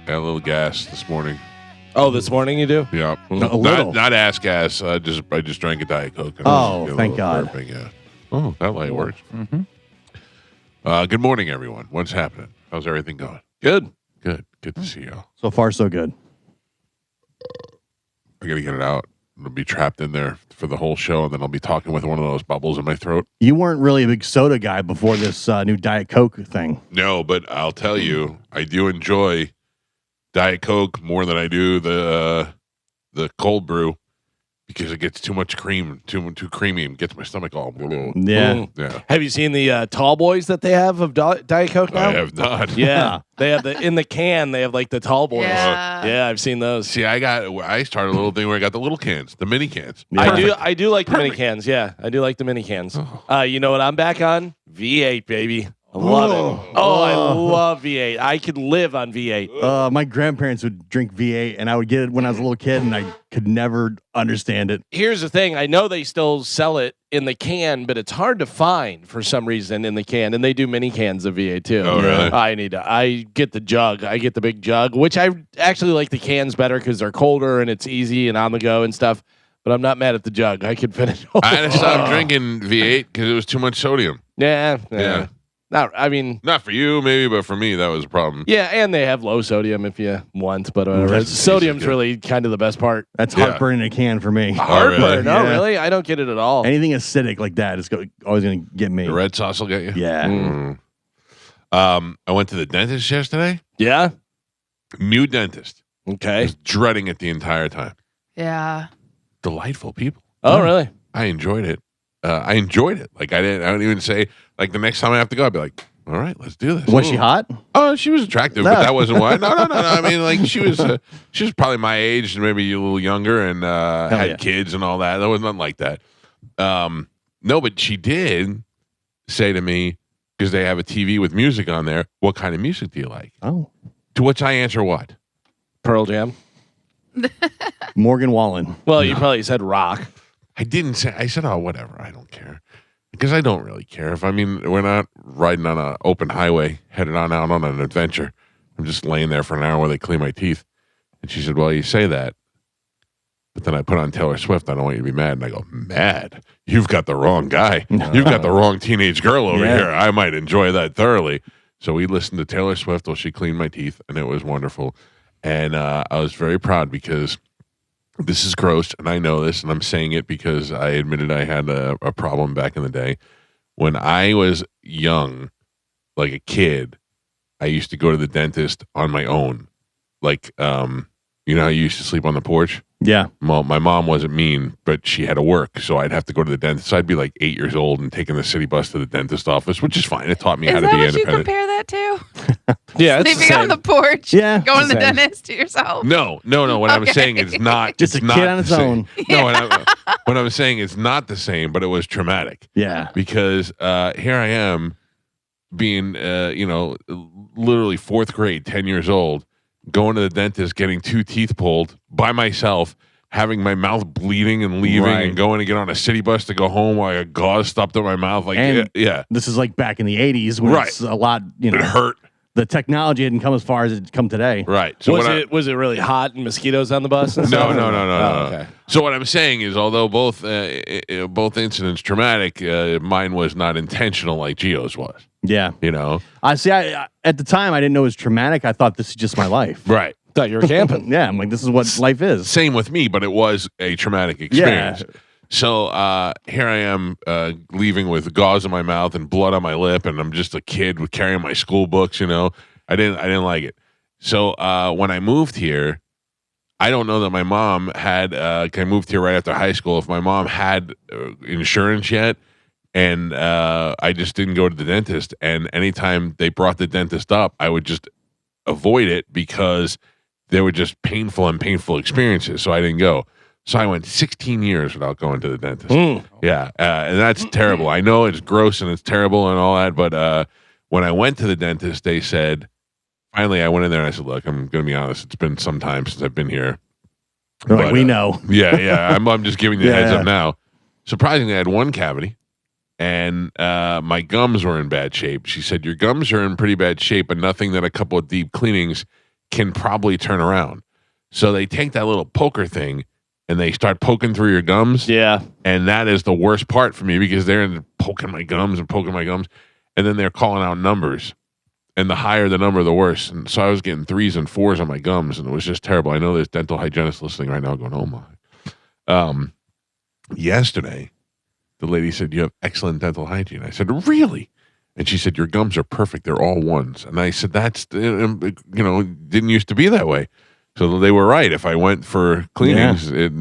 Got a little gas this morning. Oh, this morning you do? Yeah, A little. not ass gas. I just drank a Diet Coke. And Oh, get a thank little God. burping, yeah. Oh, that light works. Good morning, everyone. What's happening? How's everything going? Good. Good. Good to see y'all. So far, so good. I gotta get it out. I'll be trapped in there for the whole show, and then I'll be talking with one of those bubbles in my throat. You weren't really a big soda guy before this new Diet Coke thing. No, but I'll tell you, I do enjoy Diet Coke more than I do the cold brew because it gets too much cream, too creamy, and gets my stomach all. Yeah. Yeah. Have you seen the tall boys that they have of Diet Coke now? I have not. Yeah. They have in the can, they have like the tall boys. Yeah. Yeah, I've seen those. See, I started a little thing where I got the little cans, the mini cans. I do like the mini cans. Yeah, I do like the mini cans. You know what I'm back on? V8, baby. I love it. Oh, I love V8. I could live on V8. My grandparents would drink V8, and I would get it when I was a little kid, and I could never understand it. Here's the thing. I know they still sell it in the can, but it's hard to find for some reason in the can. And they do mini cans of V8 too. Oh, really? I get the jug. I get the big jug, which I actually like the cans better because they're colder and it's easy and on the go and stuff. But I'm not mad at the jug. I could finish. I had to stop drinking V8 because it was too much sodium. Yeah. Not for you, maybe, but for me, that was a problem. Yeah, and they have low sodium if you want, but whatever. Sodium's really kind of the best part. That's heartburn in a can for me. Heartburn? really? No, Yeah. really? I don't get it at all. Anything acidic like that is always going to get me. The red sauce will get you. Yeah. I went to the dentist yesterday. Yeah? New dentist. I Okay. was dreading it the entire time. Yeah. Delightful people. Oh, really? I enjoyed it. Like I don't even say like the next time I have to go, I'd be like, all right, let's do this. Was she hot? Oh, she was attractive, but that wasn't why. No. I mean, like she was probably my age, maybe a little younger, and had kids and all that. There was nothing like that. No, but she did say to me, because they have a TV with music on there, what kind of music do you like? Oh. To which I answer what? Pearl Jam? Morgan Wallen. Well, you probably said rock. I didn't say. I said, oh, whatever. I don't care. Because I don't really care. We're not riding on an open highway, headed on out on an adventure. I'm just laying there for an hour while they clean my teeth. And she said, well, you say that. But then I put on Taylor Swift. I don't want you to be mad. And I go, mad? You've got the wrong guy. You've got the wrong teenage girl over here. I might enjoy that thoroughly. So we listened to Taylor Swift while she cleaned my teeth, and it was wonderful. And I was very proud because this is gross, and I know this, and I'm saying it because I admitted I had a problem back in the day. When I was young, like a kid, I used to go to the dentist on my own. Like, you know how you used to sleep on the porch? Yeah. Well, my mom wasn't mean, but she had to work, so I'd have to go to the dentist. So I'd be like 8 years old and taking the city bus to the dentist office, which is fine. It taught me how to be independent. Is that what you compare that to? Yeah, it's the Sleeping on same. the porch, Yeah. going to the Same. dentist to yourself. No. What I'm Okay. saying is not. Just it's a not kid on the its same. own. No, what I'm saying is not the same, but it was traumatic. Yeah. Because here I am being, literally fourth grade, 10 years old, going to the dentist, getting 2 teeth pulled by myself, having my mouth bleeding and leaving and going to get on a city bus to go home while I got gauze stuffed up my mouth. Like, And yeah. This is like back in the 80s when it's a lot, It hurt. The technology hadn't come as far as it's come today. Right. So Was it really hot and mosquitoes on the bus? And stuff? No. Oh, okay. So what I'm saying is, although both incidents traumatic, mine was not intentional like Gio's was. Yeah. You know. I at the time I didn't know it was traumatic. I thought this is just my life. Right. Thought you were camping. Yeah. I'm like, this is what life is. Same with me, but it was a traumatic experience. Yeah. So here I am leaving with gauze in my mouth and blood on my lip, and I'm just a kid with carrying my school books. You know, I didn't like it. So when I moved here, I don't know that my mom had. I moved here right after high school. If my mom had insurance yet, and I just didn't go to the dentist. And anytime they brought the dentist up, I would just avoid it because they were just painful experiences. So I didn't go. So I went 16 years without going to the dentist. Yeah, and that's terrible. I know it's gross and it's terrible and all that, but when I went to the dentist, they said, finally I went in there and I said, look, I'm going to be honest, it's been some time since I've been here. They're like, we know. Yeah, I'm just giving you the heads Yeah. up now. Surprisingly, I had one cavity, and my gums were in bad shape. She said, your gums are in pretty bad shape, but nothing that a couple of deep cleanings can probably turn around. So they take that little poker thing and they start poking through your gums. Yeah. And that is the worst part for me because they're poking my gums. And then they're calling out numbers. And the higher the number, the worse. And so I was getting 3s and 4s on my gums, and it was just terrible. I know there's dental hygienists listening right now going, oh my. Yesterday, the lady said, you have excellent dental hygiene. I said, really? And she said, your gums are perfect. They're all ones. And I said, that's, didn't used to be that way. So they were right. If I went for cleanings, it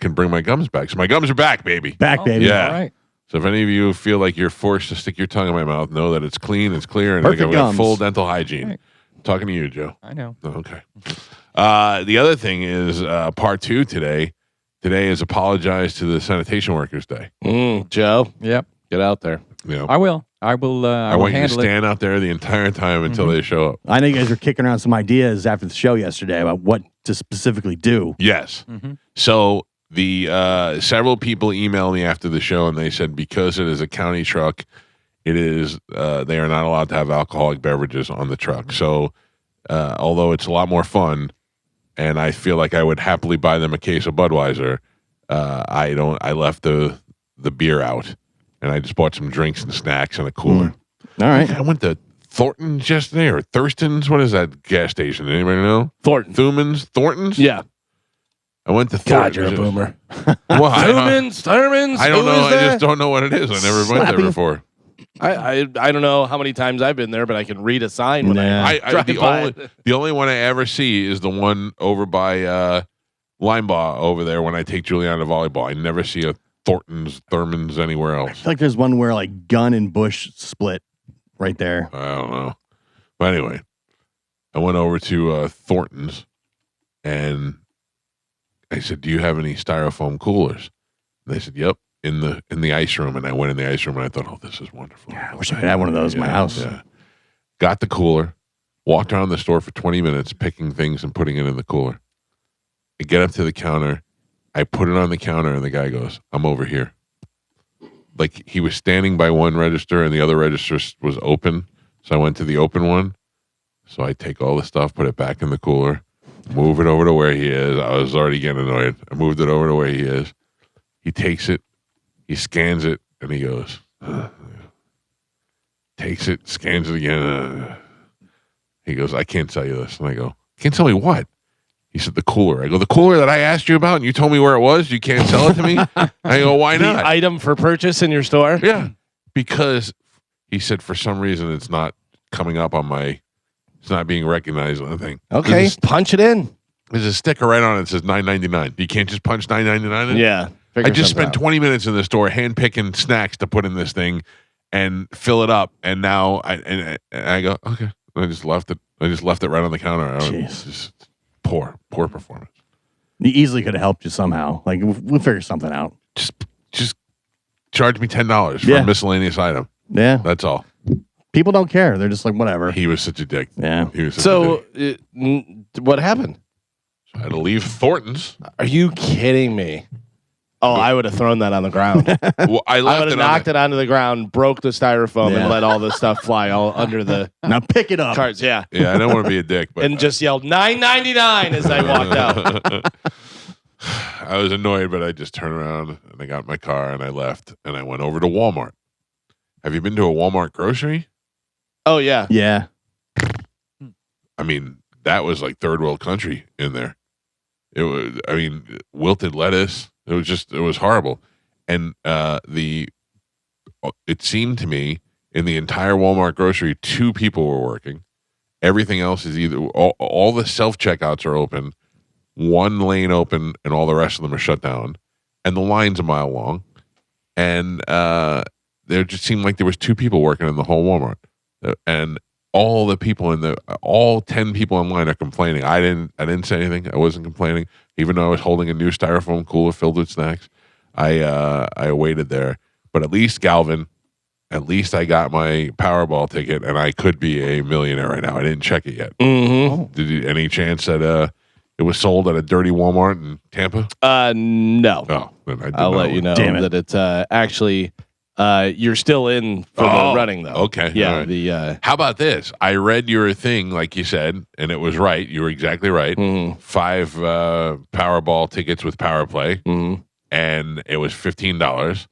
can bring my gums back. So my gums are back, baby. Back, baby. Yeah. All right. So if any of you feel like you're forced to stick your tongue in my mouth, know that it's clean, it's clear, and I Perfect got gums. full dental hygiene. Right. Talking to you, Joe. I know. Oh, okay. The other thing is part 2 today. Today is Apologize to the Sanitation Workers Day. Joe, Yep. get out there. You know, I will. I will I want you to handle it. stand out there the entire time until they show up. I know you guys were kicking around some ideas after the show yesterday about what to specifically do. Yes. Mhm. So the several people emailed me after the show, and they said because it is a county truck, it is they are not allowed to have alcoholic beverages on the truck. So although it's a lot more fun, and I feel like I would happily buy them a case of Budweiser, I don't. I left the beer out, and I just bought some drinks and snacks and a cooler. All right. I went to Thornton's yesterday, or Thurston's. What is that gas station? Anybody know? Thornton. Thornton's. Yeah. I went to God, Thornton's. you're a boomer. Well, I Thurmans. don't Who know. is I that? just don't know what it is. I never went there Slappy. before. I don't know how many times I've been there, but I can read a sign when Nah. drive by. The only one I ever see is the one over by Linebaugh over there when I take Juliana to volleyball. I never see a Thurman's anywhere I else. feel like there's one where like Gun and Bush split right there. I don't know. But anyway, I went over to Thornton's and I said, "Do you have any styrofoam coolers?" And they said, "Yep, in the ice room." And I went in the ice room and I thought, "Oh, this is wonderful." Yeah, I wish I could have one of those in my house. Yeah. Got the cooler, walked around the store for 20 minutes picking things and putting it in the cooler. I get up to the counter, I put it on the counter, and the guy goes, "I'm over here." Like he was standing by one register and the other register was open. So I went to the open one. So I take all the stuff, put it back in the cooler, move it over to where he is. I was already getting annoyed. I moved it over to where he is. He takes it, he scans it, and he goes, takes it, scans it again. He goes, "I can't sell you this." And I go, "Can't tell me what?" He said, "The cooler." I go, "The cooler that I asked you about and you told me where it was? You can't sell it to me?" I go, "Why The not?" item for purchase in your store? Yeah, because he said for some reason it's not coming up on it's not being recognized on the thing. Okay, punch it in. There's a sticker right on it that says $9.99. You can't just punch $9.99 in? Yeah. I just spent 20 minutes in the store hand picking snacks to put in this thing and fill it up. And now I go, okay. I just left it. I just left it right on the counter. It's just poor performance. He easily could have helped you somehow. Like we'll figure something out. Just charge me $10 for Yeah. a miscellaneous item. Yeah. That's all. People don't care. They're just like whatever. He was such a dick. Yeah. He was such a So, dick. what happened? I had to leave Thornton's. Are you kidding me? Oh, I would have thrown that on the ground. Well, I I left would it have on knocked it onto the ground, broke the styrofoam, Yeah. and let all the stuff fly all under the Now pick it up. carts. Yeah. Yeah, I don't want to be a dick, but And just yelled $9.99 as I walked out. I was annoyed, but I just turned around and I got in my car and I left and I went over to Walmart. Have you been to a Walmart grocery? Oh, yeah. Yeah. I mean, that was like third world country in there. It was, I mean, wilted lettuce. It was horrible. And it seemed to me in the entire Walmart grocery, 2 people were working. Everything else is either all the self checkouts are open, one lane open, and all the rest of them are shut down. And the line's a mile long. And there just seemed like there was 2 people working in the whole Walmart. And all the people all 10 people in line are complaining. I didn't say anything. I wasn't complaining, even though I was holding a new styrofoam cooler filled with snacks. I waited there, but at least Galvin, at least I got my Powerball ticket, and I could be a millionaire right now. I didn't check it yet. Mm-hmm. Did you, any chance that it was sold at a dirty Walmart in Tampa? No. Oh, then I did I'll not let you win. know Damn it. that it's actually you're still in for the running though. Okay. Yeah. All right. The How about this? I read your thing, like you said, and it was right. You were exactly right. 5 Powerball tickets with Power Play, and it was $15.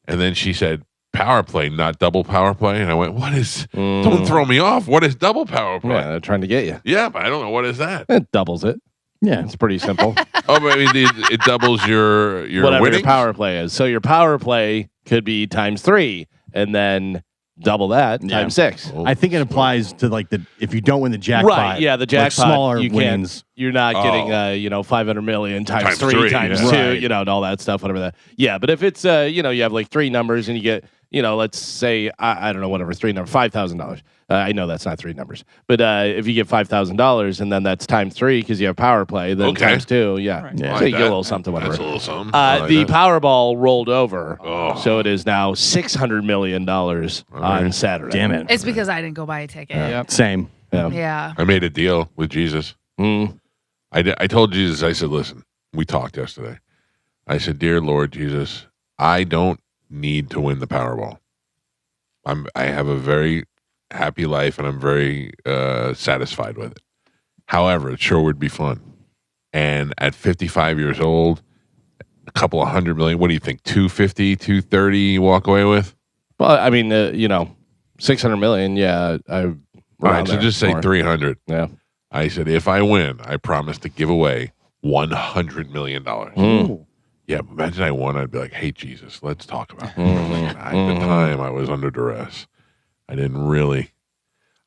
And then she said, Power Play, not double Power Play. And I went, what is, don't throw me off. What is double Power Play? Yeah, they're trying to get you. Yeah, but I don't know. What is that? It doubles it. Yeah. It's pretty simple. Oh, but I mean, it doubles your Whatever winnings? your power play is. So your power play could be times 3, and then double that times 6. Oh, I think it applies to like if you don't win the jackpot. Right, yeah, the like jackpot, smaller you wins. You're not getting 500 million times 3 times 2, Right. and all that stuff, whatever that. Yeah, but if it's you have like 3 numbers and you get, let's say I don't know, whatever, 3 numbers, $5,000. I know that's not 3 numbers, but if you get $5,000 and then that's times 3 because you have power play, then times 2, yeah. Right. So Like you get a that. little something, whatever. That's a little something. I like The that. Powerball rolled over, Oh. so it is now $600 million on Saturday. Damn it. It's because I didn't go buy a ticket. Same. Yeah. Yeah. I made a deal with Jesus. Mm. I told Jesus, I said, listen, we talked yesterday. I said, dear Lord Jesus, I don't need to win the Powerball. I have a very happy life and I'm very satisfied with it. However, it sure would be fun. And at 55 years old, a couple of $100 million, what do you think? 250, 230 you walk away with? Well, I mean, 600 million. Yeah, All right, so just say 300. Yeah. I said, if I win, I promise to give away $100 million. Yeah, imagine I won. I'd be like, hey, Jesus, let's talk about it. At the time, I was under duress. I didn't really.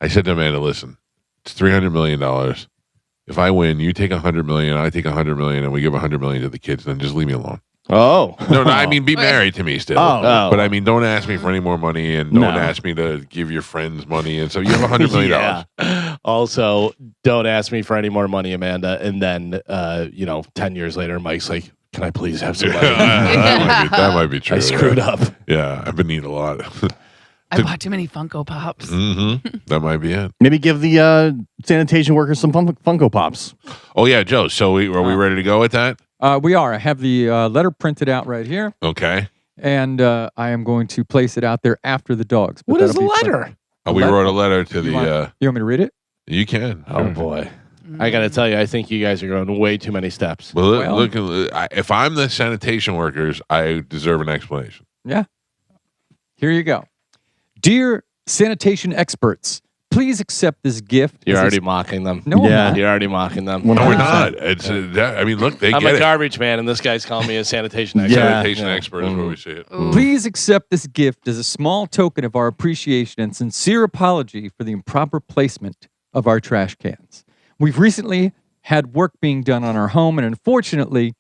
I said to Amanda, listen, it's $300 million. If I win, you take $100 million, I take $100 million, and we give $100 million to the kids, then just leave me alone. Oh. No, I mean, be married to me still. Oh. But I mean, don't ask me for any more money and don't ask me to give your friends money. And so you have $100 million. Yeah. Also, don't ask me for any more money, Amanda. And then, 10 years later, Mike's like, can I please have some money? that might be true. I screwed up. Yeah, I've been eating a lot. I bought too many Funko Pops. That might be it. Maybe give the sanitation workers some Funko Pops. Oh, yeah, Joe. So are we ready to go with that? We are. I have the letter printed out right here, Okay. and I am going to place it out there after the dogs. but What is the that'll be fun. letter? We wrote a letter to You want me to read it? you can. Oh, boy. I got to tell you, I think you guys are going way too many steps. Well, Well- look, if I'm the sanitation workers, I deserve an explanation. Yeah. Here you go. Dear sanitation experts, please accept this gift. You're as a- already mocking them. No, I'm Yeah. not. You're already mocking them. Well, No, we're 100%. not. It's I mean, look, they I'm get a it. garbage man, and this guy's calling me a sanitation expert. Yeah. Sanitation expert is where we see it. Ooh. Please accept this gift as a small token of our appreciation and sincere apology for the improper placement of our trash cans. We've recently had work being done on our home, and unfortunately,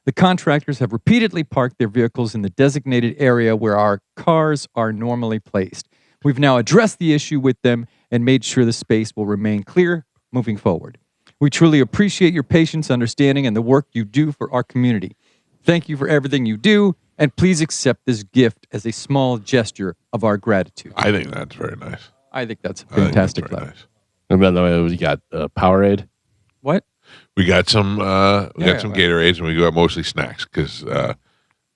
the contractors have repeatedly parked their vehicles in the designated area where our cars are normally placed. We've now addressed the issue with them and made sure the space will remain clear moving forward. We truly appreciate your patience, understanding, and the work you do for our community. Thank you for everything you do, and please accept this gift as a small gesture of our gratitude. I think that's very nice. I think that's a I think that's fantastic very letter. nice. And by the way, we got Powerade. What? We got some Yeah, some well. Gatorades, and we got mostly snacks because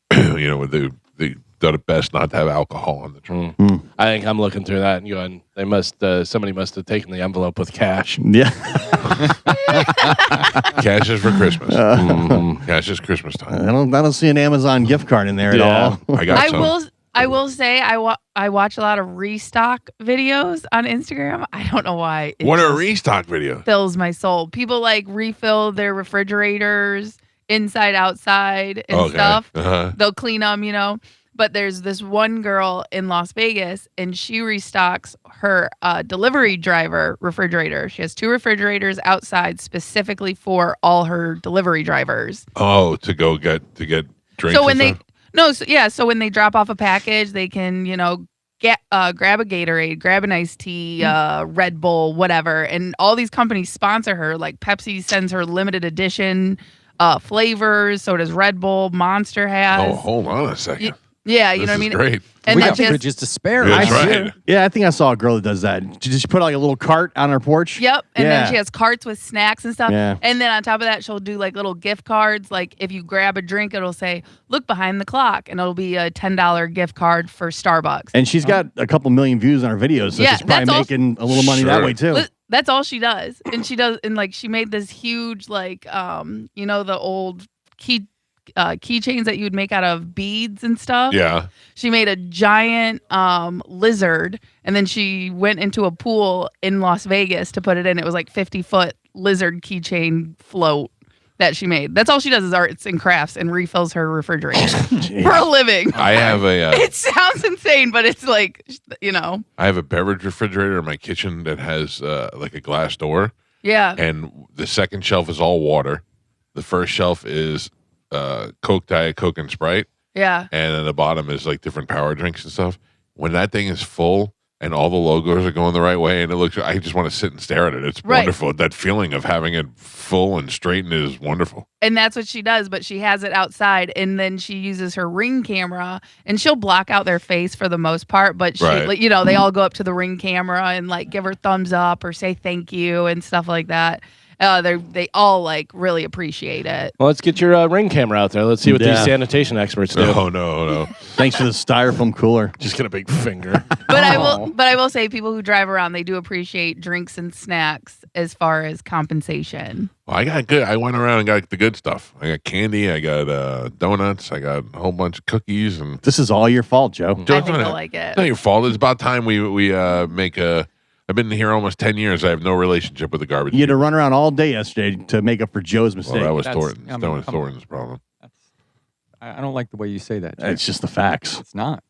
they done it best not to have alcohol on the truck. I think I'm looking through that and going, they must somebody must have taken the envelope with cash. Yeah. Cash is for Christmas. Cash is Christmas time. I don't see an Amazon gift card in there at Yeah. all. I got I some. will say I watch a lot of restock videos on Instagram. I don't know why. It What are just restock videos? fills my soul. People like refill their refrigerators inside, outside, and stuff. Uh-huh. They'll clean them. But there's this one girl in Las Vegas, and she restocks her delivery driver refrigerator. She has 2 refrigerators outside specifically for all her delivery drivers. Oh, to get drinks. So when and stuff? so when they drop off a package, they can get grab a Gatorade, grab an iced tea, Red Bull, whatever, and all these companies sponsor her. Like Pepsi sends her limited edition flavors. So does Red Bull. Monster has. Oh, hold on a second. Yeah, you This know what I is mean? great. And we then got just fridges to spare. That's I right. Yeah, I think I saw a girl that does that. She just put like a little cart on her porch. Yep. And then Yeah. she has carts with snacks and stuff. Yeah. And then on top of that, she'll do like little gift cards. Like if you grab a drink, it'll say, look behind the clock. And it'll be a $10 gift card for Starbucks. And she's got a couple million views on her videos, so Yeah, she's probably that's all- making a little money that Sure. way too. That's all she does. And like she made this huge, like, the old keychains that you would make out of beads and stuff. Yeah. She made a giant lizard, and then she went into a pool in Las Vegas to put it in. It was like 50-foot lizard keychain float that she made. That's all she does is arts and crafts and refills her refrigerator for a living. I have a It sounds insane, but it's like, I have a beverage refrigerator in my kitchen that has like a glass door, yeah. and the second shelf is all water. The first shelf is Coke, Diet Coke, and Sprite, Yeah. and then the bottom is like different power drinks and stuff. When that thing is full and all the logos are going the right way, and it looks, I just want to sit and stare at it. It's Right. wonderful. That feeling of having it full and straightened is wonderful. And that's what she does, but she has it outside, and then she uses her Ring camera, and she'll block out their face for the most part, but she, Right. like, they all go up to the Ring camera and like give her thumbs up or say thank you and stuff like that. They all like really appreciate it. Well, let's get your Ring camera out there. Let's see what these Yeah. sanitation experts do. No. Thanks for the styrofoam cooler. Just get a big finger. But I will say, people who drive around, they do appreciate drinks and snacks as far as compensation. Well, I went around and got the good stuff. I got candy. I got donuts. I got a whole bunch of cookies. And This is all your fault, Joe. Joe, I it's think not- they'll like it. It's not your fault. It's about time we make a. I've been here almost 10 years. I have no relationship with the garbage. You had to people. run around all day yesterday to make up for Joe's mistake. Well, that was That's- Thornton's. I mean, That was come on. Thornton's problem. I don't like the way you say that. Jeff. It's just the facts. It's not.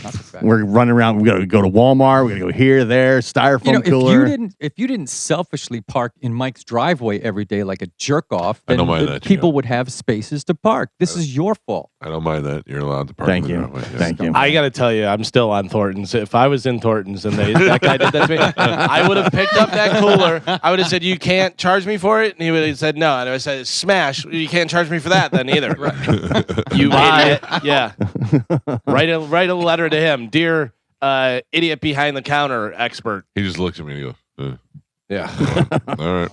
Not the fact. We're running around. We got to go to Walmart. We got to go here, there. Styrofoam cooler. if you didn't selfishly park in Mike's driveway every day like a jerk off, I then don't mind the that, you people know. would have spaces to park. This is your fault. I don't mind that. You're allowed to park. Thank in the you. driveway, yeah. Thank you. I got to tell you, I'm still on Thornton's. If I was in Thornton's and that guy did that to me, I would have picked up that cooler. I would have said, "You can't charge me for it," and he would have said, "No." And I said, "Smash! You can't charge me for that then either." You idiot! Yeah. Write a letter to him, dear idiot behind the counter expert. He just looks at me and he goes, Yeah. all right.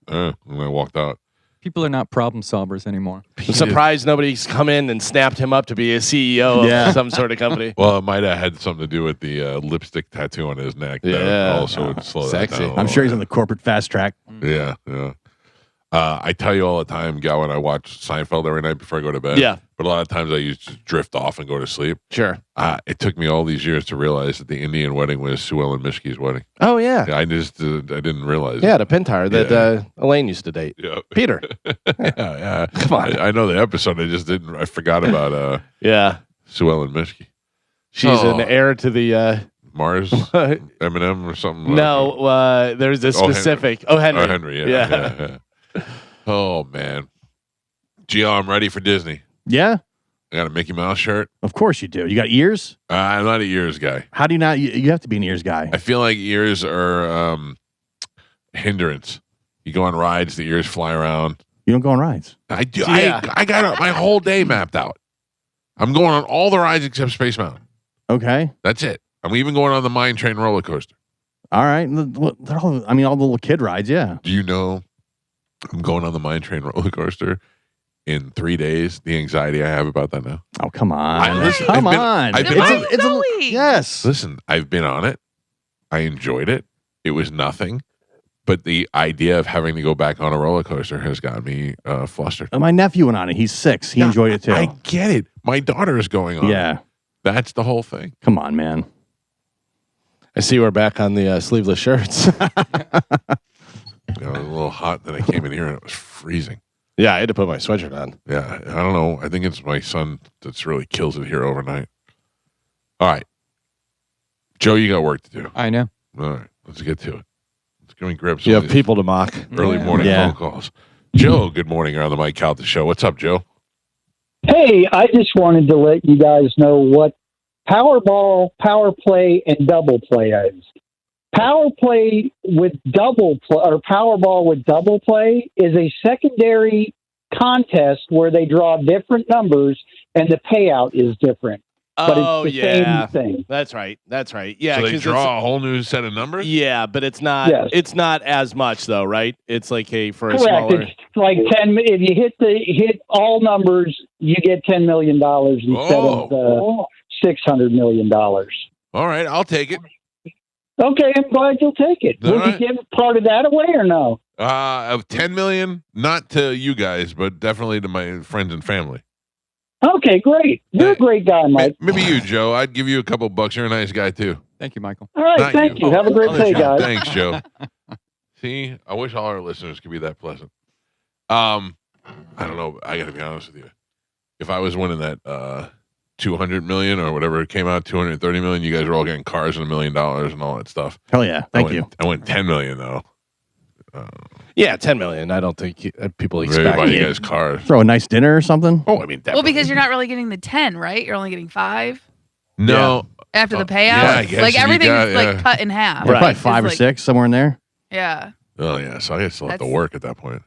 All right. And I walked out. People are not problem solvers anymore. I'm surprised nobody's come in and snapped him up to be a CEO Yeah. of some sort of company. Well, it might have had something to do with the lipstick tattoo on his neck. That Yeah. also would slow Sexy. that down. a I'm little sure he's bit. on the corporate fast track. Yeah. I tell you all the time, Gal, when I watch Seinfeld every night before I go to bed. Yeah. But a lot of times I used to drift off and go to sleep. Sure. It took me all these years to realize that the Indian wedding was Sue Ellen Mishke's wedding. Oh yeah. I didn't realize. Yeah, it. the Pintar that Elaine used to date. Yeah. Peter. Yeah. Come on. I know the episode. I forgot about Yeah. Sue Ellen Mishke. She's Oh. an heir to the Mars, Eminem, or something. no, there's a specific Henry. Oh, Henry. Yeah. Oh man, Gio, I'm ready for Disney. Yeah, I got a Mickey Mouse shirt. of course you do. You got ears? I'm not a ears guy. How do you not? You have to be an ears guy. I feel like ears are hindrance. You go on rides, the ears fly around. You don't go on rides. I do. Yeah. I got my whole day mapped out. I'm going on all the rides except Space Mountain. Okay. That's it. I'm even going on the Mine Train roller coaster. All right. They're all, I mean, all the little kid rides. Yeah. Do you know I'm going on the Mine Train roller coaster in 3 days? The anxiety I have about that now. Oh, come on. listen, come I've been- on. I've Then been why on- are you going? Yes. Listen, I've been on it. I enjoyed it. It was nothing. But the idea of having to go back on a roller coaster has got me flustered. My nephew went on it. He's 6. He enjoyed it too. I get it. My daughter is going on. Yeah. it. That's the whole thing. Come on, man. I see we're back on the sleeveless shirts. It was a little hot. Then I came in here and it was freezing. Yeah, I had to put my sweatshirt on. Yeah, I don't know. I think it's my son that's really kills it here overnight. All right, Joe, you got work to do. I know. All right, let's get to it. Let's go and grab some You of have these people to mock. early Yeah. morning Yeah. phone calls. Joe, good morning. You're on the Mike Calta show. What's up, Joe? Hey, I just wanted to let you guys know what Powerball, Power Play, and Double Play is. Power Play with Double Play, or Powerball with Double Play, is a secondary contest where they draw different numbers and the payout is different. But Oh it's the yeah, same thing. that's right. That's right. Yeah, So they 'cause draw a whole new set of numbers? yeah, but it's not. Yes. It's not as much though, right? It's like for a Correct. smaller. It's like 10. If you hit all numbers, you get $10 million instead of $600 million. All right, I'll take it. Okay, I'm glad you'll take it. All Will right. you give part of that away or no? Of 10 million, not to you guys, but definitely to my friends and family. Okay, great. You're a great guy, Mike. Maybe you, Joe. I'd give you a couple bucks. You're a nice guy too. Thank you, Michael. All right, Not thank you. you. Have a great Other day, Joe. guys. Thanks, Joe. See, I wish all our listeners could be that pleasant. I don't know. I got to be honest with you. If I was winning that 200 million or whatever it came out, 230 million, you guys were all getting cars and $1 million and all that stuff. Hell yeah. Thank you. I went 10 million though. Yeah, 10 million. I don't think people expect. Ready to buy you it. guys cars. Throw a nice dinner or something. Oh, I mean, Well, because you're not really getting the 10, right? You're only getting 5 no. after the payout. Yeah, I guess like if you everything got- is like yeah. cut in half. Yeah, Right. probably It's 5 or like- 6, somewhere in there. Yeah. Oh yeah, so I still have to That's- work at that point.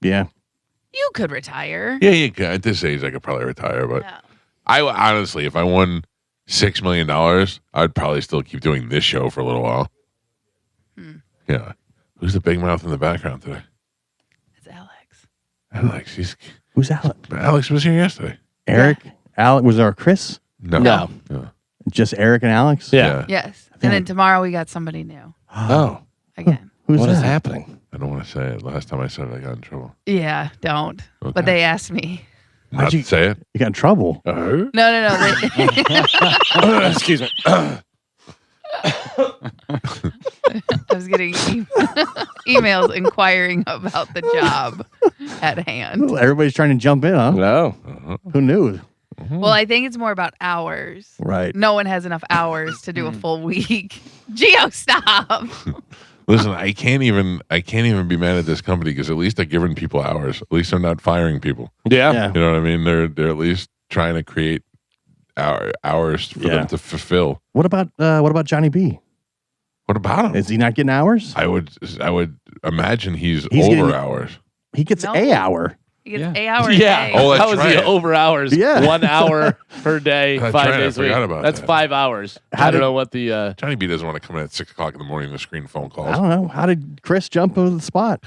Yeah. You could retire. Yeah, you can. At this age, I could probably retire. But Yeah. I honestly, if I won $6 million, I'd probably still keep doing this show for a little while. Hmm. Yeah. Who's the big mouth in the background today? It's Alex. Alex. Who's Alec? Alex was here yesterday. Eric? Alec? Was there a Chris? No. No. Just Eric and Alex? Yeah. Yes. And then tomorrow we got somebody new Oh, again. Who's what that? is happening? I don't want to say it. Last time I said it, I got in trouble. Yeah, don't. Okay. But they asked me. Not you- to say it. You got in trouble. No. They, Excuse me. I was getting emails inquiring about the job at hand. Everybody's trying to jump in, huh? No. Uh-huh. Who knew? Well, I think it's more about hours. Right. No one has enough hours to do a full week. Geo, stop. Listen, I can't even be mad at this company because at least they're giving people hours. At least they're not firing people. Yeah. Yeah. You know what I mean? They're at least trying to create hours for them to fulfill. What about Johnny B? What about him? Is he not getting hours? I would imagine he's He's over getting- hours. He gets No. a hour. He gets Yeah. 8 hours. Yeah. a day. Oh, that's How was he right. over hours? Yeah. 1 hour per day, That's 5 right, I days a week. forgot about That's that. 5 hours. How I don't did- know what the. Johnny B doesn't want to come in at 6:00 in the morning to screen phone calls. I don't know. How did Chris jump into the spot?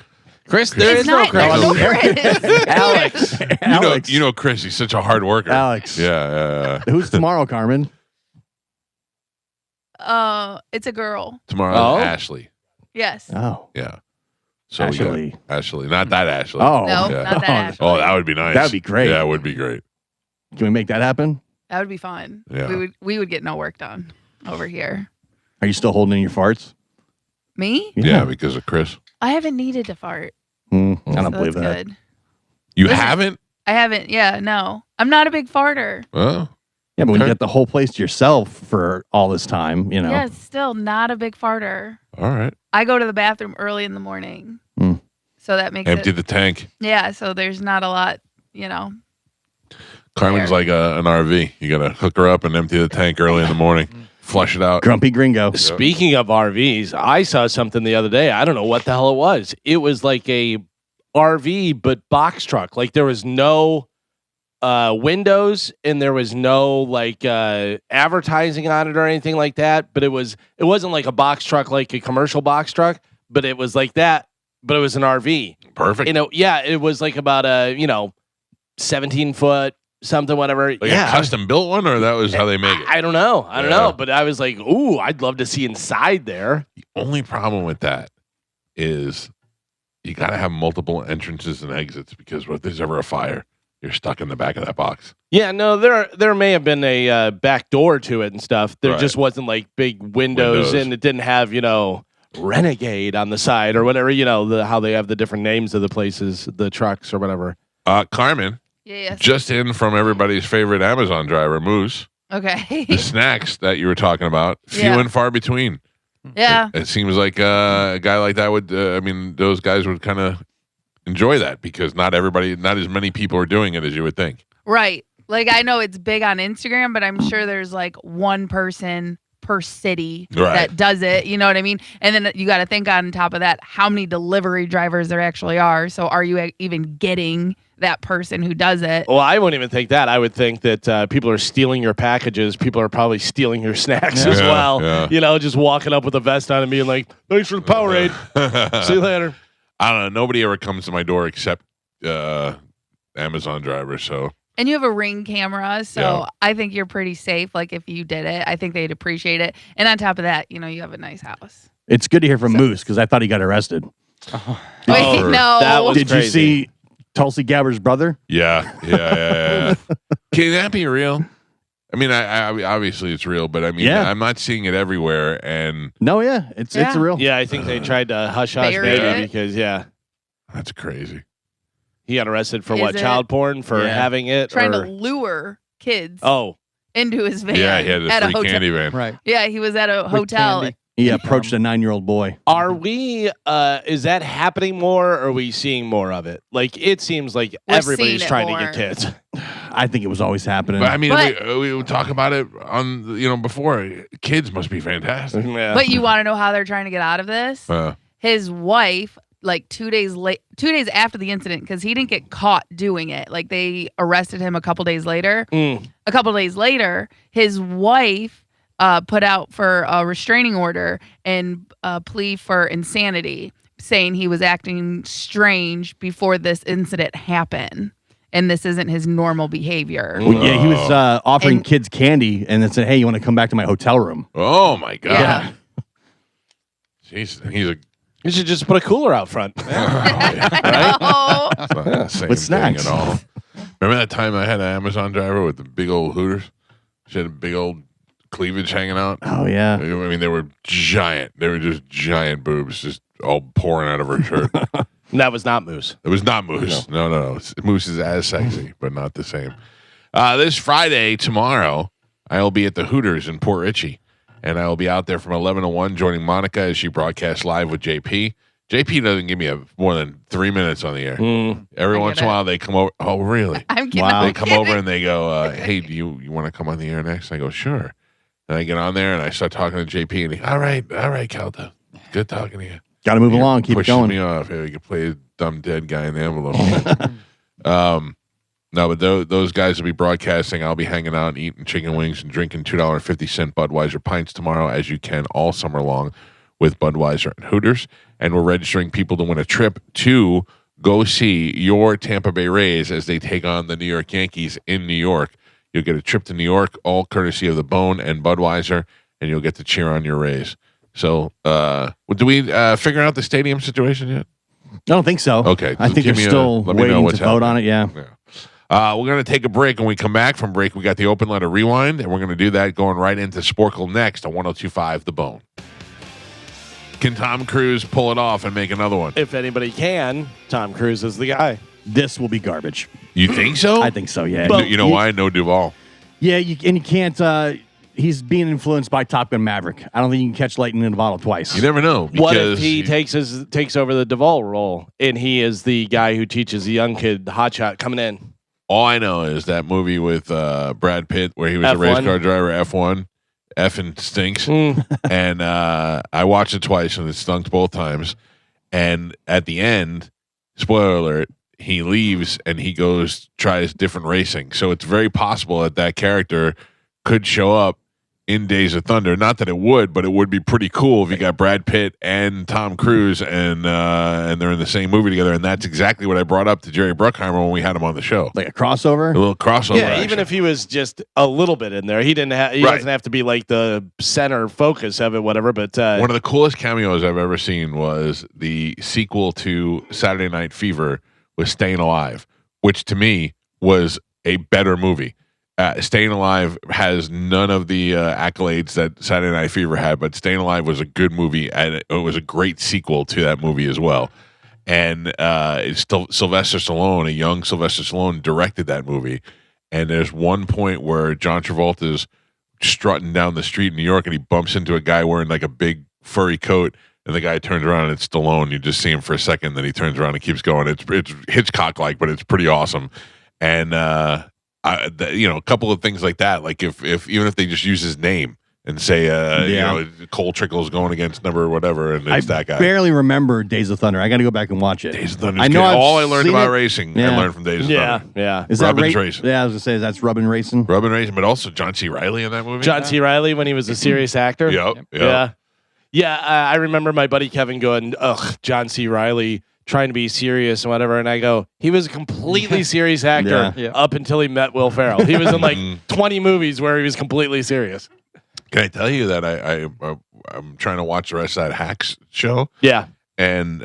Chris, there It's is no not. There's no Chris. Chris. Alex. Alex. You know Chris. He's such a hard worker. Alex. Yeah. Who's tomorrow, Carmen? It's a girl. Tomorrow, Oh. Ashley. Yes. Oh. Yeah. So we got Ashley. Ashley, not that Ashley. Oh. No, yeah. not that. Ashley. Oh, that would be nice. That'd be great. Yeah, it would be great. Can we make that happen? That would be fun. Yeah. We would get no work done over here. Are you still holding in your farts? Me? Yeah, because of Chris. I haven't needed to fart. I don't So believe that's that. good. You Listen. haven't? I haven't. Yeah, no. I'm not a big farter. Oh, Yeah, but when you Okay. get the whole place to yourself for all this time, you know. Yeah, still not a big farter. all right. I go to the bathroom early in the morning. Hmm. So that makes Empty it. the tank. Yeah, so there's not a lot, you know. Carmen's There. like an RV. You got to hook her up and empty the tank early in the morning. Flush it out. Grumpy gringo. Speaking of RVs, I saw something the other day. I don't know what the hell it was. It was like a RV, but box truck. Like there was no windows and there was no like advertising on it or anything like that. But it wasn't like a box truck, like a commercial box truck, but it was like that. But it was an RV. Perfect. You know, yeah, it was like about 17-foot something, whatever. Like a custom built one, or that was how they make it? I don't know. I don't Yeah. know. But I was like, ooh, I'd love to see inside there. The only problem with that is you got to have multiple entrances and exits because if there's ever a fire, you're stuck in the back of that box. Yeah, no, there may have been a back door to it and stuff. There Right. just wasn't like big windows, and it didn't have, Renegade on the side or whatever, how they have the different names of the places, the trucks or whatever. Carmen, Yes. just in from everybody's favorite Amazon driver, Moose. Okay. The snacks that you were talking about, few Yeah. and far between. Yeah. It seems like a guy like that would, those guys would kind of enjoy that because not as many people are doing it as you would think. Right. Like I know it's big on Instagram, but I'm sure there's like one person per city Right. that does it. You know what I mean? And then you got to think on top of that how many delivery drivers there actually are. So are you even getting that person who does it? Well, I wouldn't even think that. I would think that people are stealing your packages. People are probably stealing your snacks as Yeah, well. yeah. You know, just walking up with a vest on and being like, "Thanks for the Powerade. See you later." I don't know. Nobody ever comes to my door except Amazon drivers. So And you have a Ring camera, so Yeah. I think you're pretty safe. Like if you did it, I think they'd appreciate it. And on top of that, you have a nice house. It's good to hear from Moose because I thought he got arrested. Wait, Oh, no. that was Did you crazy. see Tulsi Gabbard's brother? yeah. Can that be real? I mean, I obviously it's real, but I mean, Yeah. I'm not seeing it everywhere. And No, yeah, it's Yeah. real. Yeah, I think they tried to hush Bury baby it. because that's crazy. he got arrested for Is what, it? child porn for Yeah. having it. Trying or, to lure kids oh, into his van. Yeah, he had at a a free hotel. candy van. Right. Yeah, he was at a hotel. candy. He approached a 9-year-old boy. are we? Is that happening more? Or are we seeing more of it? Like it seems like We're everybody's seeing it trying to more. get kids. I think it was always happening. But I mean, But- we would talk about it on before. Kids must be fantastic. Yeah. But you want to know how they're trying to get out of this? Uh, His wife, like 2 days after the incident, because he didn't get caught doing it. Like they arrested him a couple days later. Mm. A couple days later, his wife put out for a restraining order and a plea for insanity, saying he was acting strange before this incident happened. And this isn't his normal behavior. Well, yeah, he was offering And- kids candy and then said, "Hey, you want to come back to my hotel room?" oh my god. Yeah. He's a You should just put a cooler out front. I know. it's not the same With thing snacks. at all. Remember that time I had an Amazon driver with the big old Hooters? She had a big old cleavage hanging out. Oh yeah. I mean, they were giant. They were just giant boobs, just all pouring out of her shirt. That was not Moose. It was not Moose. No. Moose is as sexy, but not the same. This Friday, tomorrow, I will be at the Hooters in Port Richey, and I will be out there from 11 to 1 joining Monica as she broadcasts live with JP. JP doesn't give me more than 3 minutes on the air. Every I once get in a it. while, they come over. Oh, really? I'm kidding. Wow. They come over and they go, hey, do you want to come on the air next? I go, sure. And I get on there and I start talking to JP, and he, all right, Calta. Good talking to you. Got to move along. Keep it Pushes going. me off. Hey, we can play a dumb dead guy in the envelope. No, but those guys will be broadcasting. I'll be hanging out and eating chicken wings and drinking $2.50 Budweiser pints tomorrow, as you can all summer long with Budweiser and Hooters. And we're registering people to win a trip to go see your Tampa Bay Rays as they take on the New York Yankees in New York. You'll get a trip to New York, all courtesy of the Bone and Budweiser, and you'll get to cheer on your Rays. So, do we figure out the stadium situation yet? I don't think so. Okay, I just think give they're me still let me know waiting what's to vote on happening. it. Yeah. Yeah. We're going to take a break. When we come back from break, we got the open letter rewind, and we're going to do that going right into Sporkle next on 102.5 The Bone. Can Tom Cruise pull it off and make another one? If anybody can, Tom Cruise is the guy. This will be garbage. You think so? I think so. Yeah. You know why? No Duvall. Yeah. You can't. He's being influenced by Top Gun Maverick. I don't think you can catch lightning in a bottle twice. You never know. What if because he takes over the Duvall role and he is the guy who teaches the young kid hotshot coming in? all I know is that movie with Brad Pitt where he was a F1. race car driver, F1. Effing stinks. And I watched it twice and it stunk both times. And at the end, spoiler alert, he leaves and he tries different racing. So it's very possible that that character could show up in Days of Thunder. Not that it would, but it would be pretty cool if you got Brad Pitt and Tom Cruise and they're in the same movie together. And that's exactly what I brought up to Jerry Bruckheimer when we had him on the show. Like a crossover? A little crossover. Yeah, action. even if he was just a little bit in there, he didn't. He Right. doesn't have to be like the center focus of it, whatever. But one of the coolest cameos I've ever seen was the sequel to Saturday Night Fever with Staying Alive, which to me was a better movie. Staying Alive has none of the accolades that Saturday Night Fever had, but Staying Alive was a good movie, and it was a great sequel to that movie as well. And it's still Sylvester Stallone, a young Sylvester Stallone, directed that movie. And there's one point where John Travolta's strutting down the street in New York, and he bumps into a guy wearing like a big furry coat, and the guy turns around and it's Stallone. You just see him for a second, then he turns around and keeps going. It's Hitchcock-like, but it's pretty awesome. And a couple of things like that, like if even if they just use his name and say, Cole Trickle's going against number whatever, and it's that guy. Barely remember Days of Thunder. I got to go back and watch it. Days of Thunder. I know. All I learned about it. racing, Yeah. I learned from Days of Thunder. Yeah. Is Robin's that racing. Yeah, I was gonna say that's Robin racing. Robin racing, but also John C. Reilly in that movie. John C. Reilly when he was a serious actor. Yep. Yeah. I remember my buddy Kevin going, "Ugh, John C. Reilly trying to be serious and whatever," and I go, "He was a completely serious actor Yeah. up until he met Will Ferrell. He was in like 20 movies where he was completely serious." Can I tell you that I'm trying to watch the rest of that Hacks show, Yeah. and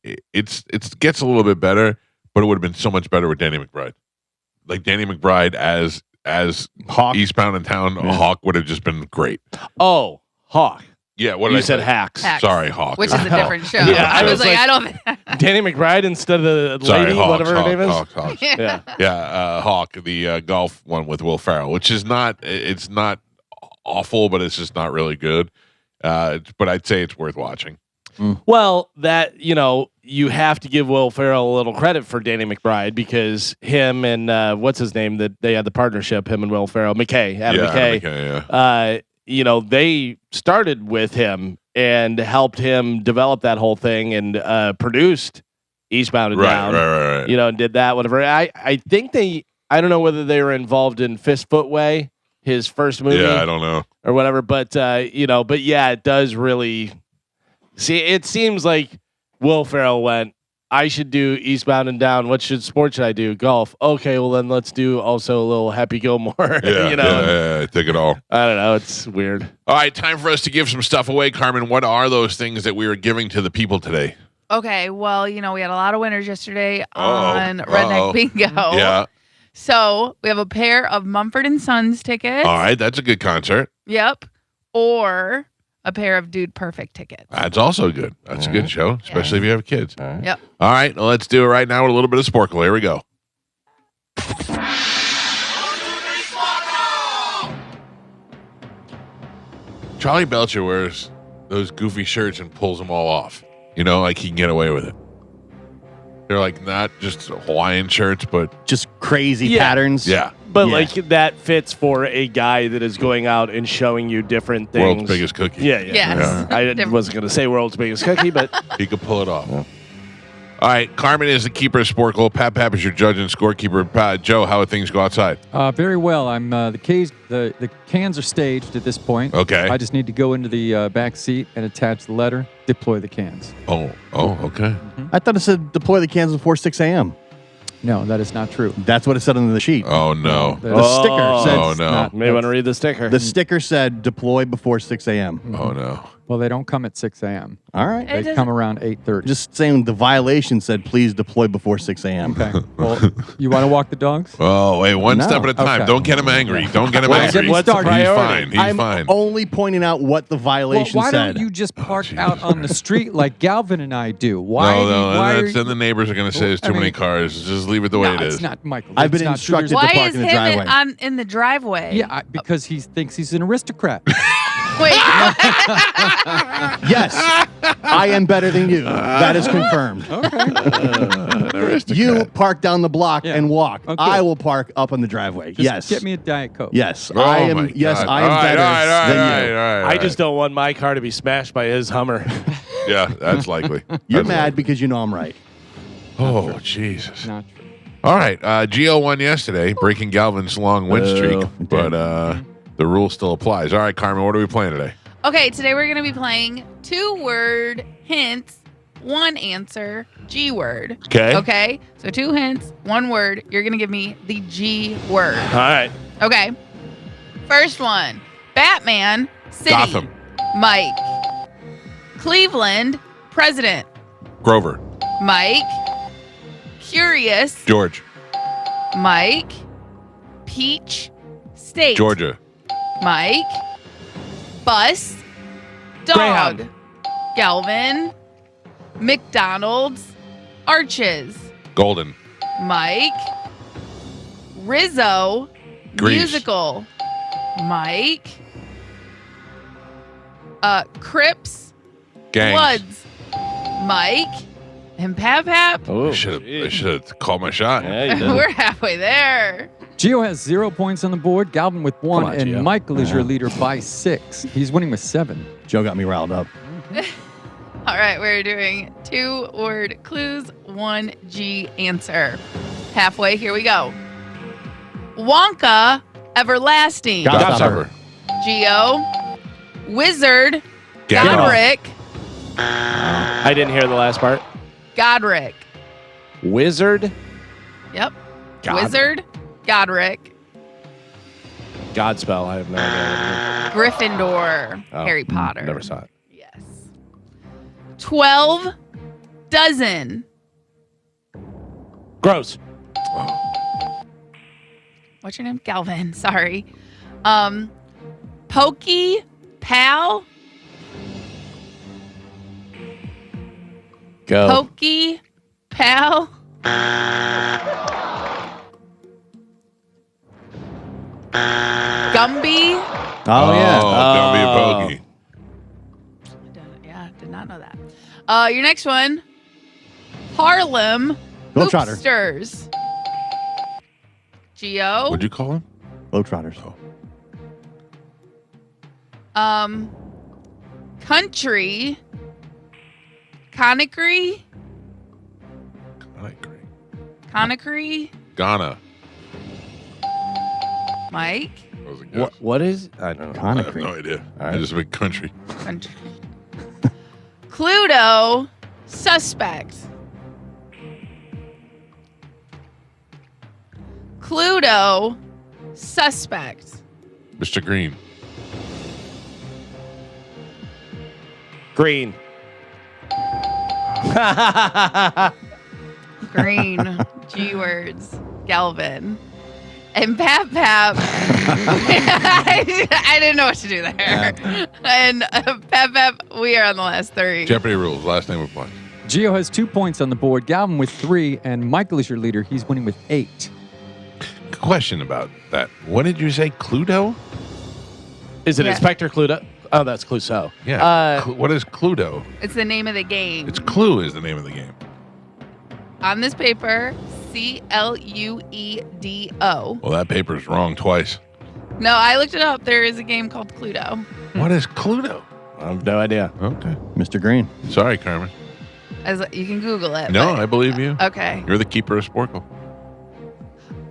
it gets a little bit better, but it would have been so much better with Danny McBride. Like Danny McBride as Hawk. Eastbound and Town, Hawk would have just been great. Oh, Hawk. Yeah, what did You I said say? Hacks. Hacks. Sorry, Hawk. Which is a different show. Yeah, I was like, like- I don't. Danny McBride instead of the Sorry, lady, Hawks, whatever her name is. Hawks. Yeah. Yeah, Hawk, the golf one with Will Ferrell, which is it's not awful, but it's just not really good. But I'd say it's worth watching. Well, that, you have to give Will Ferrell a little credit for Danny McBride because him and what's his name that they had the partnership, him and Will Ferrell, Adam McKay. They started with him and helped him develop that whole thing and produced Eastbound and Down. Right. And did that, whatever. I think I don't know whether they were involved in Fistfoot Way, his first movie. Yeah, I don't know. Or whatever. But it does really see, it seems like Will Ferrell went, I should do Eastbound and Down. What sport should I do? Golf. Okay, well then let's do also a little Happy Gilmore. Yeah, take it all. I don't know. It's weird. All right, time for us to give some stuff away, Carmen. What are those things that we are giving to the people today? Okay, well, we had a lot of winners yesterday on Redneck Bingo. Yeah. So we have a pair of Mumford and Sons tickets. All right, that's a good concert. Yep. Or a pair of Dude Perfect tickets. That's also good. That's a good show, especially if you have kids. All right. Yep. All right, well, let's do it right now with a little bit of Sporkle. Here we go. Charlie Belcher wears those goofy shirts and pulls them all off. Like he can get away with it. They're like not just Hawaiian shirts, but Just crazy Yeah. patterns. yeah, But Yeah. like that fits for a guy that is going out and showing you different things. world's biggest cookie. Yeah. Yes. I Different. wasn't going to say world's biggest cookie, but He could pull it off. All right, Carmen is the keeper of Sporkle. Pap is your judge and scorekeeper. Joe, how would things go outside? Very well. I'm the cans are staged at this point. Okay. I just need to go into the back seat and attach the letter, deploy the cans. Oh, okay. I thought it said deploy the cans before 6 a.m. No, that is not true. That's what it said on the sheet. Oh no. The The sticker said Oh no. not- may want to read the sticker. the sticker said deploy before 6 a.m. Oh no. Well, they don't come at 6 a.m. All right. It They doesn't- come around 8:30. Just saying the violation said please deploy before 6 a.m. Okay. Well, you want to walk the dogs? Oh, wait, one No. step at a time. Okay. Don't get him angry. Don't get him Well, angry. get me started. He's Priority. fine. He's I'm fine. only pointing out what the Well, violation why said. don't you just park out on the street like Galvin and I do? Why? No, why that's, then the neighbors are going to say there's I too many mean- cars. Just leave it the way No, it is. it's not, Michael. I've it's been not true. instructed There's- to Why park is in the him driveway. in the driveway? Yeah, because he thinks he's an aristocrat. Wait. Yes, I am better than you. That is confirmed. You park down the block Yeah. and walk. Okay. I will park up on the driveway. Just yes. get me a Diet Coke. Yes, Oh, I my am. Yes, God. I am All right, better all right, than all you. right, all right. I just don't want my car to be smashed by his Hummer. Yeah, that's likely. You're That's mad because you know I'm right. likely. Oh, Jesus. Not true. All right. Gio won yesterday, breaking Galvin's long win streak, but the rule still applies. All right, Carmen, what are we playing today? Okay, today we're going to be playing 2-word hints, 1 answer, G word. Okay. Okay? So 2 hints, 1 word. You're going to give me the G word. All right. Okay. First one. Batman, City. Gotham. Mike. Cleveland, President. Grover. Mike. Curious, George. Mike. Peach, State. Georgia. Mike. Bus. Dog. Greyhound. Galvin. McDonald's. Arches. Golden. Mike. Rizzo. Grease. Musical. Mike. Crips. Gangs. Bloods. Mike. And Pap Pap. Oh, I should have called my shot. Yeah, you did. We're halfway there. Gio has 0 points on the board. Galvin with 1, on, and Gio. Michael is your leader by 6. He's winning with 7. Joe got me riled up. All right, we're doing 2-word clues, 1G answer. Halfway, here we go. Wonka, everlasting. Gobstopper. Geo, wizard, Gandalf. Godric, I didn't hear the last part. Godric. Wizard. Yep. God- Wizard, Godric, Godspell. I have no idea. Gryffindor, Oh, Harry Potter. Never saw it. Yes. 12 dozen. Gross. What's your name? Galvin. Sorry. Pokey, Pal, Go. Pokey, Pal. Gumby. Oh, yeah. Don't be a Oh. pokey. Yeah, did not know that. Your next one. Harlem Globetrotter. Hoopsters. Geo. What'd you call him? Globetrotters. Country. Conakry. I agree. Conakry. Ghana. Mike. That was a guess. What is? I don't know. I have Conakry. no idea. All right. It's a big country. Country. Cluedo. Suspect. Cluedo. Suspect. Mr. Green. Green. Green. G words. Galvin. And Pap Pap. I didn't know what to do there. And Pap Pap, we are on the last 3. Jeopardy rules. Last name applies. Gio has 2 points on the board. Galvin with 3, and Michael is your leader. He's winning with 8. Question about that. What did you say? Cluedo? Is it Yeah. Inspector Cluedo? Oh, that's Clouseau. Yeah. What is Cluedo? It's the name of the game. It's Clue is the name of the game. On this paper, Cluedo. Well, that paper's wrong twice. No, I looked it up. There is a game called Cluedo. What is Cluedo? I have no idea. Okay. Mr. Green. Sorry, Carmen. You can Google it. No, but- I believe you. Okay. You're the keeper of Sporkle.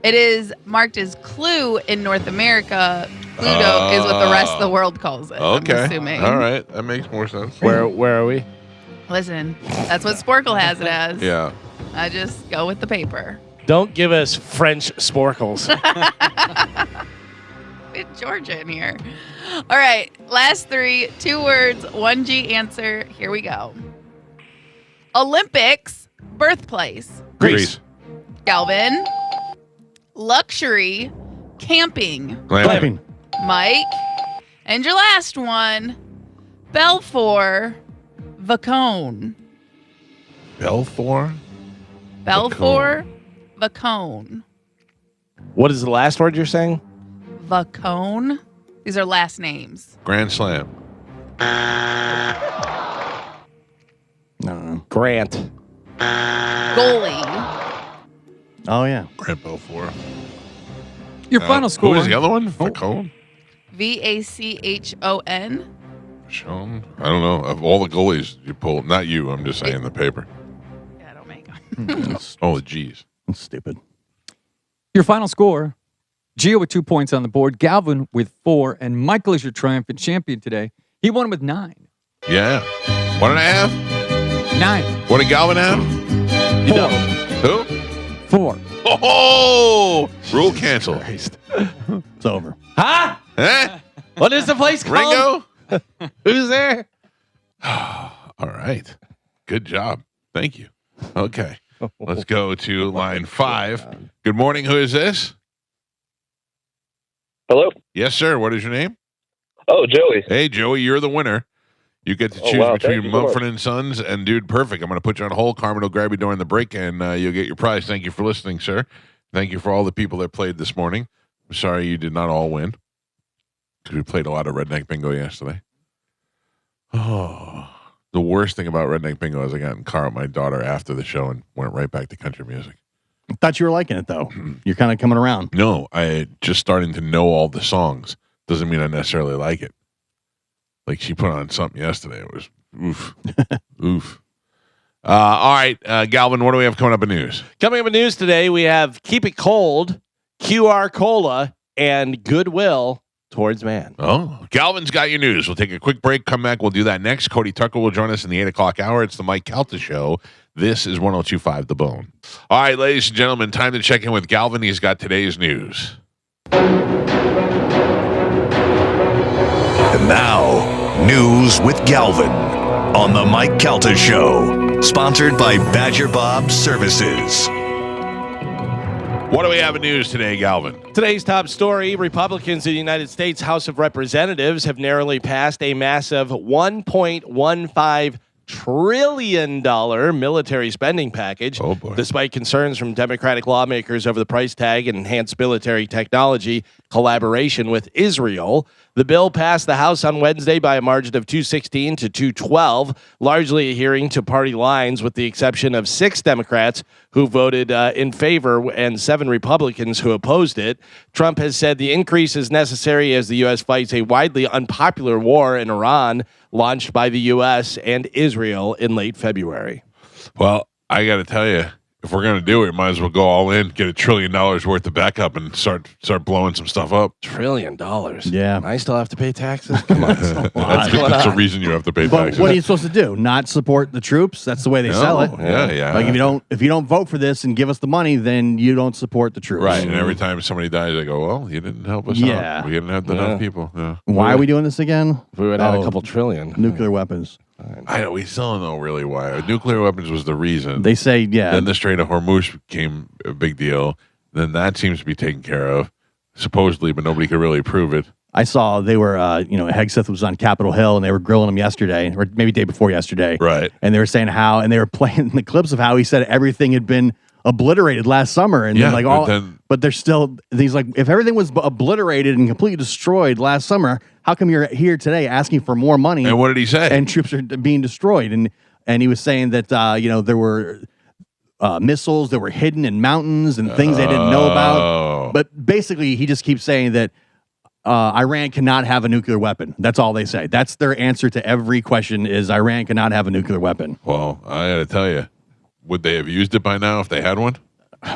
It is marked as Clue in North America. Cluedo is what the rest of the world calls it. Okay. I'm assuming. All right. That makes more sense. Where are we? Listen, that's what Sporkle has it as. Yeah. I just go with the paper. Don't give us French sporkles. We have Georgia in here. All right. Last 3, 2 words, 1G answer. Here we go. Olympics, birthplace. Greece. Galvin. Luxury, camping. Glamping. Mike. And your last one, Belfour, Vacone. Belfour? Belfour, Vacone. What is the last word you're saying? Vacone. These are last names. Grand Slam. No. Grant. Goalie. Oh, yeah. Grant Belfour. Your final score. Who was the other one? Facone? Vachon. Sean? I don't know. Of all the goalies you pulled, not you, I'm just saying the paper. Yeah, I don't make them. That's, Oh, the G's. that's stupid. Your final score. Gio with 2 points on the board. Galvin with 4, and Michael is your triumphant champion today. He won with 9. Yeah. 1.5? 9. What did Galvin have? You know. Who? 4. Oh! Rule cancel. Christ. It's over. Huh? Eh? What is the place called? Ringo? Who's there? All right. Good job. Thank you. Okay. Let's go to line 5. Good morning. Who is this? Hello? Yes, sir. What is your name? Oh, Joey. Hey, Joey, you're the winner. You get to Oh, choose wow. between Thank you so Mumford and Sons and Dude Perfect. I'm going to put you on hold. Carmen will grab you during the break, and you'll get your prize. Thank you for listening, sir. Thank you for all the people that played this morning. I'm sorry you did not all win because we played a lot of Redneck Bingo yesterday. Oh, the worst thing about Redneck Bingo is I got in the car with my daughter after the show and went right back to country music. Thought you were liking it though. You're kind of coming around. No, I just starting to know all the songs doesn't mean I necessarily like it. Like she put on something yesterday. It was oof, oof. All right, Galvin, what do we have coming up in news? Coming up in news today, we have Keep It Cold, QR Cola, and Goodwill Towards Man. Oh, Galvin's got your news. We'll take a quick break, come back. We'll do that next. Cody Tucker will join us in the 8 o'clock hour. It's the Mike Calta Show. This is 102.5 The Bone. All right, ladies and gentlemen, time to check in with Galvin. He's got today's news. And now, news with Galvin on the Mike Calta Show, sponsored by Badger Bob Services. What do we have in news today, Galvin? Today's top story, Republicans in the United States House of Representatives have narrowly passed a massive $1.15 trillion military spending package. Oh, boy. Despite concerns from Democratic lawmakers over the price tag and enhanced military technology collaboration with Israel. The bill passed the House on Wednesday by a margin of 216 to 212, largely adhering to party lines with the exception of 6 Democrats who voted in favor and 7 Republicans who opposed it. Trump has said the increase is necessary as the U.S. fights a widely unpopular war in Iran launched by the U.S. and Israel in late February. Well, I got to tell you, if we're going to do it, might as well go all in, get $1 trillion worth of backup, and start blowing some stuff up. $1 trillion. Yeah. I still have to pay taxes? Come on. That's a reason you have to pay But taxes. what are you supposed to do? Not support the troops? That's the way they sell it. Yeah. Like if you don't vote for this and give us the money, then you don't support the troops. Right, and every time somebody dies, they go, well, you didn't help us Yeah. out. We didn't have enough people. Yeah. Why are we doing this again? If we would add a couple trillion. Nuclear weapons. I know, we still don't know really why. Nuclear weapons was the reason. They say, yeah. Then the Strait of Hormuz became a big deal. Then that seems to be taken care of, supposedly, but nobody could really prove it. I saw they were, Hegseth was on Capitol Hill and they were grilling him yesterday, or maybe day before yesterday. Right. And they were saying and they were playing the clips of how he said everything had been obliterated last summer. And but they're still, he's like, if everything was obliterated and completely destroyed last summer, how come you're here today asking for more money? And what did he say? And troops are being destroyed. And he was saying that, there were missiles that were hidden in mountains and things they didn't know about. But basically, he just keeps saying that Iran cannot have a nuclear weapon. That's all they say. That's their answer to every question is Iran cannot have a nuclear weapon. Well, I got to tell you, would they have used it by now if they had one?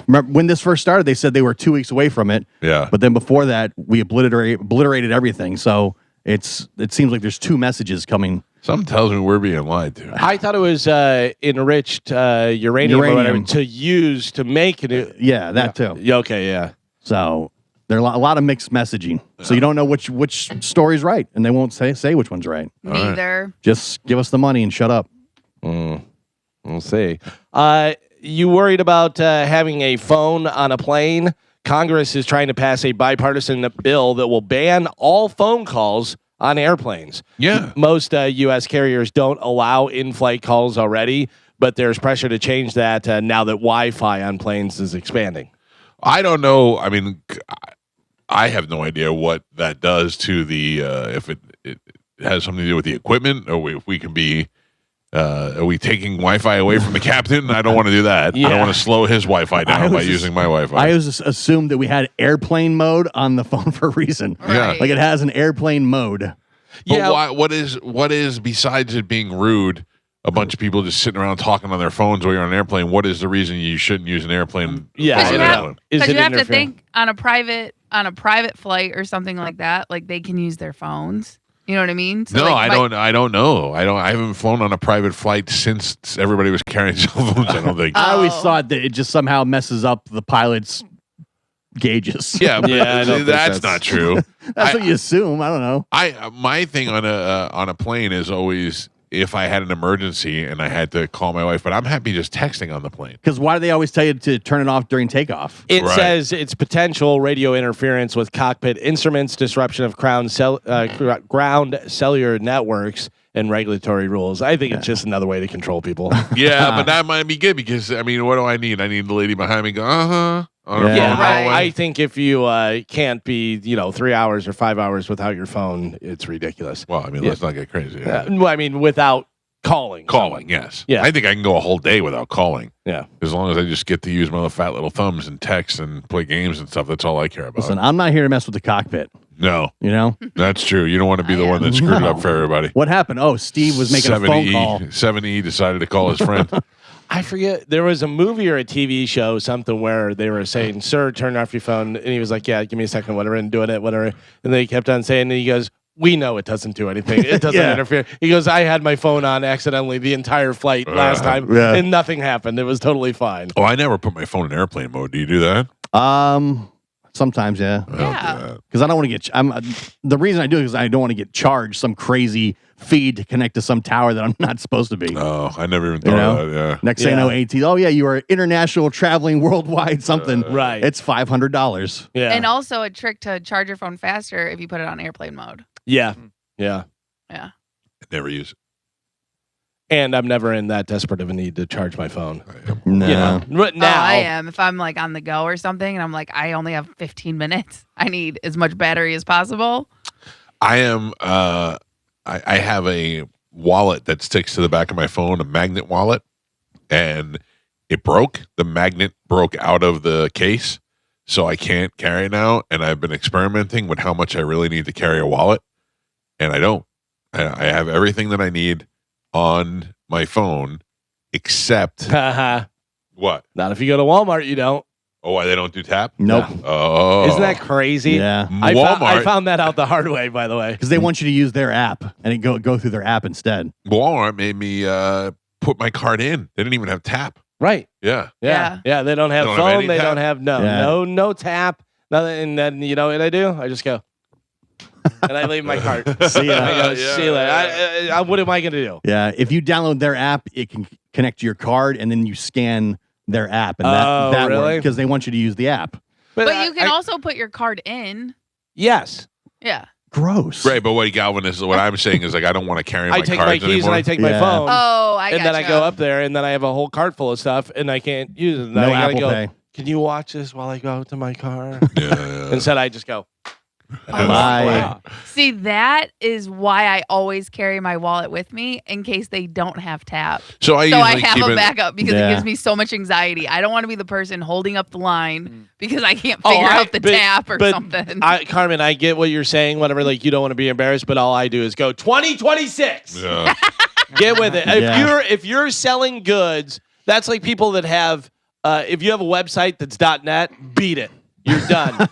Remember, when this first started, they said they were 2 weeks away from it. Yeah. But then before that, we obliterated everything. So it seems like there's 2 messages coming. Something tells me we're being lied to. I thought it was enriched uranium or whatever to use to make it. Yeah, that too. Yeah, okay, yeah. So there are a lot of mixed messaging. So you don't know which story's right, and they won't say which one's right. Neither. Just give us the money and shut up. We'll see. You worried about having a phone on a plane? Congress is trying to pass a bipartisan bill that will ban all phone calls on airplanes. Yeah. Most U.S. carriers don't allow in-flight calls already, but there's pressure to change that now that Wi-Fi on planes is expanding. I don't know. I mean, I have no idea what that does to the if it has something to do with the equipment, or if we can be. Are we taking Wi-Fi away from the captain? I don't want to do that. Yeah. I don't want to slow his Wi-Fi down by using my Wi-Fi. I always assumed that we had airplane mode on the phone for a reason. Yeah. Right. Like it has an airplane mode. But Yeah. why, what is besides it being rude? A bunch of people just sitting around talking on their phones while you're on an airplane. What is the reason you shouldn't use an airplane? Yeah, Because on you an have, airplane? Is 'cause it you have to interfering? think on a private flight or something like that, like they can use their phones. You know what I mean? So No, like, I don't know. I haven't flown on a private flight since everybody was carrying cell phones. I don't think. I always Oh. thought that it just somehow messes up the pilot's gauges. Yeah, but Yeah, I don't think that's that's- not true. That's what you assume. I don't know. My thing on a plane is always if I had an emergency and I had to call my wife, but I'm happy just texting on the plane. Because why do they always tell you to turn it off during takeoff? It Right. says it's potential radio interference with cockpit instruments, disruption of ground cellular networks, and regulatory rules. I think it's just another way to control people. Yeah, but that might be good because I mean, what do I need? I need the lady behind me go, on her Yeah. phone Right. hallway. I think if you can't be, 3 hours or 5 hours without your phone, it's ridiculous. Well, I mean, Yeah. let's not get crazy. Well, I mean, without Calling. Calling, yes. Yeah. I think I can go a whole day without calling. Yeah. As long as I just get to use my little fat little thumbs and text and play games and stuff. That's all I care about. Listen, I'm not here to mess with the cockpit. No, You know that's true. You don't want to be the one that screwed it up for everybody. what happened? Oh, Steve was making a phone call. 70 decided to call his friend. I forget. There was a movie or a TV show, something where they were saying, "Sir, turn off your phone," and he was like, "Yeah, give me a second, whatever," and doing it, whatever. And they kept on saying, and he goes, "We know it doesn't do anything. It doesn't Yeah. interfere." He goes, "I had my phone on accidentally the entire flight last time, Yeah. and nothing happened. It was totally fine." Oh, I never put my phone in airplane mode. Do you do that? Sometimes, yeah, I don't Yeah. do that. because I don't want to get. The reason I do it is I don't want to get charged some crazy feed to connect to some tower that I'm not supposed to be. Oh, I never even thought of that. Yeah. Next thing you know, AT. Oh yeah, you are international, traveling worldwide. Something. Right. It's $500. Yeah. And also a trick to charge your phone faster if you put it on airplane mode. yeah. Yeah. Yeah. I never use it. And I'm never in that desperate of a need to charge my phone. I am. No. You know, right now. Oh, I am. If I'm like on the go or something and I'm like, I only have 15 minutes, I need as much battery as possible. I am. I have a wallet that sticks to the back of my phone, a magnet wallet, and it broke. The magnet broke out of the case, so I can't carry it now. And I've been experimenting with how much I really need to carry a wallet, and I don't. I have everything that I need on my phone, except Not what? if you go to Walmart, you don't. Oh, why they don't do tap? Nope. Oh, Isn't that crazy? Yeah. I Walmart. found that out the hard way, by the way. Because they want you to use their app and it go through their app instead. Walmart made me put my card in. They didn't even have tap. Right. Yeah. Yeah. Yeah. They don't have They don't have phone. any They tap? don't have no tap. Nothing. And then you know what I do? I just go. And I leave my cart. See ya. I go, Yeah, see you later. yeah. What am I going to do? Yeah. If you download their app, it can connect to your card and then you scan their app. And Oh, that really? works because they want you to use the app. But you can also put your card in. Yes. Yeah. Gross. Right, but what Galvin is, what I'm saying is like I don't want to carry my I take cards my keys anymore. and I take my Yeah. phone. Oh, I and then I gotcha. go up there and then I have a whole cart full of stuff and I can't use it. And No then I gotta Apple go, Pay. can you watch this while I go to my car? Yeah. Instead, I just go. Lie. See, that is why I always carry my wallet with me in case they don't have tap. So I So I usually have keep a it. backup because Yeah. it gives me so much anxiety. I don't want to be the person holding up the line because I can't Oh, figure I- out the but- tap or but something. Carmen, I get what you're saying, whatever, like you don't want to be embarrassed, but all I do is go 2026. Yeah. Get with it. Yeah. If you're selling goods, that's like people that have if you have a website that's .net, beat it. You're done.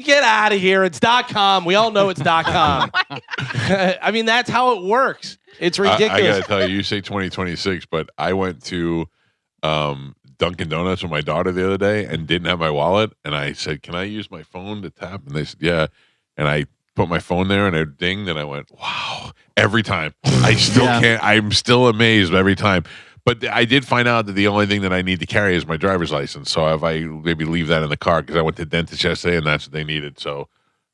Get out of here. It's .com. We all know it's .com. I mean, that's how it works. It's I ridiculous. gotta tell you, you say 2026, but I went to Dunkin' Donuts with my daughter the other day and didn't have my wallet, and I said, "Can I use my phone to tap?" And they said, "Yeah." And I put my phone there, and it dinged, and I went, "Wow!" Every time, I still Yeah. can't. I'm still amazed every time. But I did find out that the only thing that I need to carry is my driver's license. So if I maybe leave that in the car because I went to the dentist yesterday and that's what they needed, so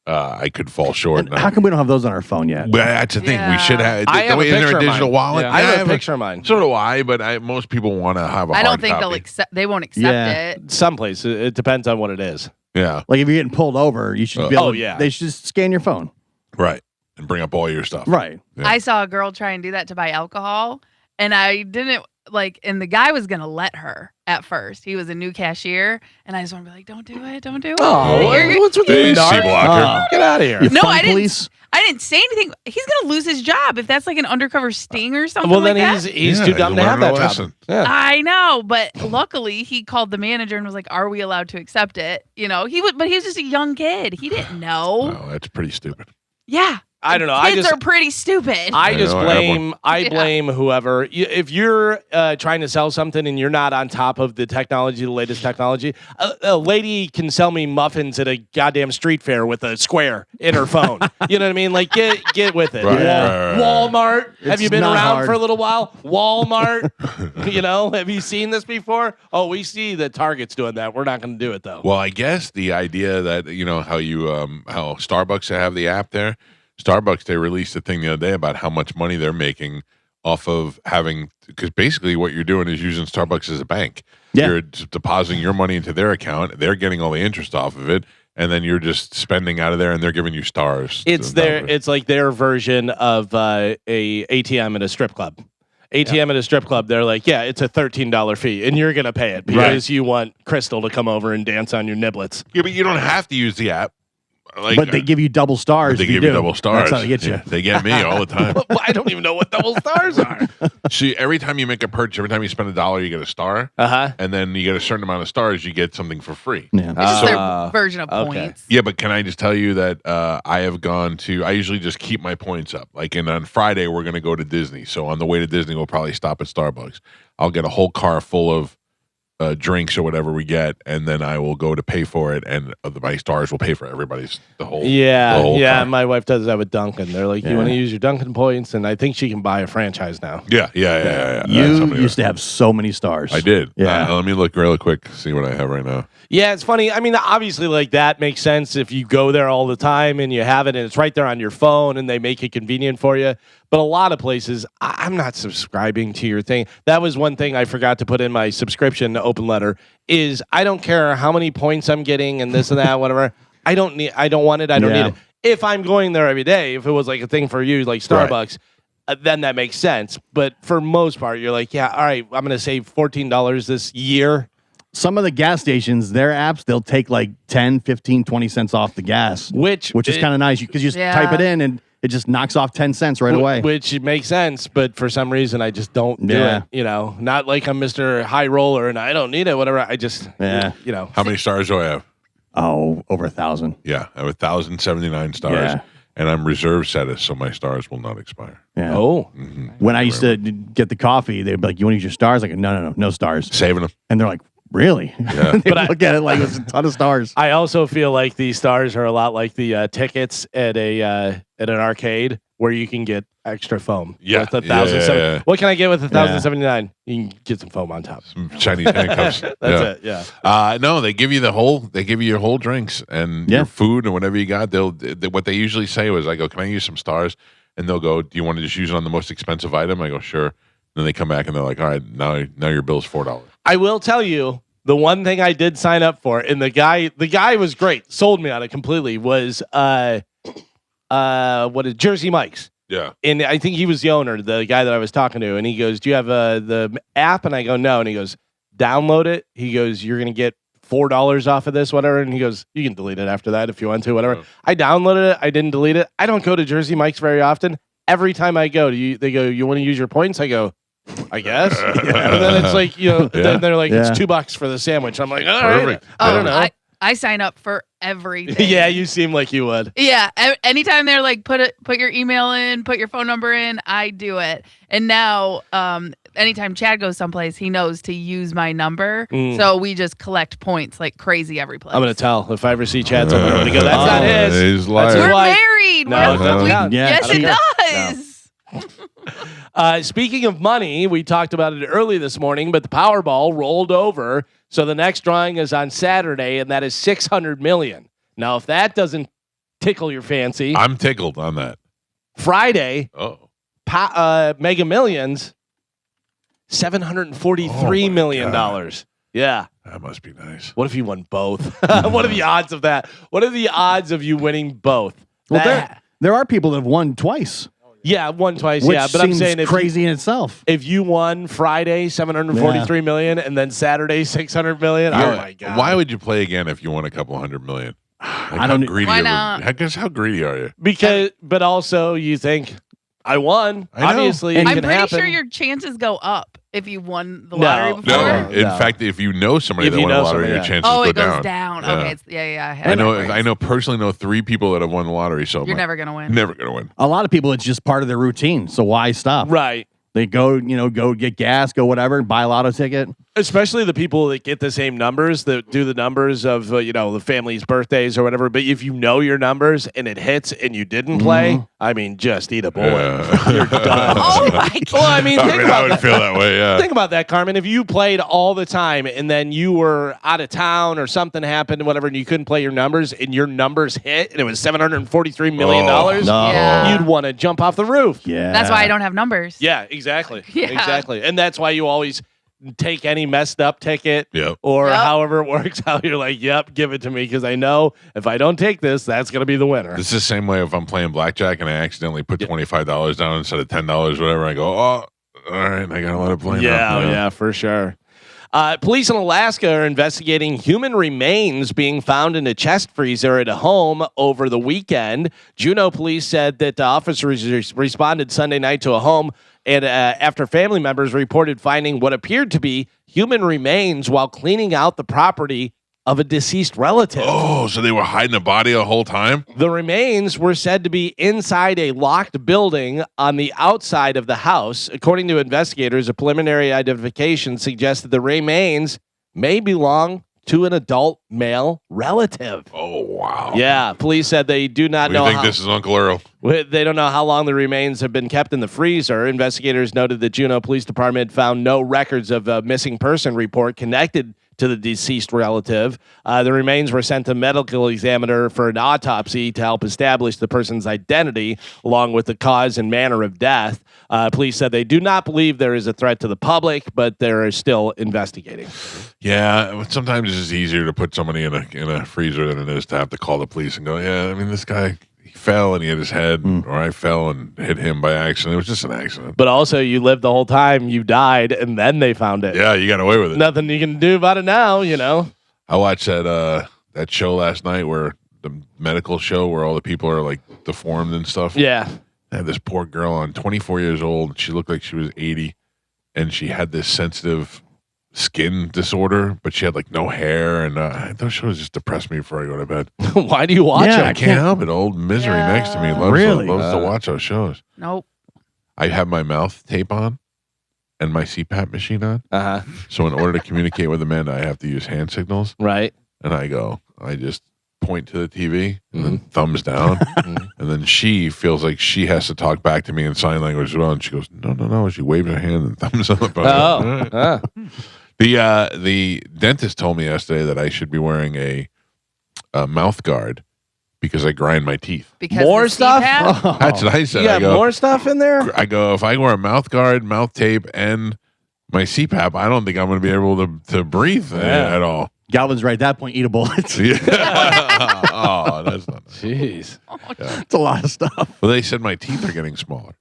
I could fall short. And how come we don't have those on our phone yet? Well, that's the thing. We should have. I have a Is there picture a of digital mine. wallet? Yeah. I have a have picture of mine. So do I, but most people want to have a I hard don't think copy. they'll accept. They won't accept Yeah. it. Some places. It depends on what it is. Yeah, Like if you're getting pulled over, you should be able Oh, to, yeah. they should just scan your phone. right. And bring up all your stuff. Right. Yeah. I saw a girl try and do that to buy alcohol, and I didn't like. And the guy was gonna let her at first. He was a new cashier, and I just want to be like, "Don't do it, don't do it." You're- what's with Hey, you, dog? C-blocker. Get out of here. You No, phone I didn't. police? I didn't say anything. He's gonna lose his job if that's like an undercover sting or something. Well, like then that. he's Yeah, too dumb you to have learned that a job. lesson. Yeah. I know, but luckily he called the manager and was like, "Are we allowed to accept it?" You know, but he was just a young kid. He didn't know. Oh, that's pretty stupid. Yeah, I don't know. kids are pretty stupid. I just know, I have blame. I Yeah. blame whoever. If you're trying to sell something and you're not on top of the technology, the latest technology, a lady can sell me muffins at a goddamn street fair with a square in her phone. You know what I mean? Like get with it. Right, Yeah. right, right. Walmart. Have you been not around hard. for a little while? Walmart. You know, have you seen this before? Oh, we see that Target's doing that. We're not going to do it though. Well, I guess the idea that how you how Starbucks have the app there. Starbucks, they released a thing the other day about how much money they're making off of having, because basically what you're doing is using Starbucks as a bank. Yeah. You're depositing your money into their account. They're getting all the interest off of it. and then you're just spending out of there, and they're giving you stars. It's like their version of a ATM at a strip club. ATM at a strip club, they're like, yeah, it's a $13 fee, and you're gonna pay it because you want Crystal to come over and dance on your niblets. Yeah, but you don't have to use the app. But they give you double stars. They give you double stars. That's how they get you. Yeah, they get me all the time. I don't even know what double stars are. See, every time you make a purchase, every time you spend $1, you get a star. And then you get a certain amount of stars, you get something for free. Yeah. It's just their version of points. Yeah, but can I just tell you that I usually just keep my points up. Like, and on Friday, we're going to go to Disney. So on the way to Disney, we'll probably stop at Starbucks. I'll get a whole car full of drinks or whatever we get, and then I will go to pay for it, and my stars will pay for everybody's the whole car. My wife does that with Dunkin'. They're like, you want to use your Dunkin' points, and I think she can buy a franchise now. Yeah. You used to have so many stars. I did. Yeah. Let me look really quick, see what I have right now. Yeah, it's funny. I mean, obviously, like that makes sense if you go there all the time and you have it, and it's right there on your phone, and they make it convenient for you. But a lot of places, I'm not subscribing to your thing. That was one thing I forgot to put in my subscription open letter. Is I don't care how many points I'm getting and this and that, whatever. I don't want it. I don't need it. If I'm going there every day, if it was like a thing for you, like Starbucks. Then that makes sense. But for most part, you're like, yeah, all right, I'm going to save $14 this year. Some of the gas stations, their apps, they'll take like 10, 15, 20 cents off the gas. Which is kind of nice because you just type it in and it just knocks off 10 cents right away. Which makes sense, but for some reason I just don't do it. You know, not like I'm Mr. High Roller and I don't need it, whatever. I just, you know. How many stars do I have? Oh, over 1,000. Yeah, I have 1,079 stars. Yeah. And I'm reserve status, so my stars will not expire. Yeah. Oh. Mm-hmm. When I used to get the coffee, they'd be like, you want to use your stars? I go, no stars. Saving them. And they're like, really? Yeah. They look at it like it's a ton of stars. I also feel like these stars are a lot like the tickets at an arcade where you can get extra foam. Yeah. With 1,007. Yeah. What can I get with 1,079? You can get some foam on top. Some Chinese handcuffs. That's it. Yeah. No, they give you your whole drinks and your food and whatever you got. What they usually say was, I go, can I use some stars? And they'll go, do you want to just use it on the most expensive item? I go, sure. Then they come back and they're like, all right, now your bill's $4. I will tell you, the one thing I did sign up for, and the guy was great, sold me on it completely, was Jersey Mike's. Yeah. And I think he was the owner, the guy that I was talking to, and he goes, do you have the app? And I go, no. And he goes, download it. He goes, you're going to get $4 off of this, whatever. And he goes, you can delete it after that if you want to, whatever. I downloaded it. I didn't delete it. I don't go to Jersey Mike's very often. Every time I go, they go, you want to use your points? I go, I guess. And then it's like, then they're like, it's $2 for the sandwich. I'm like, all right. I don't know. I sign up for everything. Yeah, you seem like you would. Yeah, anytime they're like, put your email in, put your phone number in, I do it. And now, anytime Chad goes someplace, he knows to use my number. So we just collect points like crazy every place. I'm gonna tell if I ever see Chad somewhere. I'm gonna go, that's not his. We're married. No, yes, it does. Speaking of money, we talked about it early this morning, but the Powerball rolled over. So the next drawing is on Saturday, and that is $600 million. Now, if that doesn't tickle your fancy, I'm tickled on that. Friday, Mega Millions, $743 million. God. Yeah. That must be nice. What if you won both? What are the odds of that? What are the odds of you winning both? Well, there are people that have won twice. Yeah, won twice. Which but I'm saying crazy in itself. If you won Friday $743 million and then Saturday $600 million, oh my god! Why would you play again if you won a couple $100 million? I don't. Why not? How greedy are you? Because, but also you think I won. I know. Obviously, And it I'm can pretty happen. sure your chances go up if you won the lottery before. No. In fact, if you know somebody that won the lottery, your chances it go goes down. Yeah. Okay, I I personally know 3 people that have won the lottery. So You're never gonna win. Never gonna win. A lot of people, it's just part of their routine. So why stop? Right. They go get gas, go whatever, buy a lotto ticket. Especially the people that get the same numbers, that do the numbers of the family's birthdays or whatever. But if you know your numbers and it hits and you didn't play, I mean, just eat a bullet. You're done. Oh my god! Well, I mean, think about I would that. feel that way. Yeah. Think about that, Carmen. If you played all the time and then you were out of town or something happened, whatever, and you couldn't play your numbers and your numbers hit and it was $743 million, Yeah. you'd want to jump off the roof. Yeah, That's why I don't have numbers. Yeah, exactly. Yeah. Exactly. And that's why you always take any messed up ticket Yep. or Yep. however it works out. You're like, yep, give it to me because I know if I don't take this, that's going to be the winner. This is the same way if I'm playing blackjack and I accidentally put $25 down instead of $10, whatever. I go, oh, all right, I gotta let it play. now. Yeah, for sure. Police in Alaska are investigating human remains being found in a chest freezer at a home over the weekend. Juneau police said that officers responded Sunday night to a home and after family members reported finding what appeared to be human remains while cleaning out the property of a deceased relative. Oh, so they were hiding a body the whole time? The remains were said to be inside a locked building on the outside of the house. According to investigators, a preliminary identification suggested the remains may belong to an adult male relative. Oh, wow. Yeah, police said they do not We know think how, this is Uncle Earl. they don't know how long the remains have been kept in the freezer. Investigators noted the Juneau Police Department found no records of a missing person report connected to the deceased relative. The remains were sent to medical examiner for an autopsy to help establish the person's identity, along with the cause and manner of death. Police said they do not believe there is a threat to the public, but they're still investigating. Yeah, sometimes it's just easier to put somebody in a freezer than it is to have to call the police and go, yeah, I mean, this guy, he fell and he hit his head, or I fell and hit him by accident. It was just an accident. But also, you lived the whole time, you died, and then they found it. Yeah, you got away with it. Nothing you can do about it now, you know? I watched that show last night where the medical show where all the people are like deformed and stuff. Yeah. I had this poor girl on 24 years old. She looked like she was 80 and she had this sensitive skin disorder, but she had like no hair. And those shows just depressed me before I go to bed. Why do you watch Yeah, it? I can't help it. Old misery next to me loves, Really? loves to watch those shows. Nope. I have my mouth tape on and my CPAP machine on. Uh-huh. So in order to communicate with Amanda, I have to use hand signals. Right. And I just point to the TV and then thumbs down. And then she feels like she has to talk back to me in sign language as well. And she goes, no. She waves her hand and thumbs up. All right. The dentist told me yesterday that I should be wearing a mouth guard because I grind my teeth. Because More the stuff? CPAP? That's what I said. You I got go, more stuff in there? I go, if I wear a mouth guard, mouth tape, and my CPAP, I don't think I'm going to be able to breathe at all. Galvin's right. At that point, eat a bullet. Yeah. Oh, that's not nice. Jeez. It's a lot of stuff. Well, they said my teeth are getting smaller.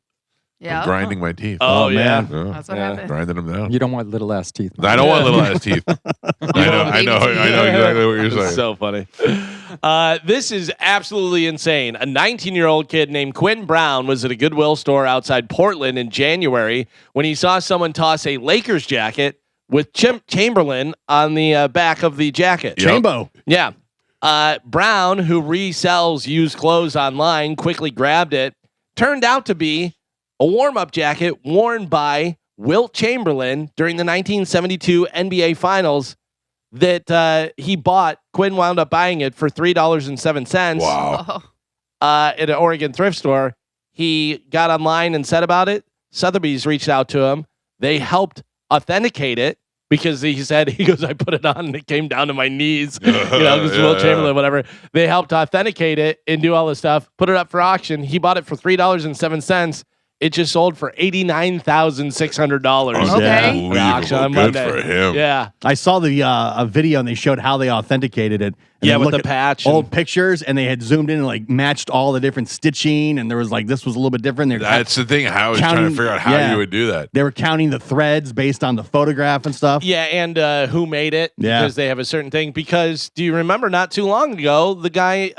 Yeah. I'm grinding my teeth. Oh, yeah. man. Yeah. That's what Yeah. happened. Grinding them down. You don't want little ass teeth. I don't want little ass teeth. I know exactly what you're saying. It's so funny. This is absolutely insane. A 19-year-old kid named Quinn Brown was at a Goodwill store outside Portland in January when he saw someone toss a Lakers jacket with Chamberlain on the back of the jacket. Yep. Chambo. Yeah. Brown, who resells used clothes online, quickly grabbed it. Turned out to be a warm-up jacket worn by Wilt Chamberlain during the 1972 NBA Finals that he bought. Quinn wound up buying it for $3.07 Wow. Oh. at an Oregon thrift store. He got online and said about it. Sotheby's reached out to him. They helped authenticate it because he said, he goes, I put it on and it came down to my knees. Because Wilt Chamberlain, whatever. They helped authenticate it and do all this stuff, put it up for auction. He bought it for $3.07. It just sold for $89,600. Okay. At auction on Unbelievable. Good Monday. for him. Yeah. I saw the a video and they showed how they authenticated it. And Yeah, they with looked the at patch old and- pictures, and they had zoomed in and like matched all the different stitching, and there was like this was a little bit different. That's the thing. I was trying to figure out how you would do that. They were counting the threads based on the photograph and stuff. Yeah, and who made it? Yeah. Because they have a certain thing. Because do you remember not too long ago, the guy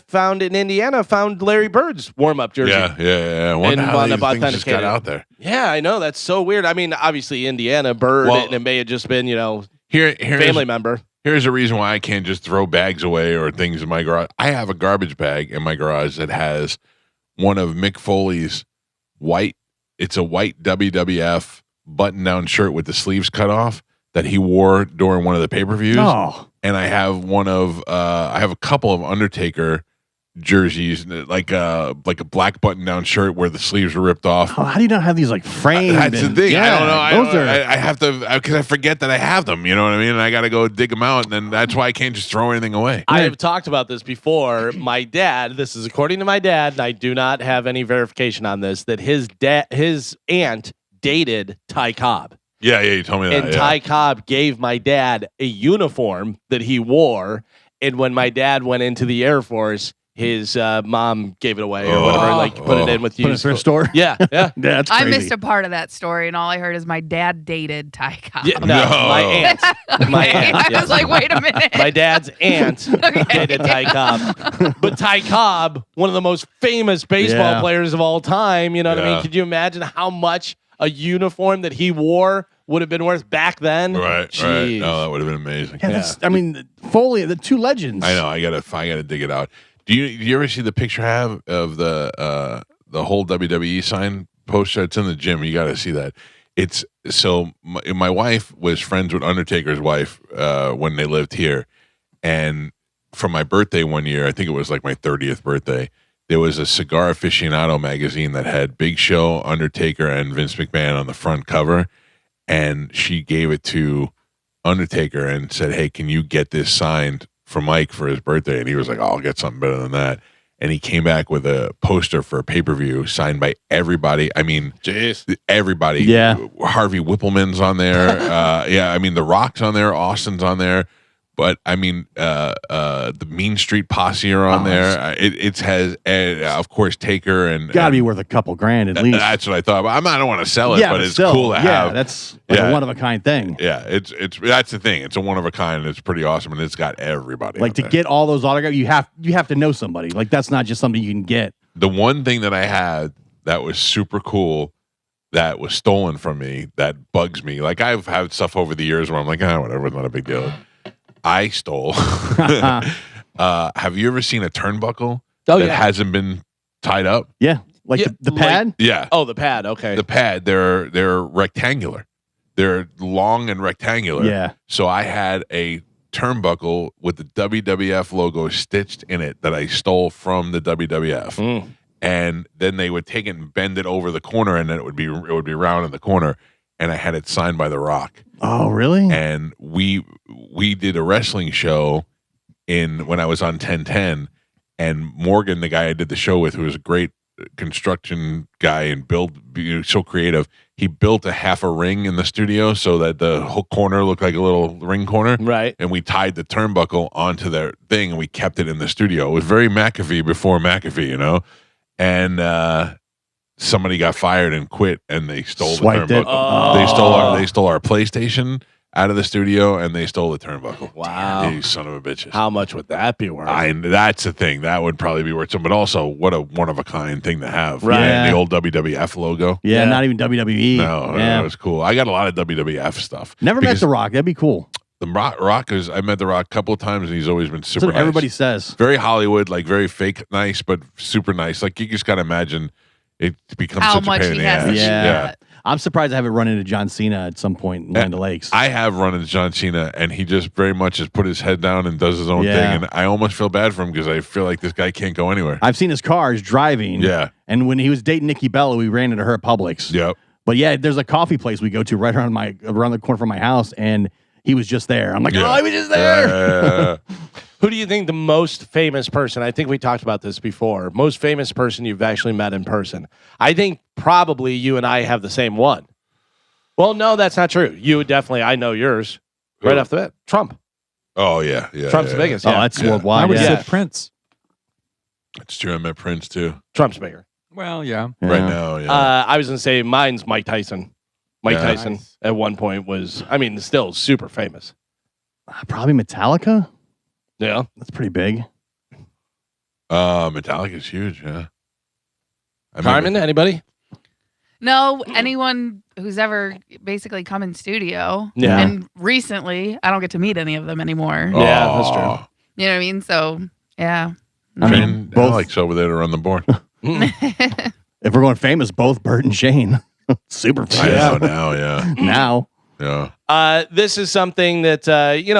found in Indiana found Larry Bird's warm-up jersey. Yeah. I wonder And how wound these up things just got authenticated. out there. Yeah, I know. That's so weird. I mean, obviously Indiana, Bird, Well, and it may have just been, Here's family member. Here's a reason why I can't just throw bags away or things in my garage. I have a garbage bag in my garage that has one of Mick Foley's white. It's a white WWF button-down shirt with the sleeves cut off that he wore during one of the pay-per-views. Oh, And I have I have a couple of Undertaker jerseys, like a black button-down shirt where the sleeves are ripped off. how do you not have these like framed? That's the and- thing. Yeah, I don't know. Those are. I have to because I forget that I have them. You know what I mean? And I got to go dig them out, and then that's why I can't just throw anything away. I have talked about this before. My dad, this is according to my dad, and I do not have any verification on this, that his aunt dated Ty Cobb. Yeah, you told me that. And Ty Cobb gave my dad a uniform that he wore. And when my dad went into the Air Force, his mom gave it away or whatever, like put it in with you. Put it in a thrift store. Yeah, yeah. That's I crazy. missed a part of that story, and all I heard is my dad dated Ty Cobb. Yeah, no, No. my aunt. My aunt. I yeah. was like, wait a minute. My dad's aunt dated Ty Cobb. But Ty Cobb, one of the most famous baseball Yeah. players of all time, you know what I Yeah. mean? Could you imagine how much a uniform that he wore would have been worth back then? Right. Jeez. Oh, that would have been amazing. Yeah, that's, I mean, Foley, the two legends. I know. I gotta dig it out. Do you ever see the picture I have of the whole WWE sign poster? It's in the gym. You got to see that. It's so my wife was friends with Undertaker's wife when they lived here, and for my birthday one year, I think it was like my 30th birthday. There was a Cigar Aficionado magazine that had Big Show, Undertaker, and Vince McMahon on the front cover, and she gave it to Undertaker and said, "Hey, can you get this signed for Mike for his birthday?" And he was like, "Oh, I'll get something better than that." And he came back with a poster for a pay-per-view signed by everybody. I mean, everybody. Yeah. Harvey Whippleman's on there. Yeah, I mean, The Rock's on there. Austin's on there. But I mean, the Mean Street Posse are on there. It has, of course, Taker and Got to be worth a couple grand at least. That's what I thought. But I don't want to sell it, yeah, but it's still, cool to have. That's like Yeah. a one of a kind thing. Yeah, it's that's the thing. It's a one of a kind. It's pretty awesome, and it's got everybody. Like on to there. get all those autographs, you have to know somebody. Like that's not just something you can get. The one thing that I had that was super cool that was stolen from me that bugs me. Like I've had stuff over the years where I'm like, whatever, it's not a big deal. I stole. Have you ever seen a turnbuckle that hasn't been tied up? Yeah, like Yeah, the like- pad. Yeah. Oh, the pad. Okay. The pad, they're rectangular. They're long and rectangular. Yeah. So I had a turnbuckle with the WWF logo stitched in it that I stole from the WWF. Mm. And then they would take it and bend it over the corner, and then it would be round in the corner. And I had it signed by The Rock. Oh, really? And we did a wrestling show when I was on 1010, and Morgan, the guy I did the show with, who was a great construction guy and so creative, he built a half a ring in the studio so that the whole corner looked like a little ring corner. Right. And we tied the turnbuckle onto their thing, and we kept it in the studio. It was very McAfee before McAfee, you know? And somebody got fired and quit, and they stole Swiped the it. turnbuckle. They stole our PlayStation out of the studio, and they stole the turnbuckle. Wow. You son of a bitches. How much would that be worth? That's the thing. That would probably be worth some, but also what a one of a kind thing to have. Right. Yeah, the old WWF logo. yeah, Yeah. not even WWE. No, yeah. it was cool. I got a lot of WWF stuff. Never met because The Rock. That'd be cool. The Rock is. I met The Rock a couple of times, and he's always been That's super what nice. everybody says. Very Hollywood, like very fake nice, but super nice. Like you just got to imagine it becomes How such much a pain he in the has ass. to do Yeah. that. I'm surprised I haven't run into John Cena at some point in Land O'Lakes. I have run into John Cena, and he just very much has put his head down and does his own Yeah. thing. And I almost feel bad for him because I feel like this guy can't go anywhere. I've seen his cars driving. Yeah. And when he was dating Nikki Bella, we ran into her at Publix. Yep. But yeah, there's a coffee place we go to right around the corner from my house, and he was just there. I'm like, Yeah. oh, he was just there. Who do you think the most famous person? I think we talked about this before. Most famous person you've actually met in person. I think probably you and I have the same one. Well, no, that's not true. You would definitely. I know yours right Who? off the bat. Trump. Oh yeah. Trump's the biggest. Oh, Yeah. that's Yeah. I worldwide. would have Yeah. said Prince. It's true. I met Prince too. Trump's bigger. Well, yeah. Right now, yeah. I was gonna say mine's Mike Tyson. Mike Yeah. Tyson Nice. at one point was. I mean, still super famous. Probably Metallica. Yeah. That's pretty big. Metallica's huge. Yeah. I Carmen, remember- anybody? No, anyone who's ever basically come in studio. Yeah. And recently, I don't get to meet any of them anymore. Yeah, that's true. Aw. You know what I mean? So, yeah. I mean, Shane both. Alex over there to run the board. If we're going famous, both Bert and Shane. Super I famous know now. Yeah. now. Yeah. This is something that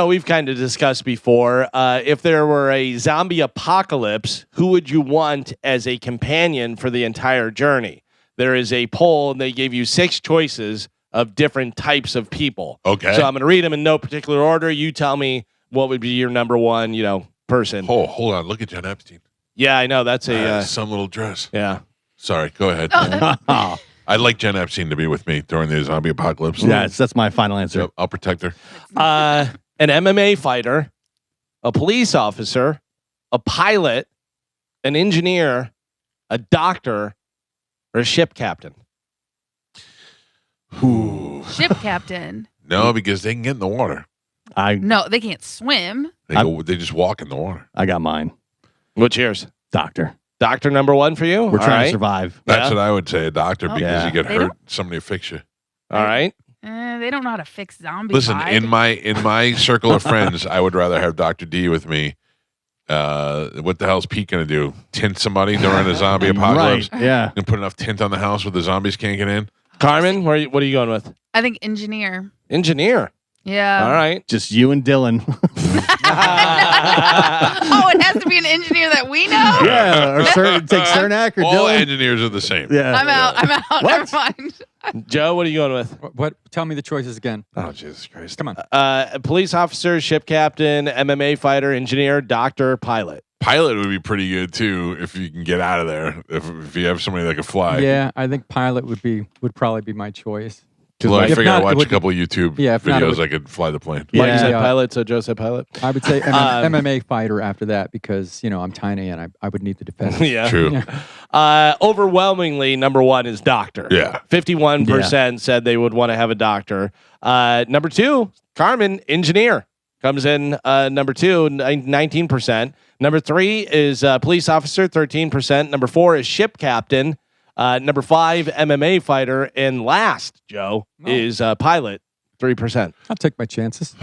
we've kind of discussed before. If there were a zombie apocalypse, who would you want as a companion for the entire journey? There is a poll, and they gave you 6 choices of different types of people. Okay. So I'm going to read them in no particular order. You tell me what would be your number one, person. Oh, hold on. Look at John Epstein. Yeah, I know. That's a Some little dress. yeah. Sorry. Go ahead. Oh, I I'd like Jen Epstein to be with me during the zombie apocalypse. Yeah, that's my final answer. So I'll protect her. An MMA fighter, a police officer, a pilot, an engineer, a doctor, or a ship captain. Ooh. Ship captain. No, because they can get in the water. No, they can't swim. They just walk in the water. I got mine. What's yours? Doctor. Doctor number one for you? We're trying to survive. That's Yeah. what I would say, a doctor, Oh. because Yeah. you get They hurt, don't- somebody will fix you. All right. They don't know how to fix zombies. Listen, in my circle of friends, I would rather have Dr. D with me. What the hell's Pete gonna do? Tint somebody during a zombie apocalypse? Right. Yeah. And put enough tint on the house where the zombies can't get in? Carmen, what are you going with? I think engineer. Engineer. Yeah. All right. Just you and Dylan. Oh, it has to be an engineer that we know. Yeah. Or take Cernak or All Dylan. engineers are the same. Yeah. I'm out. What? Never mind. Joe, what are you going with? What? Tell me the choices again. Oh, Jesus Christ. Come on. A police officer, ship captain, MMA fighter, engineer, doctor, pilot. Pilot would be pretty good too if you can get out of there. If you have somebody that can fly. Yeah, I think pilot would probably be my choice. Well, I if figured not, I'd it watch a would- couple of YouTube Yeah, if not, it videos. would- I could fly the plane. Mike Yeah. said Yeah. pilot, so Joe said pilot. I would say Um, MMA fighter after that because I'm tiny and I would need the defense. Yeah. True. Overwhelmingly, number one is doctor. Yeah. 51% said they would want to have a doctor. Number two, Carmen, engineer. Comes in number two, 19%. Number three is police officer, 13%. Number four is ship captain. Number five, MMA fighter. And last, Joe, is pilot, 3%. I'll take my chances.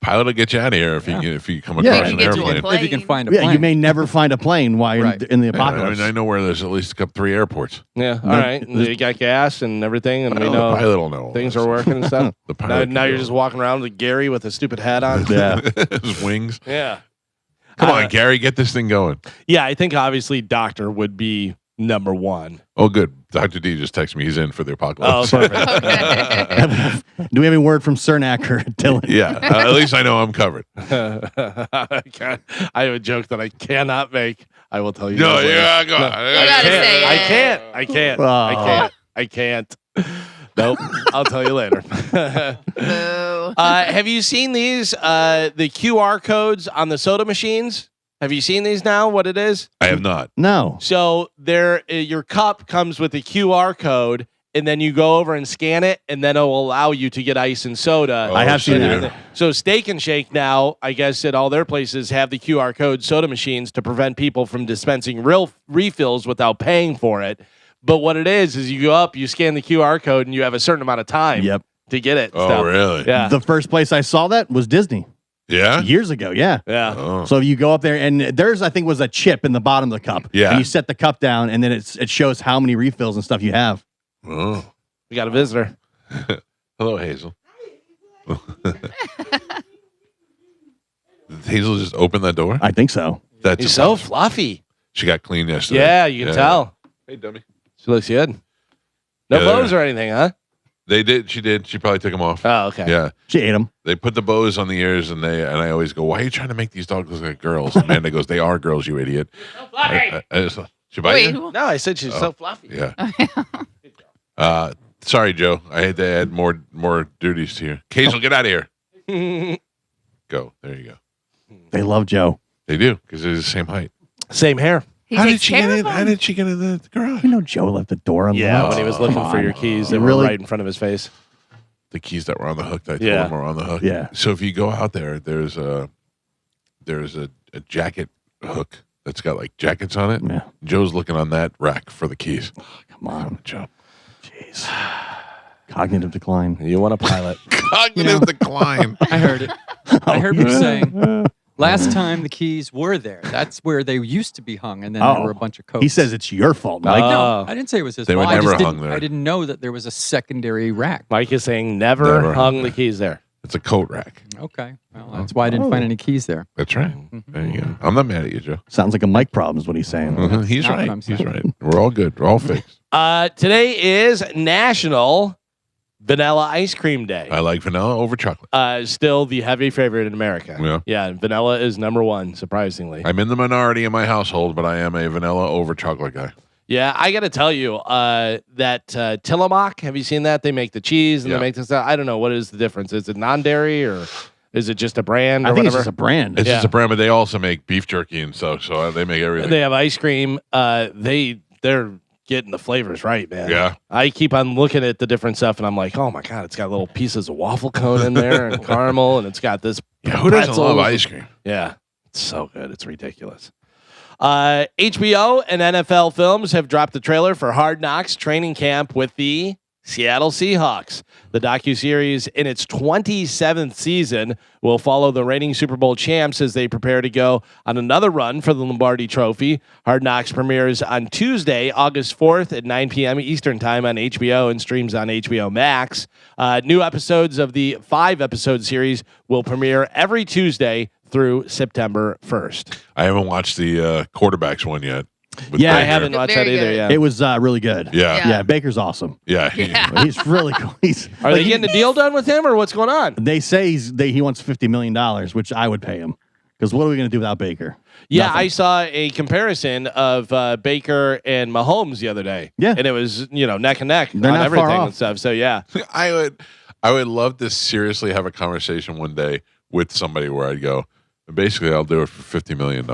Pilot will get you out of here if you come Yeah. across You an get to a airplane. plane. If you can find a Yeah, plane. you may never find a plane while you're Right. in the I apocalypse. mean, I know where there's at least 3 airports. Yeah. All right. You got gas and everything, and we The know pilot will know. all things this. are working and stuff. The now pilot now can you're do just it. walking around with Gary with a stupid hat on. Yeah. His wings. Yeah. Come on, Gary, get this thing going. Yeah, I think obviously doctor would be number one. Oh, good. Dr. D just texted me. He's in for the apocalypse. Oh, perfect. Okay. Do we have any word from Cernak or Dylan? Yeah, at least I know I'm covered. I have a joke that I cannot make. I will tell you. No, guys later. yeah, go on. You gotta say I it. can't. I can't. I Oh. can't. I can't. Nope. I'll tell you later. Boo. Have you seen these? The QR codes on the soda machines. Have you seen these now? What it is? I have not. No. So there, your cup comes with a QR code, and then you go over and scan it, and then it'll allow you to get ice and soda. Oh, I have seen shit. that. So Steak and Shake now, I guess at all their places have the QR code soda machines to prevent people from dispensing real refills without paying for it. But what it is you go up, you scan the QR code, and you have a certain amount of time Yep. to get it. Oh, stuff. really? Yeah. The first place I saw that was Disney Yeah? years ago. Yeah. Yeah. Oh. So you go up there, and there's, I think, was a chip in the bottom of the cup. Yeah. And you set the cup down, and then it shows how many refills and stuff you have. Oh. We got a visitor. Hello, Hazel. Did Hazel just open that door? I think so. That's He's so impossible. fluffy. She got clean yesterday. Yeah, you can tell. Hey, dummy. She looks good. No Yeah, bows or anything, huh? They did. She did. She probably took them off. Oh, okay. Yeah. She ate them. They put the bows on the ears, and I always go, "Why are you trying to make these dogs look like girls?" And Amanda goes, "They are girls, you idiot." She bite Wait, you? who- No, I said she's so fluffy. Yeah. Sorry, Joe. I had to add more duties to you. Hazel, get out of here. Go. There you go. They love Joe. They do because they're the same height. Same hair. He How did takes she care get of in? How them. did she get in the garage? You know, Joe left the door unlocked. Yeah, when he was looking Come for on. your keys, they You were really- right in front of his face. The keys that were on the hook. That I Yeah. told him were on the hook. Yeah. So if you go out there, there's a jacket hook that's got like jackets on it. Yeah. Joe's looking on that rack for the keys. Come on. Joe. Jeez. Cognitive decline. You want a pilot? Cognitive decline. I heard it. I heard you saying last time the keys were there. That's where they used to be hung, and then there Oh. were a bunch of coats. He says it's your fault, Mike. Oh. I didn't say it was his They were fault. I never just hung didn't, there. I didn't know that there was a secondary rack. Mike is saying never Never hung the keys there. It's a coat rack. Okay, well, that's why I didn't find any keys there. That's right. There you go. I'm not mad at you, Joe. Sounds like a Mike problem is what he's saying. He's not what right. I'm He's saying. right. We're all good. We're all fixed. Today is National Vanilla Ice Cream Day. I like vanilla over chocolate. Still the heavy favorite in America. Yeah. Yeah, vanilla is number one, surprisingly. I'm in the minority in my household, but I am a vanilla over chocolate guy. Yeah, I got to tell you that Tillamook, have you seen that? They make the cheese and Yeah. they make this stuff. I don't know. What is the difference? Is it non-dairy or is it just a brand or I think whatever? it's just a brand. It's Yeah. just a brand, but they also make beef jerky and stuff, so they make everything. They have ice cream. They're getting the flavors right, man. Yeah. I keep on looking at the different stuff and I'm like, oh my God, it's got little pieces of waffle cone in there and caramel and it's got this. Yeah, who doesn't pretzels. love ice cream? Yeah, it's so good. It's ridiculous. HBO and NFL Films have dropped the trailer for Hard Knocks training camp with the Seattle Seahawks. The docuseries in its 27th season will follow the reigning Super Bowl champs as they prepare to go on another run for the Lombardi Trophy. Hard Knocks premieres on Tuesday, August 4th at 9 p.m. Eastern Time on HBO and streams on HBO Max. New episodes of the 5-episode series will premiere every Tuesday through September 1st. I haven't watched the quarterbacks one yet. with Yeah, I I Baker. haven't watched that Very either good. yet. It was really good. Yeah. Yeah, Baker's awesome. Yeah. Yeah. He's really cool. He's Are like, they getting a deal done with him or what's going on? They say he wants $50 million, which I would pay him. Because what are we going to do without Baker? Yeah, Nothing. I saw a comparison of Baker and Mahomes the other day. Yeah. And it was, neck and neck They're on not far everything off. and stuff. So, yeah. I would love to seriously have a conversation one day with somebody where I'd go, basically, I'll do it for $50 million.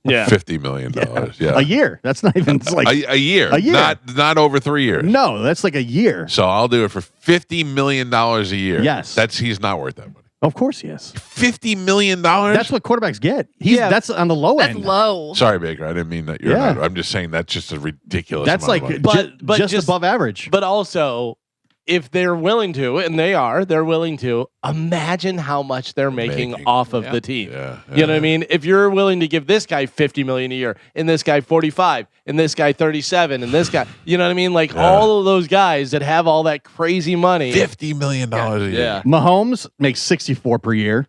Yeah. $50 million. Yeah. A year. That's not even it's like A year. A year. Not over 3 years. no. That's like a year. So I'll do it for $50 million a year. Yes. He's not worth that money. Of course he is. $50 million? That's what quarterbacks get. Yeah. That's on the low That's end. low. Sorry, Baker. I didn't mean that. You're Yeah. not. I'm just saying that's just a ridiculous That's amount like of money. But just just- above average. But also, if they're willing to, and they're willing to, imagine how much they're making off of the team. Yeah. You know what I mean? If you're willing to give this guy $50 million a year, and this guy 45, and this guy 37, and this guy, you know what I mean? Like all of those guys that have all that crazy money. $50 million a year. Yeah. Mahomes makes 64 per year.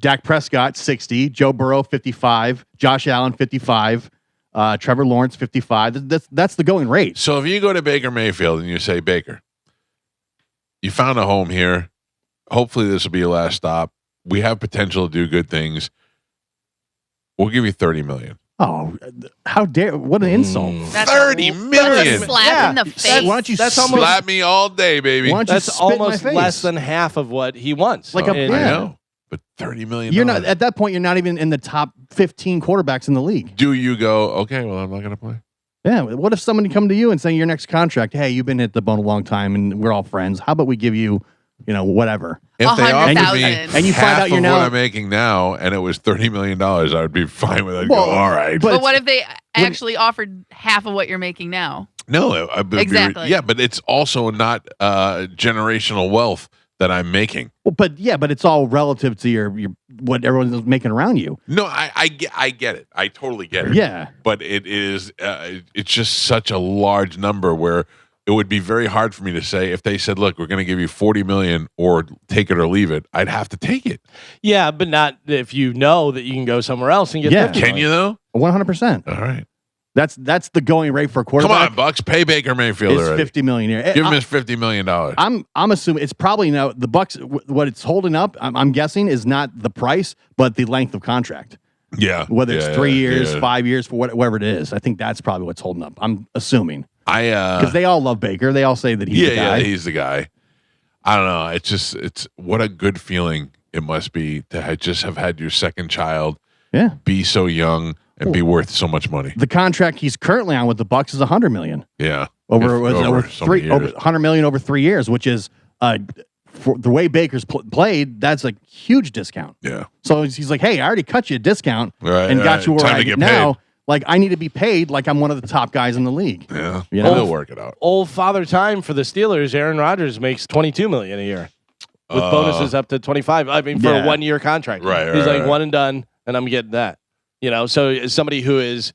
Dak Prescott 60. Joe Burrow 55. Josh Allen 55. Trevor Lawrence 55. That's the going rate. So if you go to Baker Mayfield and you say, Baker, you found a home here. Hopefully this will be your last stop. We have potential to do good things. We'll give you $30 million. Oh, how dare! What an insult! That's $30 a million. slap in the face. Why don't you That's spit- almost- Slap me all day, baby. Why don't you That's spit in my almost face? less than half of what he wants. Like a- And- I yeah. know. But $30 million. You're not at that point. You're not even in the top 15 quarterbacks in the league. Do you go, okay, well, I'm not going to play? Yeah. What if somebody come to you and say your next contract? Hey, you've been at the bone a long time, and we're all friends. How about we give you, whatever? If they offered me 100,000. And you find half out you're of now- what I'm making now and it was $30 million, I would be fine with it. I'd Well, go, all right. but But what if they actually offered half of what you're making now? No, I would be- Exactly. yeah, but it's also not generational wealth that I'm making. Well, but it's all relative to your what everyone's making around you. No, I get it. I totally get it. Yeah. But it is it's just such a large number where it would be very hard for me to say if they said, look, we're going to give you 40 million or take it or leave it. I'd have to take it. Yeah, but not if you know that you can go somewhere else and get Yeah. 50 Can million. you though? 100%. All right. That's the going rate for a Come quarterback. on, Bucks, pay Baker Mayfield Is already. $50 million a year. Give him his $50 million. I'm assuming it's probably the Bucks. What it's holding up, I'm guessing, is not the price, but the length of contract. Yeah. Whether it's Yeah, 3 yeah, years, yeah. 5 years, for whatever it is, I think that's probably what's holding up. I'm assuming I because they all love Baker. They all say that he's the guy. Yeah, he's the guy. I don't know. It's what a good feeling it must be to just have had your second child Yeah. be so young and be worth so much money. The contract he's currently on with the Bucks is $100 million Yeah, over so many years. $100 million over 3 years, which is for the way Baker's played. That's a huge discount. Yeah, So he's like, hey, I already cut you a discount Right, and got right. you where Time I to get get now. paid. Like I need to be paid like I'm one of the top guys in the league. yeah. You know? They'll work it out. Old father time for the Steelers. Aaron Rodgers makes $22 million a year with bonuses up to 25. I mean, for Yeah. a 1 year contract. Right, He's right, like right. one and done, and I'm getting that. So as somebody who is,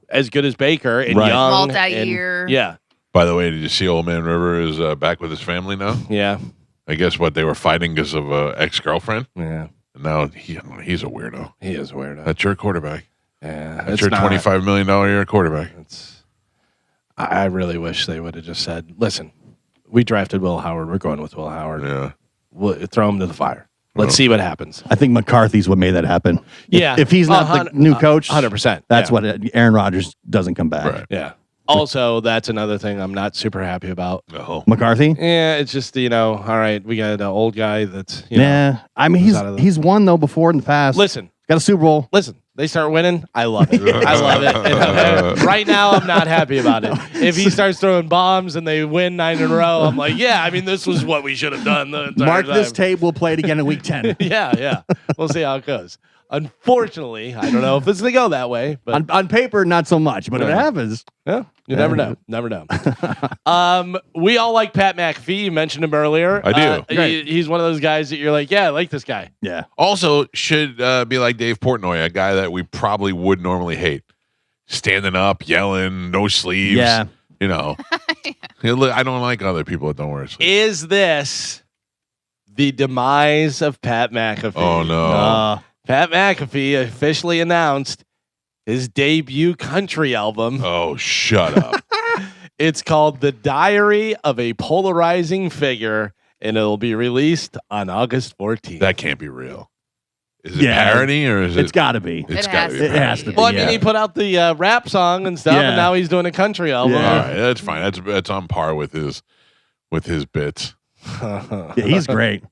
as good as Baker and Right. young, Multi-year. and- yeah, By the way, did you see Old Man River is back with his family now? yeah, I guess what they were fighting because of ex-girlfriend. yeah. And now he's a weirdo. He is weird. That's your quarterback. Yeah, That's your $25 million a year quarterback. I really wish they would have just said, "Listen, we drafted Will Howard. We're going with Will Howard. Yeah. We'll throw him to the fire. Let's see what happens." I think McCarthy's what made that happen. Yeah, If he's not the new coach, 100%. That's what Aaron Rodgers doesn't come back. Right. Yeah, Also, that's another thing I'm not super happy about. No. McCarthy. Yeah, it's just all right. We got an old guy that's you know. Yeah, I mean who's out of the- he's won though before in the past. Listen, Got a Super Bowl. they start winning. I love it. I love it. And, right now, I'm not happy about it. If he starts throwing bombs and they win 9 in a row, I'm like, yeah. I mean, this was what we should have done the entire Mark time. this tape. We'll play it again in week 10. Yeah. We'll see how it goes. Unfortunately, I don't know if it's going to go that way, but on paper, not so much, but if it Yeah. happens, yeah, you never know. Never know. We all like Pat McAfee. You mentioned him earlier. I do. He's one of those guys that you're like, yeah, I like this guy. yeah. Also, should be like Dave Portnoy, a guy that we probably would normally hate. Standing up, yelling, no sleeves. Yeah. You know. I don't like other people that don't wear sleeves. Is this the demise of Pat McAfee? Oh, no. Pat McAfee officially announced his debut country album. Oh, shut up. It's called The Diary of a Polarizing Figure, and it'll be released on August 14th. That can't be real. Is it Yeah. parody or is it? It's got to be. It's It gotta has be to It parody. has to be. Well, I mean, yeah. he put out the rap song and stuff, Yeah. and now he's doing a country album. Yeah. All right, that's fine. That's on par with his bits. Yeah, he's great.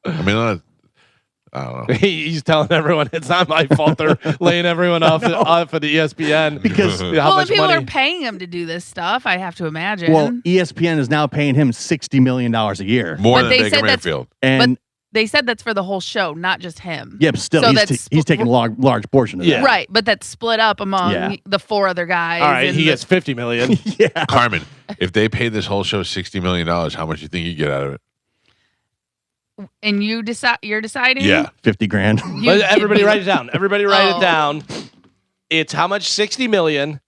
I mean, I don't know. He's telling everyone it's not my fault. They're laying everyone off of the ESPN Because- how Well, much and people money. are paying him to do this stuff, I have to imagine. Well, ESPN is now paying him $60 million a year, More But than they Baker said that's- Mayfield. and they said that's for the whole show, not just him. yeah, but still, So he's, that's- he's taking a large portion of Yeah. that. Right, but that's split up among Yeah. the 4 other guys. All right, and he the- gets $50 million. Yeah. Carmen, if they paid this whole show $60 million, how much do you think you get out of it? and you're deciding. Yeah. 50 grand. You Let give everybody me- write it down. Everybody write Oh. it down. It's how much? 60 million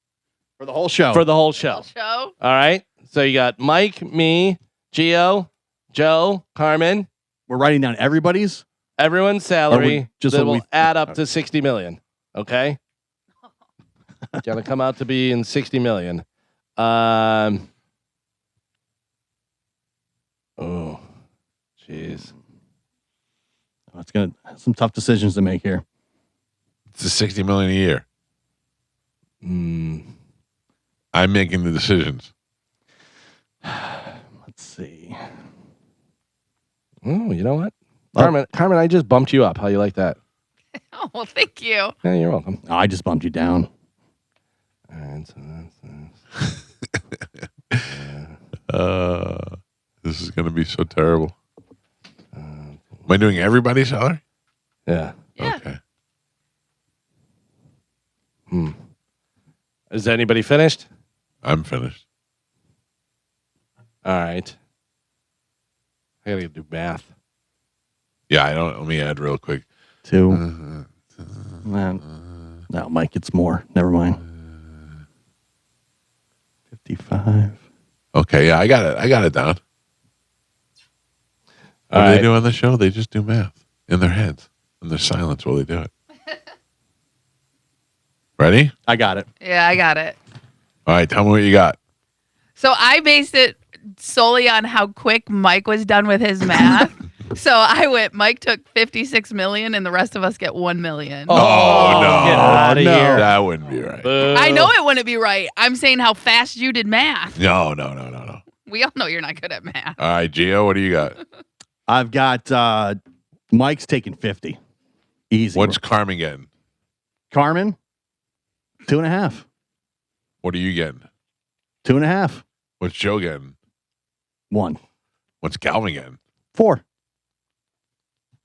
For the whole show. for the whole show. show. All right. So you got Mike, me, Gio, Joe, Carmen, We're writing down everybody's. everyone's Or salary we- just that so will we- add up to 60 million. Okay. Gonna come out to be in 60 million. Oh, jeez. It's gonna some tough decisions to make here. It's a $60 million a year. Hmm. I'm making the decisions. Let's see. Oh, you know what? Carmen, I just bumped you up. How you like that? Oh, well, thank you. Yeah, you're welcome. Oh, I just bumped you down. All right, so This is going to be so terrible. Am I doing everybody's salary? yeah. Yeah. Okay. Is anybody finished? I'm finished. All right. I gotta do math. Yeah, I don't. Let me add real quick. 2. Man. No, Mike, it's more. Never mind. 55. Okay, yeah, I got it. I got it down. What All do they right. do on the show? They just do math in their heads, in their silence while they do it. Ready? I got it. Yeah, I got it. All right, tell me what you got. So I based it solely on how quick Mike was done with his math. So I went, Mike took 56 million and the rest of us get 1 million. Oh, no. Get out of No. here. That wouldn't be right. Boo. I know it wouldn't be right. I'm saying how fast you did math. No. We all know you're not good at math. All right, Gio, what do you got? I've got Mike's taking 50. Easy. What's Carmen getting? Carmen? 2.5. What are you getting? 2.5. What's Joe getting? 1. What's Calvin getting? 4.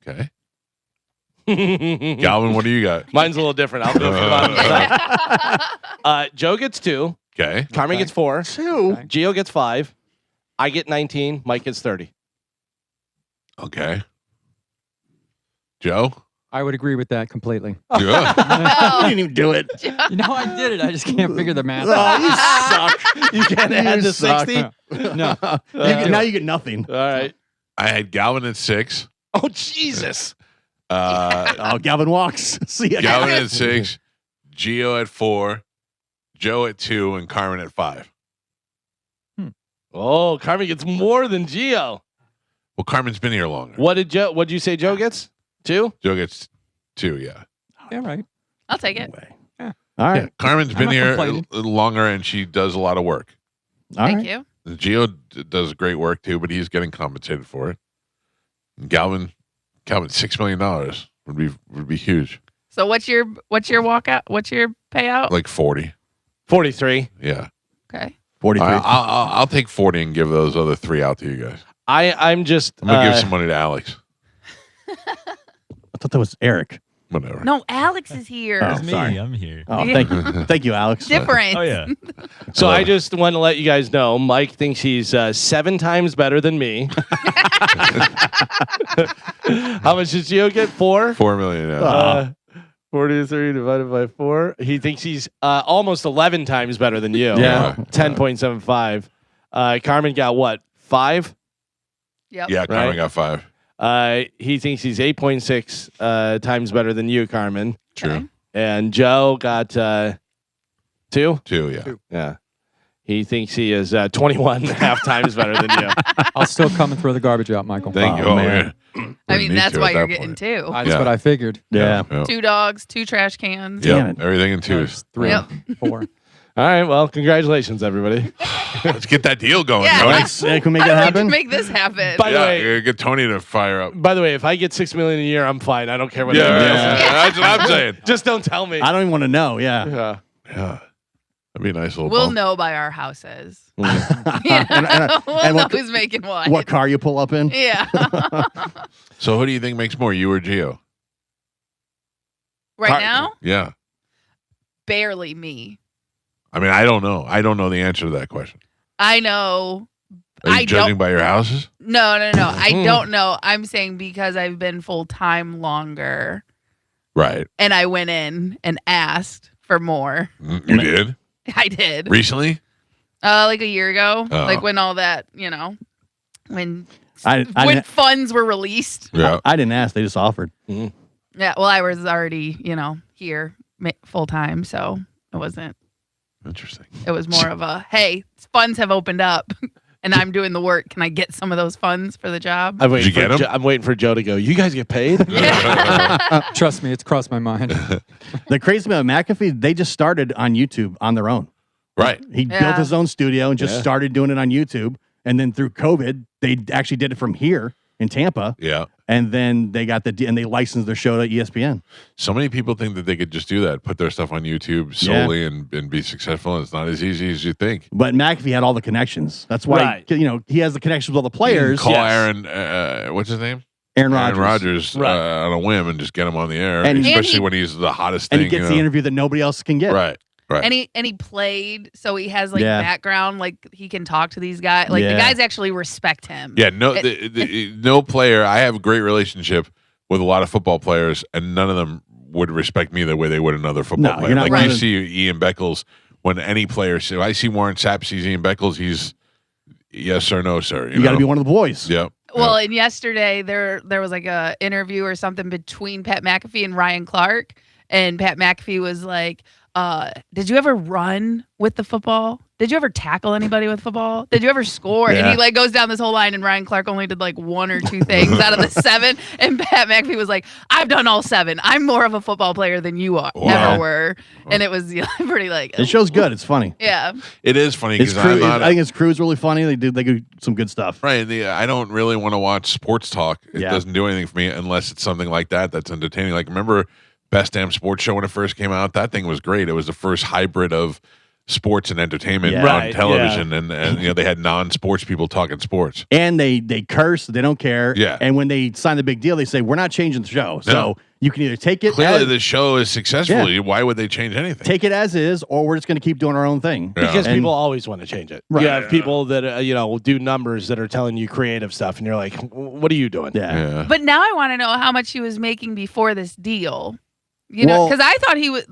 Okay. Calvin, what do you got? Mine's a little different. I'll do it. Joe gets 2. Okay. Carmen gets 4. 2. Gio gets 5. I get 19. Mike gets 30. Okay. Joe? I would agree with that completely. Good. You didn't even do it. You know, I did it. I just can't figure the math Oh, out. you suck. You can't add the suck. 60? No. Now you get nothing. All right. I had Galvin at 6. Oh, Jesus. Oh, Galvin walks. See ya. Galvin at 6. Gio at 4. Joe at 2. And Carmen at 5. Oh, Carmen gets more than Gio. Well, Carmen's been here longer. What'd you say Joe gets? 2? Joe gets 2, yeah. Yeah, right. I'll take No it. way. All right. Yeah, Carmen's I'm been not here complaining. longer, and she does a lot of work. All Thank right. you. Gio does great work too, but he's getting compensated for it. And Calvin, $6 million would be huge. So what's your walkout? What's your payout? Like 40. 43. Yeah, Okay. 43. I'll take 40 and give those other 3 out to you guys. I'm just. I'm gonna give some money to Alex. I thought that was Eric. Whatever. No, Alex is here. Oh. It's me. sorry. I'm here. Oh, Yeah. thank you, Alex. Different. Oh yeah. So I just want to let you guys know, Mike thinks he's 7 times better than me. How much did Gio get? 4? $4 million. Yeah. 43 divided by 4. He thinks he's almost 11 times better than you. Yeah. 10.75. Carmen got what? 5? Yep. Yeah, Carmen Right. got 5. He thinks he's 8.6 times better than you, Carmen. True. Okay. And Joe got 2? 2, yeah. Yeah. He thinks he is 21 and a half times better than you. I'll still come and throw the garbage out, Michael. Thank you. Oh, Oh, man. yeah. I We mean, need that's to why at you're that getting point. 2. That's Yeah. what I figured. Yeah. 2 dogs, 2 trash cans. Yeah. Yep. Everything in 2s. 3, Yep. 4. All right. Well, congratulations, everybody. Let's get that deal going, Yeah. Tony. Alex, can we make that I'd like to happen? make this happen. By the Yeah, way- get Tony to fire up. By the way, if I get $6 million a year, I'm fine. I don't care what Yeah, anybody yeah. else that's what I'm saying. says. Just don't tell me. I don't even want to know. Yeah. Yeah. Yeah, that'd be a nice little. We'll bump. know by our houses. Mm. Yeah. and we'll know what- who's making what. What car you pull up in? Yeah. So, who do you think makes more, you or Gio? Right now, Yeah. barely me. I mean, I don't know. I don't know the answer to that question. I know. Are you I judging don't. by your houses? No. I don't know. I'm saying because I've been full time longer, Right. and I went in and asked for more. You did I did. recently. Like a year ago, Oh. like when all that, when I when didn't- funds were released. Yeah. I didn't ask. They just offered. Yeah. Well, I was already, here full time, so it wasn't. Interesting. It was more of a, hey, funds have opened up, and I'm doing the work. Can I get some of those funds for the job? I'm waiting Did you for get 'em? I'm waiting for Joe to go. You guys get paid? Trust me, it's crossed my mind. The crazy thing about McAfee, they just started on YouTube on their own. Right. He Yeah. built his own studio and just Yeah. started doing it on YouTube. And then through COVID, they actually did it from here in Tampa. Yeah. And then they got and they licensed their show to ESPN. So many people think that they could just do that, put their stuff on YouTube solely and be successful. And it's not as easy as you think. But McAfee had all the connections. That's why Right. he has the connections with all the players. Call Yes. Aaron, what's his name? Aaron Rodgers. Aaron Rodgers Right. on a whim and just get him on the air, And especially he- when he's the hottest And thing. he gets the interview that nobody else can get. Right. Right. And he played, so he has Yeah. background, he can talk to these guys. Like Yeah. the guys actually respect him. Yeah, no, It- no player. I have a great relationship with a lot of football players, and none of them would respect me the way they would another football No, player. you're not Like you running- see Ian Beckles, when any player, so I see Warren Sapp sees Ian Beckles, he's yes or no, sir. You got to be one of the boys. Yep. Well, and yesterday there was a interview or something between Pat McAfee and Ryan Clark, and Pat McAfee was like, "Did you ever run with the football? Did you ever tackle anybody with football? Did you ever score?" Yeah. And he goes down this whole line, and Ryan Clark only did 1 or 2 things out of the 7, and Pat McAfee was like, "I've done all 7. I'm more of a football player than you are Wow. ever were," and it was pretty It show's good. It's funny. yeah. It is funny His because I'm crew, not. I think his crew's really funny. They do some good stuff. Right. I don't really want to watch sports talk. It Yeah. doesn't do anything for me unless it's something like that that's entertaining. Like, remember Best Damn Sports Show when it first came out? That thing was great. It was the first hybrid of sports and entertainment Yeah. on Right, television. And they had non-sports people talking sports. And they curse. They don't care. Yeah. And when they sign the big deal, they say, we're not changing the show. So No. you can either take it Clearly, as, the show is successful. Why would they change anything? take it as is, or we're just going to keep doing our own thing. Yeah. Because And- people always want to change it. Right. You have people that will do numbers that are telling you creative stuff, and you're like, "What are you doing?" Yeah. Yeah. But now I want to know how much he was making before this deal. You know, Well- because I thought he was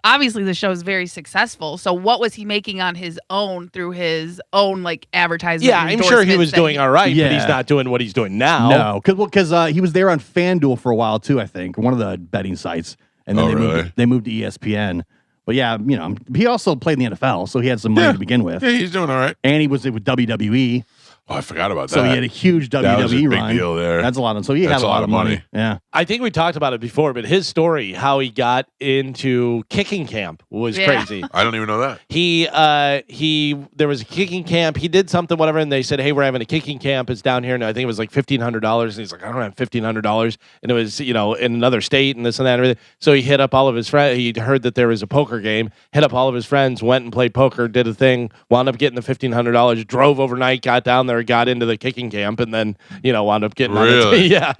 obviously the show is very successful. So what was he making on his own through his own advertising? Yeah, I'm sure he was doing all right, but Yeah. he's not doing what he's doing now. No, because he was there on FanDuel for a while too. I think one of the betting sites, and then Oh, they really? moved to ESPN. But yeah, he also played in the NFL, so he had some money to begin with, Yeah, he's doing all right. and he was with WWE. Oh, I forgot about that. So he had a huge WWE that was a big run. deal there. That's a lot of. So he had That's a lot of money. Yeah. I think we talked about it before, but his story, how he got into kicking camp, was Yeah. crazy. I don't even know that. There was a kicking camp. He did something, whatever, and they said, "Hey, we're having a kicking camp. It's down here." And I think it was like $1,500. And he's like, "I don't have $1,500," and it was in another state and this and that and everything. So he hit up all of his friends. He heard that there was a poker game. Hit up all of his friends. Went and played poker. Did a thing. Wound up getting the $1,500. Drove overnight. Got down there. Got into the kicking camp, and then wound up getting Really? yeah.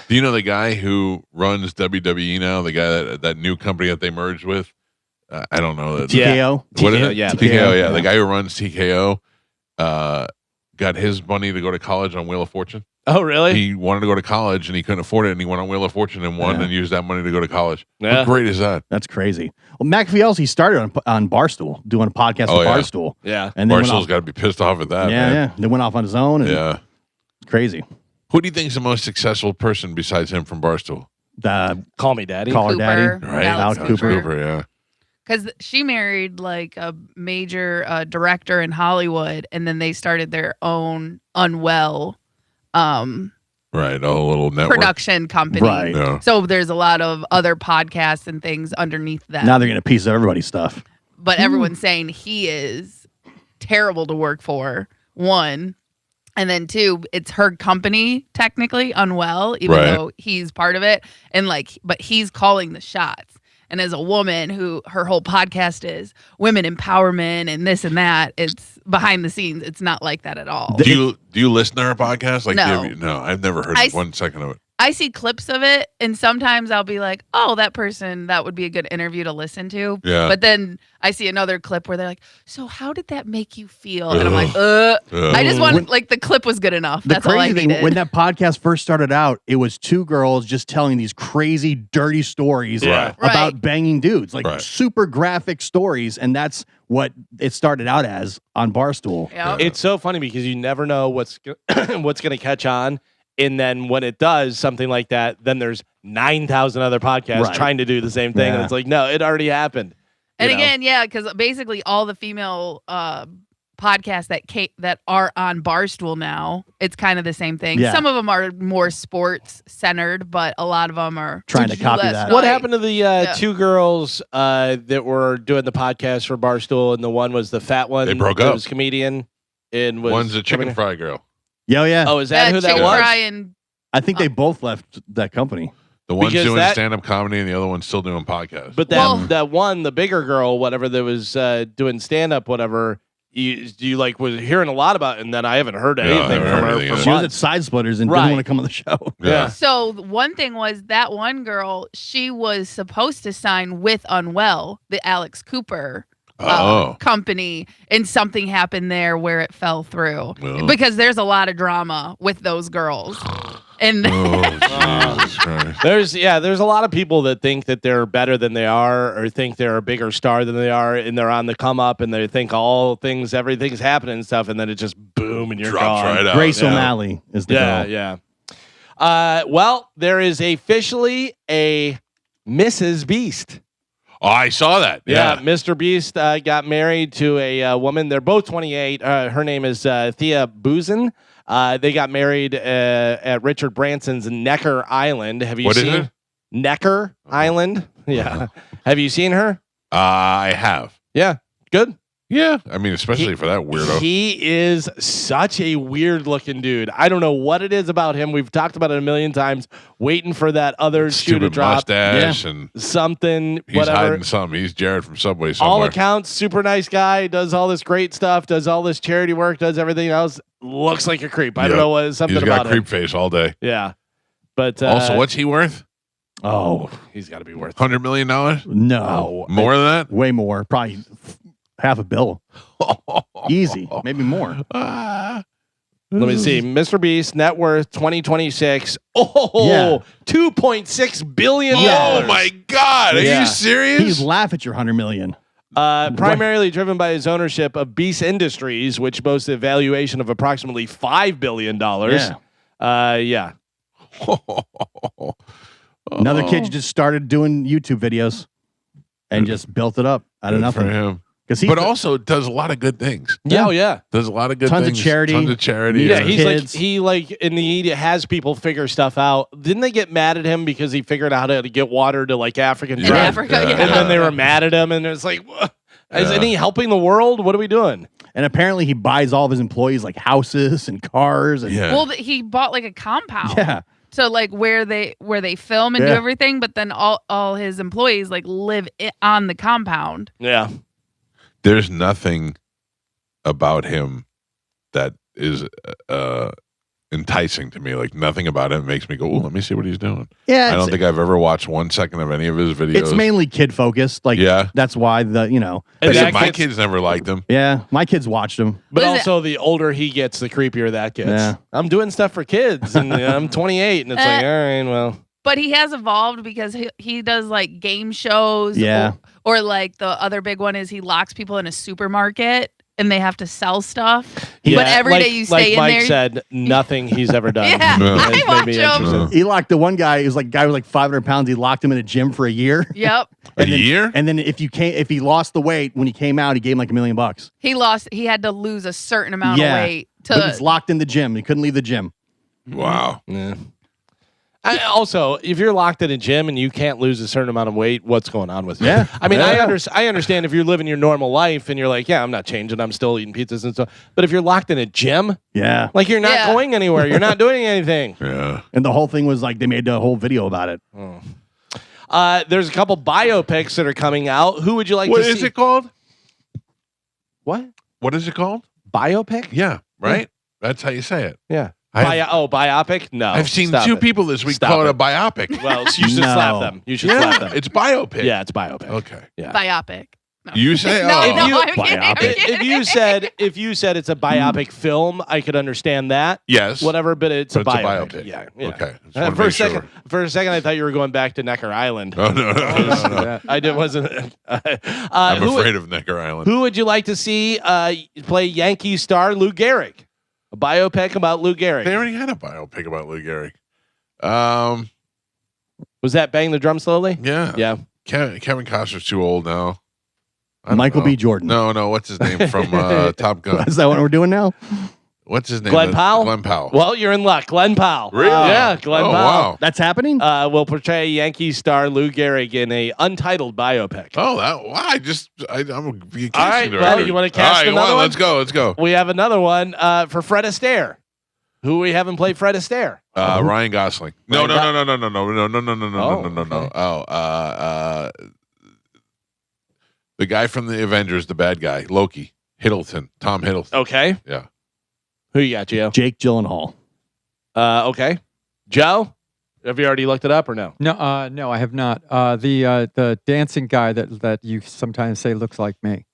Do you know the guy who runs WWE now? The guy that new company that they merged with? I don't know. That TKO. What is TKO, it? yeah. TKO. Yeah, Yeah. the guy who runs TKO got his money to go to college on Wheel of Fortune. Oh, really? He wanted to go to college and he couldn't afford it, and he went on Wheel of Fortune and won Yeah. and used that money to go to college. Yeah. How great is that? That's crazy. Well, McAfee he started on Barstool, doing a podcast Oh, with yeah. Barstool. Yeah. And then went Barstool's off, got to be pissed off at that. yeah, man. yeah. They went off on his own. And Yeah. Crazy. Who do you think's the most successful person besides him from Barstool? Call me daddy. Call her Cooper, daddy. Right. Alex Alex Cooper. Yeah. Because she married like a major director in Hollywood, and then they started their own Unwell Right. A little network. production company. Right. Yeah. So there's a lot of other podcasts and things underneath that. Now they're getting a piece of everybody's stuff. But everyone's saying he is terrible to work for. One. And then two, it's her company, technically, Unwell, even Right. though he's part of it. And but he's calling the shots. And as a woman who her whole podcast is women empowerment and this and that, it's behind the scenes. It's not like that at all. Do you listen to her podcast? Like, No. no, I've never heard I- 1 second of it. I see clips of it, and sometimes I'll be like, oh, that would be a good interview to listen to. Yeah. But then I see another clip where they're like, so how did that make you feel? And I'm like, Ugh. I just wanted, the clip was good enough. The That's all I crazy thing, needed. when that podcast first started out, it was two girls just telling these crazy, dirty stories Yeah. about Right. banging dudes, like Right. super graphic stories. And that's what it started out as on Barstool. Yep. It's so funny because you never know what's what's going to catch on. And then when it does something like that, then there's 9,000 other podcasts Right. trying to do the same thing. And Yeah. it's like, no, it already happened. And You know? again, yeah, because basically all the female podcasts that are on Barstool now, it's kind of the same thing. Yeah. Some of them are more sports centered, but a lot of them are Trying to Did you copy last that. What night? happened to the two girls that were doing the podcast for Barstool? And the one was the fat one. They broke that up. was comedian. And was One's a chicken fry girl. Yeah, yeah. Oh, is that who that Chicken was? Fry and I think they both left that company. The one's Because doing that- stand-up comedy and the other one's still doing podcasts. But that Well- that one, the bigger girl, whatever, that was doing stand up, whatever. You like was hearing a lot about, and then I haven't heard Yeah, I anything haven't from heard her anything for either. She was at months. Side Splitters and Right. didn't want to come on the show. Yeah. So one thing was that one girl, she was supposed to sign with Unwell, the Alex Cooper Oh. company, and something happened there where it fell through Oh. because there's a lot of drama with those girls. And Oh, Jesus Christ. There's a lot of people that think that they're better than they are, or think they're a bigger star than they are, and they're on the come up, and they think everything's happening and stuff, and then it just boom, and you're Drops gone. right out. Grace Yeah. O'Malley is the Yeah, girl. yeah. Well, there is officially a Mrs. Beast. Oh, I saw that. Yeah, Yeah. Mr. Beast got married to a woman. They're both 28. Her name is Thea Boozin. They got married at Richard Branson's Necker Island. Have you What is seen it? Necker Island? Yeah. Have you seen her? I have. Yeah. Good. Yeah. I mean, especially for that weirdo. He is such a weird looking dude. I don't know what it is about him. We've talked about it a million times, waiting for that other shoe to Stupid drop. mustache and Something, he's whatever. hiding something. He's Jared from Subway All somewhere. accounts, super nice guy, does all this great stuff, does all this charity work, does everything else. Looks like a creep. I don't Yep. know what something He's got about creep him. face all day. Yeah. But Also, what's he worth? Oh, he's got to be worth $100 million? no. More than that? Way more. Probably half a bill. Easy. Maybe more. Ah. Let me see. Mr. Beast, net worth 2026. Oh, Yeah. $2.6 billion. Oh my God! Are Yeah. you serious? He'd laugh at your $100 million. Primarily driven by his ownership of Beast Industries, which boasts a valuation of approximately $5 billion. Yeah. Another kid just started doing YouTube videos and just built it up out of Good for nothing. him. because he but also does a lot of good things. Yeah, oh yeah. Does a lot of good Tons of things. charity. Tons of charity. Yeah, Yeah. he's Kids. and he has people figure stuff out. Didn't they get mad at him because he figured out how to get water to like African In tribes? Africa, yeah. And then they were mad at him, and it's like, isn't he helping the world? What are we doing? and apparently he buys all of his employees like houses and cars and Yeah. Well, he bought like a compound. yeah. So like where they film and do Yeah. everything, but then all his employees like live on the compound. Yeah. There's nothing about him that is enticing to me. Like nothing about him makes me go, "Oh, let me see what he's doing." Yeah, I don't think I've ever watched 1 second of any of his videos. it's mainly kid focused. Like, Yeah. that's why And Listen, that my gets- kids never liked him. yeah, my kids watched him. But What is also, the older he gets, the creepier that gets. Yeah. I'm doing stuff for kids, and I'm 28, and it's like, all right, well, But he has evolved because he does like game shows. Yeah. Or like the other big one is he locks people in a supermarket and they have to sell stuff. But every day you stay like in Mike there. said, nothing he's ever done. Yeah, No. has I made watch me him. interested. He locked the one guy. He was like guy was like 500 pounds. He locked him in a gym for a year. Yep. A year? And then if he lost the weight when he came out, he gave him like $1 million. He had to lose a certain amount Yeah. of weight But he's to locked in the gym. He couldn't leave the gym. Wow. Yeah. Also, if you're locked in a gym and you can't lose a certain amount of weight, what's going on with you? Yeah. I mean, Yeah. I understand if you're living your normal life and you're like, yeah, I'm not changing. I'm still eating pizzas and stuff. But if you're locked in a gym, Yeah. like you're not Yeah. going anywhere. You're not doing anything. Yeah. And the whole thing was like they made a whole video about it. There's a couple biopics that are coming out. Who would you like What to see? is it called? What? What is it called? Biopic? Yeah, right? That's how you say it. Yeah. I've- Biopic? No. I've seen Stop 2 it. people this week Stop call it a it. biopic. Well, you should No. slap them. You should slap Yeah, them. it's biopic. Yeah, it's biopic. Okay. Yeah. biopic. No. You say, No, oh. no, you- I'm kidding. I'm biopic. kidding. If you said it's a biopic film, I could understand that. Yes. Whatever, but it's But a it's a biopic. biopic. Yeah. Okay. Just Uh, wanna for a make second, sure. for a second, I thought you were going back to Necker Island. Oh, no. I did wasn't. I'm afraid of Necker Island. Who would you like to see play Yankee star Lou Gehrig? A biopic about Lou Gehrig. They already had a biopic about Lou Gehrig. Was that Bang the Drum Slowly? Yeah. Yeah. Kevin Costner's too old now. I don't Michael know. B. Jordan. No. What's his name from Top Gun? Is that what we're doing now? What's his name? Glenn Powell? Glenn Powell. Well, you're in luck. Glenn Powell. Really? Yeah, Glenn Oh, Powell. wow. That's happening? Will portray Yankee star Lou Gehrig in a untitled biopic. Oh, I'm a casting All right, director. well, you wanna cast All right, another well, one? Let's go. We have another one for Fred Astaire. Who we haven't played Fred Astaire? Ryan Gosling. No. okay. Oh, the guy from the Avengers, the bad guy, Loki, Tom Hiddleston. Okay. Yeah. Who you got, Gio? Jake Gyllenhaal. Okay. Joe? Have you already looked it up or no? No, no, I have not. The dancing guy that you sometimes say looks like me.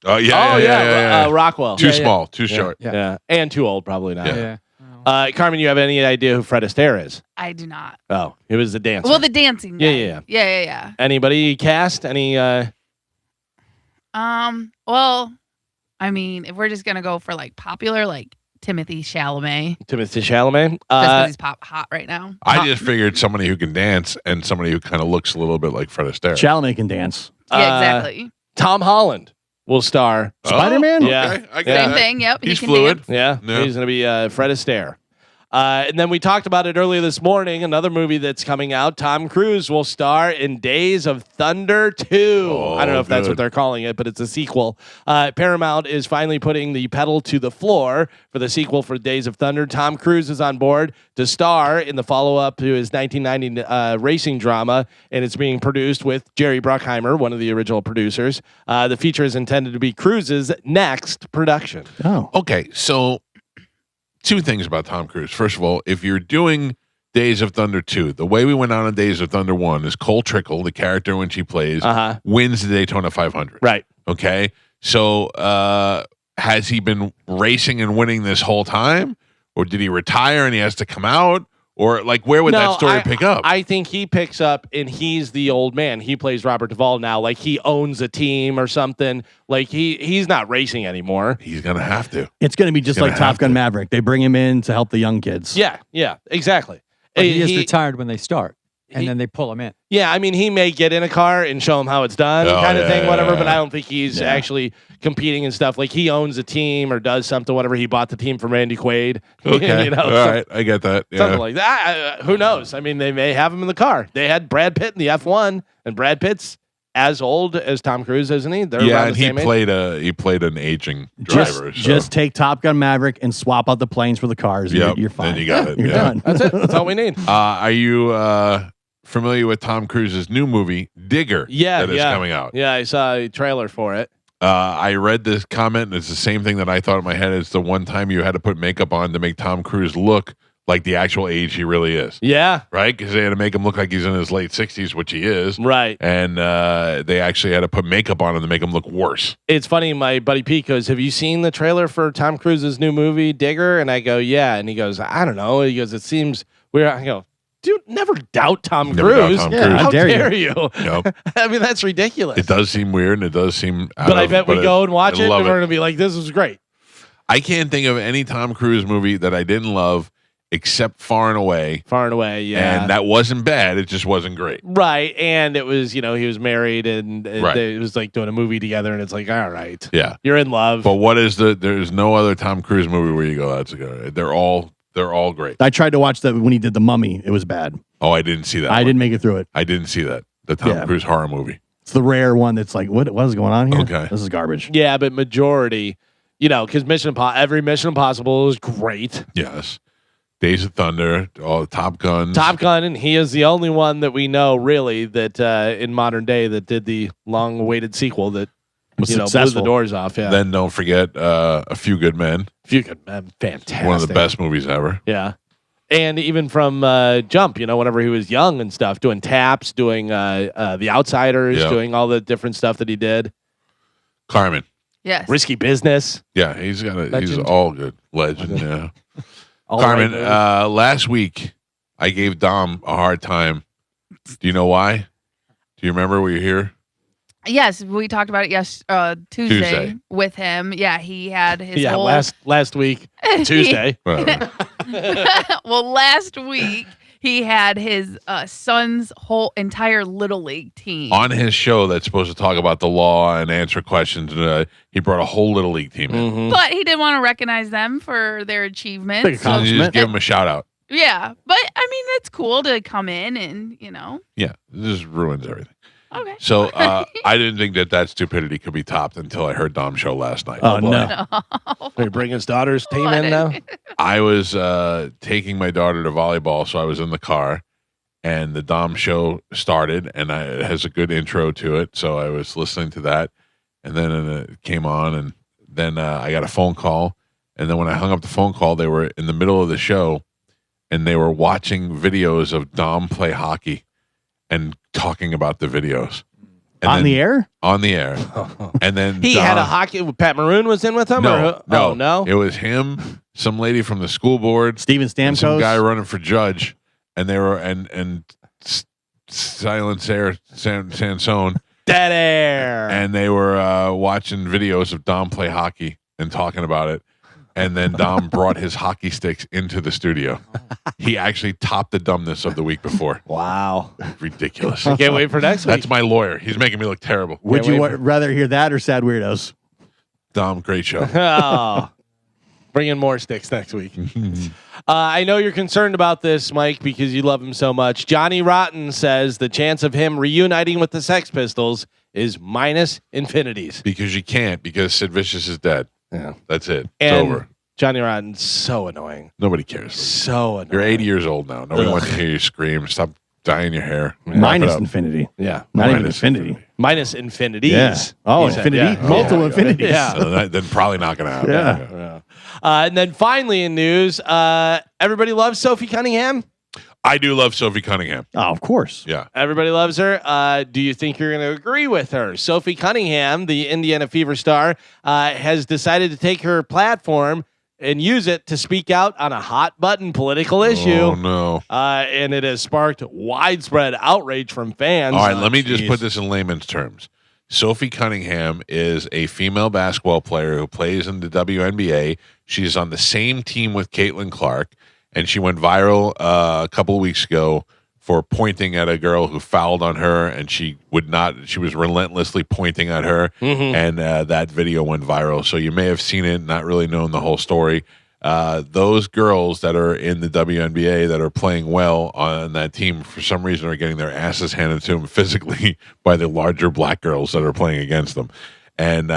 Oh yeah. Rockwell. Too Yeah, small, too Yeah, short. Yeah. Yeah. And too old, probably not. Yeah. Yeah. Carmen, you have any idea who Fred Astaire is? I do not. Oh, he was the dancer. Well, the dancing. Guy. Yeah. Yeah. Anybody cast? Any? Well, I mean, if we're just gonna go for like popular, like Timothy Chalamet, Timothy Chalamet? just because he's hot right now. I just figured somebody who can dance and somebody who kind of looks a little bit like Fred Astaire. Chalamet can dance. Yeah, exactly. Tom Holland will star. Oh, Spider-Man? Yeah. Okay, I get Yeah. Same that. thing. Yep. He's he can fluid. dance. Yeah, Yeah. he's going to be Fred Astaire. And then we talked about it earlier this morning. Another movie that's coming out. Tom Cruise will star in Days of Thunder 2. Oh, I don't know if that's what good. they're calling it, but it's a sequel. Paramount is finally putting the pedal to the floor for the sequel for Days of Thunder. Tom Cruise is on board to star in the follow-up to his 1990 racing drama, and it's being produced with Jerry Bruckheimer, one of the original producers. The feature is intended to be Cruise's next production. Oh. Okay, so 2 things about Tom Cruise. First of all, if you're doing Days of Thunder 2, the way we went on in Days of Thunder 1 is Cole Trickle, the character when she plays, Uh-huh. wins the Daytona 500. Right. Okay, so has he been racing and winning this whole time, or did he retire and he has to come out, or like where would that story pick up? I think he picks up and he's the old man. He plays Robert Duvall now, like he owns a team or something. Like he's not racing anymore. He's gonna have to. It's going to be just Gonna like Top have Gun to. Maverick. They bring him in to help the young kids. Yeah, exactly. But he is retired when they start. and then they pull him in. Yeah, I mean, he may get in a car and show him how it's done, kind of thing, whatever. But I don't think he's actually competing and stuff. Like he owns a team or does something, whatever. He bought the team from Randy Quaid. Okay, all right, I get that. Yeah. Something like that. Who knows? I mean, they may have him in the car. They had Brad Pitt in the F1, and Brad Pitt's as old as Tom Cruise, isn't he? They're around and the same age. he played an aging driver. Just take Top Gun Maverick and swap out the planes for the cars. And you're fine. Then you got it. You're done. That's it. That's all we need. Are you familiar with Tom Cruise's new movie, Digger? That is coming out. Yeah, I saw a trailer for it. I read this comment, and it's the same thing that I thought in my head. It's the one time you had to put makeup on to make Tom Cruise look like the actual age he really is. Yeah. Right? Because they had to make him look like he's in his late 60s, which he is. Right. And they actually had to put makeup on him to make him look worse. It's funny, my buddy Pete goes, have you seen the trailer for Tom Cruise's new movie, Digger? And I go, yeah. And he goes, I don't know. He goes, it seems weird. I go, dude, never doubt Tom Cruise. How dare you? Nope. I mean, that's ridiculous. It does seem weird, and it does seem But I bet we go and watch it, and we're it. going to be like, this is great. I can't think of any Tom Cruise movie that I didn't love except Far and Away. Far and Away, yeah. And that wasn't bad. It just wasn't great. Right. And it was, he was married, and Right. it was like doing a movie together, and it's like, all right. Yeah. You're in love. But there's no other Tom Cruise movie where you go, that's a good. They're all great. I tried to watch that when he did The Mummy. It was bad. Oh, I didn't see that. I didn't make it through it. I didn't see that. The Tom Cruise horror movie. It's the rare one that's like, what is going on here? Okay. This is garbage. Yeah, but majority, because every Mission Impossible is great. Yes. Days of Thunder, all the Top Guns. Top Gun, and he is the only one that we know really that in modern day that did the long-awaited sequel that Was blew successful. the doors off. Yeah, Then don't forget A Few Good Men. Few Good Men, fantastic. One of the best movies ever. Yeah, and even from Jump, whenever he was young and stuff, doing Taps, doing The Outsiders, Yeah. doing all the different stuff that he did. Carmen. Yes. Risky Business. Yeah, he's Legend. all good. Legend, yeah. All Carmen, right, last week I gave Dom a hard time. Do you know why? Do you remember we were here? Yes, we talked about it Tuesday with him. Yeah, he had his whole last week Tuesday. Whatever. Well, last week he had his son's whole entire little league team On his show that's supposed to talk about the law and answer questions, he brought a whole little league team in. Mhm. but he didn't want to recognize them for their achievements. Big So you just give him a shout out. Yeah, but I mean it's cool to come in and Yeah, this just ruins everything. okay. So I didn't think that stupidity could be topped until I heard Dom's show last night. Oh, boy. no. Are you bringing his daughter's team in now? I was taking my daughter to volleyball, so I was in the car, and the Dom show started, and it has a good intro to it. So I was listening to that, and then it came on, and then I got a phone call, and then when I hung up the phone call, they were in the middle of the show, and they were watching videos of Dom play hockey and talking about the videos. And On then- the air? On the air. And then He had a hockey. Pat Maroon was in with him. No, or, no. It was him, some lady from the school board, Steven and some Stamkos? guy running for judge, and they were Silence Air Sansone, Dead air. and they were watching videos of Dom play hockey and talking about it. And then Dom brought his hockey sticks into the studio. He actually topped the dumbness of the week before. Wow. Ridiculous. Can't wait for next week. That's my lawyer. He's making me look terrible. Would Can't you wait for- rather hear that or Sad Weirdos? Dom, great show. Oh. Bring in more sticks next week. I know you're concerned about this, Mike, because you love him so much. Johnny Rotten says the chance of him reuniting with the Sex Pistols is minus infinities. Because you can't, because Sid Vicious is dead. Yeah. That's it. It's And over. Johnny Rotten's so annoying. Nobody cares. So annoying. You're 80 years old now. Nobody Ugh. wants to hear you scream. Stop dyeing your hair. Wrap Minus it up. infinity. Yeah. Not even Minus infinity. Minus infinities. Yeah. Oh, he said. infinity? Yeah. Multiple Yeah. infinities. Yeah. So then probably not going to happen. Yeah. Yeah. And then finally in news, everybody loves Sophie Cunningham. I do love Sophie Cunningham. Oh, of course. Yeah. Everybody loves her. Do you think you're going to agree with her? Sophie Cunningham, the Indiana Fever star, has decided to take her platform and use it to speak out on a hot button political issue. Oh, no. And it has sparked widespread outrage from fans. All right, let me just jeez. put this in layman's terms. Sophie Cunningham is a female basketball player who plays in the WNBA. She's on the same team with Caitlin Clark, and she went viral a couple of weeks ago for pointing at a girl who fouled on her, and she was relentlessly pointing at her, and that video went viral. So you may have seen it, not really knowing the whole story. Those girls that are in the WNBA that are playing well on that team, for some reason, are getting their asses handed to them physically by the larger black girls that are playing against them. And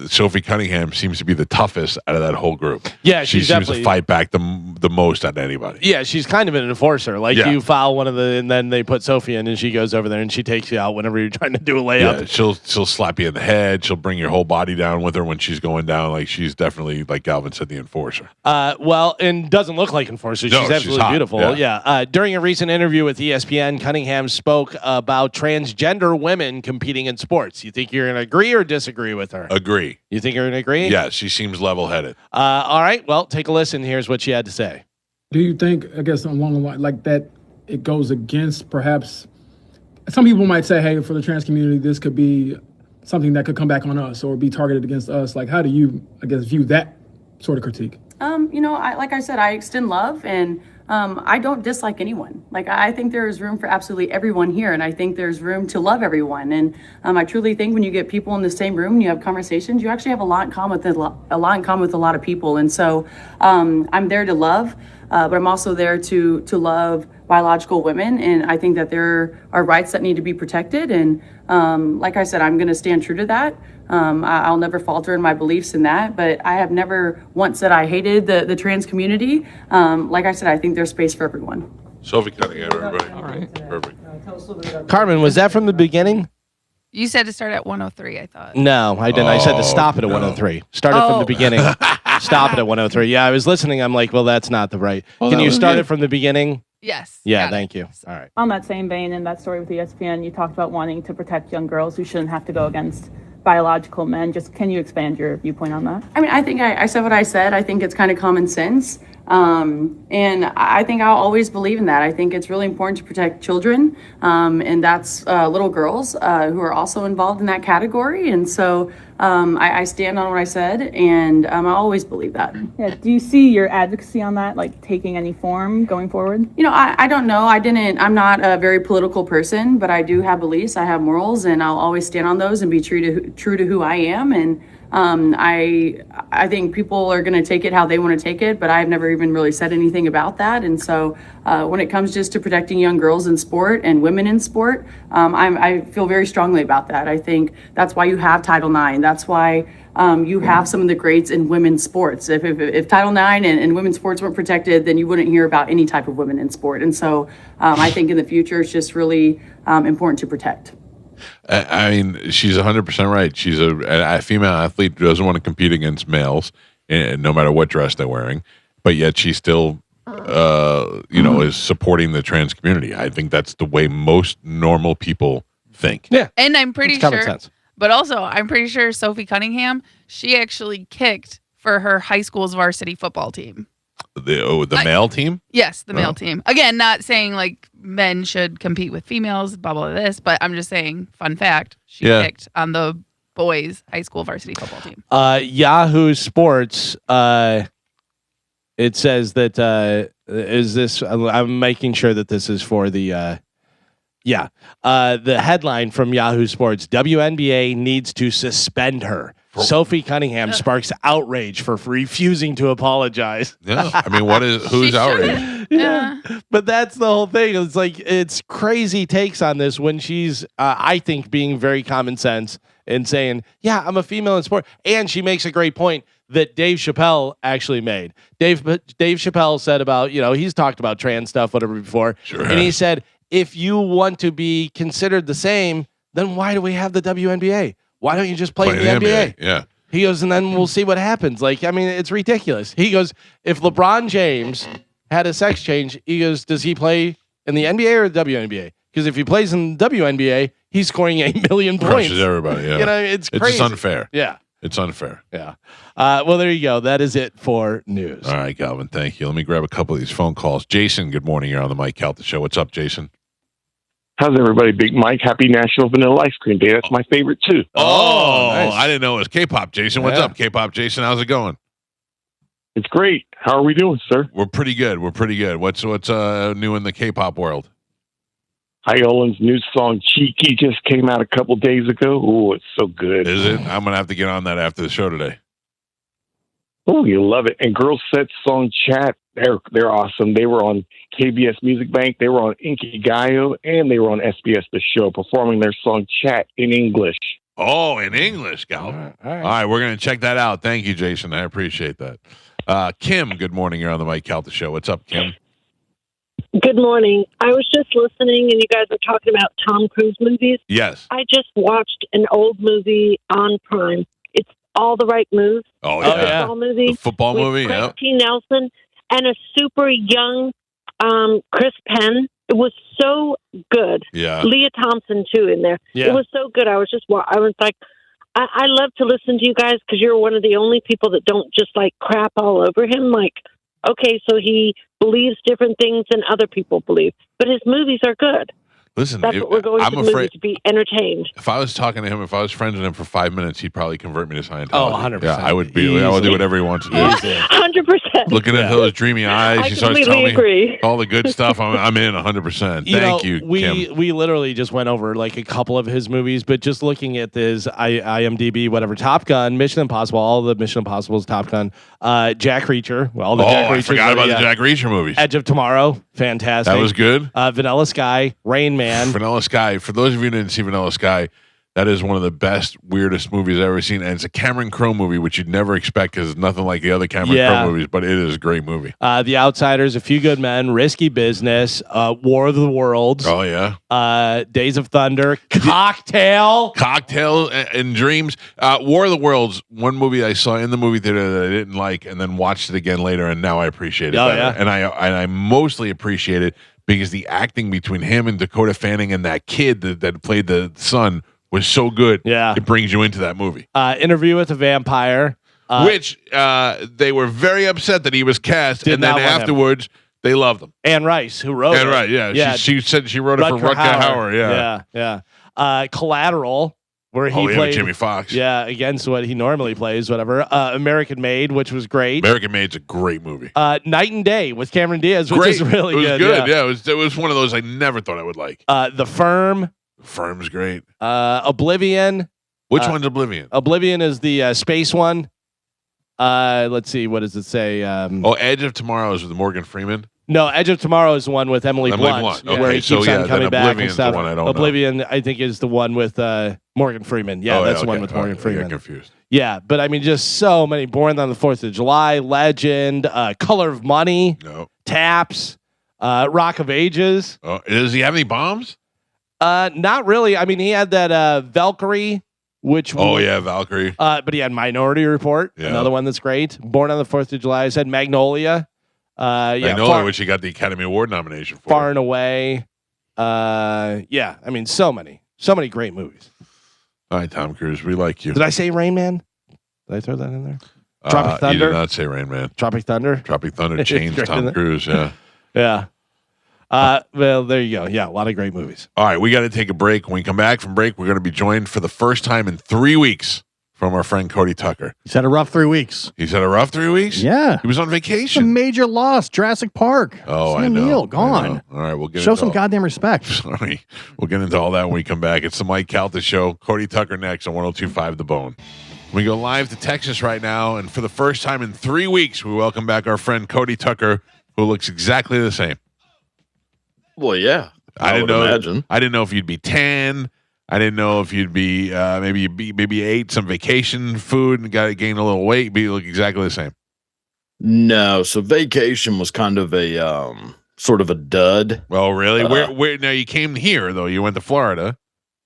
Sophie Cunningham seems to be the toughest out of that whole group. Yeah, she she's seems to definitely fight back the most out of anybody. Yeah, she's kind of an enforcer. Like Yeah. you foul one of and then they put Sophie in, and she goes over there and she takes you out whenever you're trying to do a layup. Yeah, she'll slap you in the head. She'll bring your whole body down with her when she's going down. Like, she's definitely, like Galvin said, the enforcer. Well, and doesn't look like enforcer. No, She's absolutely hot. beautiful. Yeah. During a recent interview with ESPN, Cunningham spoke about transgender women competing in sports. You think you're going to agree or disagree with her? Agree. You think you're going to agree? Yeah, she seems level-headed. All right. Well, take a listen. Here's what she had to say. Do you think, I guess, along the line like that, it goes against perhaps some people might say, hey, for the trans community, this could be something that could come back on us or be targeted against us. Like, how do you, I guess, view that sort of critique? Like I said, I extend love and I don't dislike anyone. Like, I think there's room for absolutely everyone here, and I think there's room to love everyone. And I truly think when you get people in the same room and you have conversations, you actually have a lot in common with a lot of people. And so I'm there to love, but I'm also there to love biological women, and I think that there are rights that need to be protected. And like I said, I'm going to stand true to that. I'll never falter in my beliefs in that, but I have never once said I hated the trans community. Like I said, I think there's space for everyone. Sophie Cunningham, everybody. All right. Perfect. Carmen, was that from the beginning? You said to start at 103, I thought. No, I didn't. I said to stop it at no. 103. Start it from the beginning. Stop it at 103. Yeah, I was listening. I'm like, well, that's not the right. Can you start it from the beginning? Yes. Yeah, got it. thank you. All right. On that same vein, in that story with ESPN, you talked about wanting to protect young girls who shouldn't have to go against biological men. Just can you expand your viewpoint on that? I mean, I think I said what I said. I think it's kind of common sense. And I think I'll always believe in that. I think it's really important to protect children. And that's little girls who are also involved in that category. And so I stand on what I said, and I always believe that. Yeah. Do you see your advocacy on that, like, taking any form going forward? I don't know. I'm not a very political person, but I do have beliefs. I have morals, and I'll always stand on those and be true to who I am. And I think people are going to take it how they want to take it, but I've never even really said anything about that. And so when it comes just to protecting young girls in sport and women in sport, I feel very strongly about that. I think that's why you have Title IX. That's why you have some of the greats in women's sports. If Title IX and women's sports weren't protected, then you wouldn't hear about any type of women in sport. And so I think in the future, it's just really important to protect. I mean, she's 100% right. She's a female athlete who doesn't want to compete against males, no matter what dress they're wearing, but yet she still, is supporting the trans community. I think that's the way most normal people think. Yeah. And I'm pretty It's common sure, sense. but also I'm pretty sure Sophie Cunningham, she actually kicked for her high school's varsity football team. The male team? Yes, the male team. Again, not saying like men should compete with females, blah, blah, this, but I'm just saying, fun fact, she kicked on the boys' high school varsity football team. Yahoo Sports, it says that, is this, I'm making sure that this is for the headline from Yahoo Sports, WNBA needs to suspend her. Sophie Cunningham sparks outrage for refusing to apologize. Yeah. I mean, who's outraged? Yeah. But that's the whole thing. It's like, it's crazy takes on this when she's, I think, being very common sense and saying, yeah, I'm a female in sport. And she makes a great point that Dave Chappelle actually made. Dave Chappelle said about, he's talked about trans stuff, whatever before. Sure And he has. said, if you want to be considered the same, then why do we have the WNBA? Why don't you just play in the NBA? Yeah. He goes, and then we'll see what happens. Like, I mean, it's ridiculous. He goes, if LeBron James had a sex change, he goes, does he play in the NBA or the WNBA? Because if he plays in the WNBA, he's scoring 8 million points. Crushes everybody, yeah. It's It's crazy. just unfair. Yeah. It's unfair. Yeah. Well, there you go. That is it for news. All right, Galvin, thank you. Let me grab a couple of these phone calls. Jason, good morning. You're on the Mike Calta Show. What's up, Jason? How's everybody? Big Mike. Happy National Vanilla Ice Cream Day. That's my favorite, too. Oh, nice. I didn't know it was K-pop, Jason. What's Yeah. up, K-pop, Jason? How's it going? It's great. How are we doing, sir? We're pretty good. We're pretty good. What's new in the K-pop world? Iolan's new song "Cheeky" just came out a couple days ago. Oh, it's so good. Is it? I'm gonna have to get on that after the show today. Oh, you love it. And Girl Set song "Chat." They're awesome. They were on KBS Music Bank. They were on Inkigayo, and they were on SBS The Show performing their song "Chat" in English. Oh, in English, Gal. All right, we're gonna check that out. Thank you, Jason. I appreciate that. Kim, good morning. You're on the Mike Calta Show. What's up, Kim? Good morning. I was just listening, and you guys are talking about Tom Cruise movies. Yes. I just watched an old movie on Prime. It's All the Right Moves. Oh, the yeah. football movie. The football with movie, Craig yeah. T. Nelson and a super young Chris Penn. It was so good. Yeah. Leah Thompson, too, in there. Yeah. It was so good. I was like, I love to listen to you guys because you're one of the only people that don't just like crap all over him. Like, okay, so he believes different things than other people believe, but his movies are good. Listen, That's what we're going to the movie to be entertained. If I was talking to him, if I was friends with him for 5 minutes, he'd probably convert me to Scientology. Oh, 100%. Yeah, I would be. I would do whatever he wants to do. 100%. Looking at those dreamy eyes, I he starts completely telling agree. me all the good stuff. I'm in 100%. Thank you, Kim. We literally just went over like a couple of his movies, but just looking at this IMDb, whatever, Top Gun, Mission Impossible, all the Mission Impossibles, Top Gun, Jack Reacher. Well, Jack Reacher. I forgot about the Jack Reacher movies. Edge of Tomorrow, fantastic. That was good. Vanilla Sky, Rain Man. Vanilla Sky. For those of you who didn't see Vanilla Sky, that is one of the best, weirdest movies I've ever seen. And it's a Cameron Crowe movie, which you'd never expect because it's nothing like the other Cameron Crowe movies, but it is a great movie. The Outsiders, A Few Good Men, Risky Business, War of the Worlds. Oh, yeah. Days of Thunder, Cocktail and Dreams. War of the Worlds, one movie I saw in the movie theater that I didn't like and then watched it again later, and now I appreciate it better. Yeah. And I mostly appreciate it because the acting between him and Dakota Fanning and that kid that played the son was so good. Yeah. It brings you into that movie. Interview with a Vampire. Which they were very upset that he was cast, and then afterwards they loved him. Anne Rice, who wrote it. Right, yeah. She said she wrote it for Rutger Hauer. Yeah. Collateral, where he played Jimmy Fox. Yeah, against what he normally plays, whatever. American Made, which was great. American Made's a great movie. Night and Day with Cameron Diaz, which is really good. It was good. Yeah, it was one of those I never thought I would like. The Firm. Firm's great. Oblivion. Which one's Oblivion? Oblivion is the space one. Let's see. What does it say? Edge of Tomorrow is with Morgan Freeman. No, Edge of Tomorrow is the one with Emily Blunt. Okay, where he keeps on coming back and stuff. The one I don't Oblivion, I think, is the one with Morgan Freeman. Yeah, that's the one with Morgan Freeman. I get confused. Yeah, but I mean, just so many. Born on the 4th of July, Legend, Color of Money, Taps, Rock of Ages. Oh, does he have any bombs? Not really. I mean, he had that Valkyrie, which Valkyrie. But he had Minority Report, another one that's great. Born on the 4th of July. I said Magnolia. Magnolia, which he got the Academy Award nomination for. Far and Away. I mean, so many great movies. All right, Tom Cruise, we like you. Did I say Rain Man? Did I throw that in there? Tropic Thunder? You did not say Rain Man. Tropic Thunder? Tropic Thunder changed Tom Cruise, yeah. Yeah. Well, there you go. Yeah, a lot of great movies. All right, we got to take a break. When we come back from break, we're going to be joined for the first time in 3 weeks from our friend Cody Tucker. He's had a rough 3 weeks. He's had a rough 3 weeks? Yeah. He was on It's a vacation. major loss. Jurassic Park. Oh, Sam I know. Neill, gone. All right, we'll get Show into some goddamn respect. Sorry. We'll get into all that when we come back. It's the Mike Calta Show. Cody Tucker next on 102.5 The Bone. We go live to Texas right now, and for the first time in 3 weeks, we welcome back our friend Cody Tucker, who looks exactly the same. Well, yeah. I didn't imagine. I didn't know if you'd be tan. I didn't know if you'd be maybe ate some vacation food and got to gain a little weight. But you look exactly the same. No, so vacation was kind of a sort of a dud. Well, really? Where now you came here though? You went to Florida.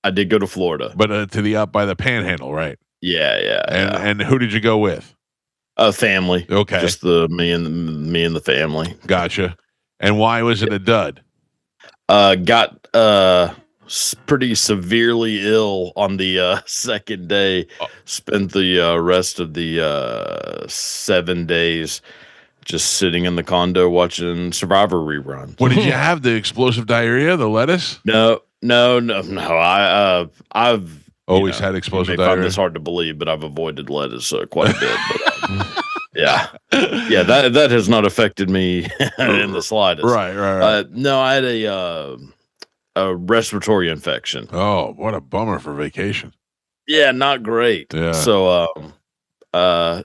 I did go to Florida, but to the up by the Panhandle, right? Yeah. And who did you go with? Family. Okay, just me and the family. Gotcha. And why was it a dud? Got pretty severely ill on the second day. Spent the rest of the 7 days just sitting in the condo watching Survivor reruns. What did you have? The explosive diarrhea, the lettuce? No. I've always had explosive diarrhea. I find this hard to believe, but I've avoided lettuce quite a bit. But, yeah, that has not affected me in the slightest. Right. No, I had a a respiratory infection. Oh, what a bummer for vacation. Yeah, not great. Yeah. So, yeah,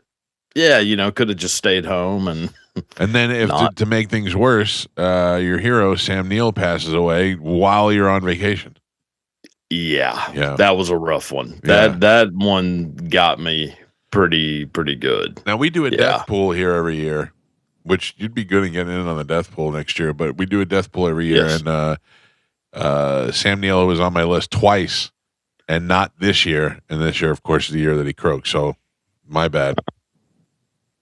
could have just stayed home and then if to make things worse, your hero Sam Neill passes away while you're on vacation. Yeah, that was a rough one. Yeah. That one got me pretty good. Now we do a death pool here every year, which you'd be good at getting in on the death pool next year. But we do a death pool every year, and Sam Neill was on my list twice, and not this year. And this year, of course, is the year that he croaked. So, my bad.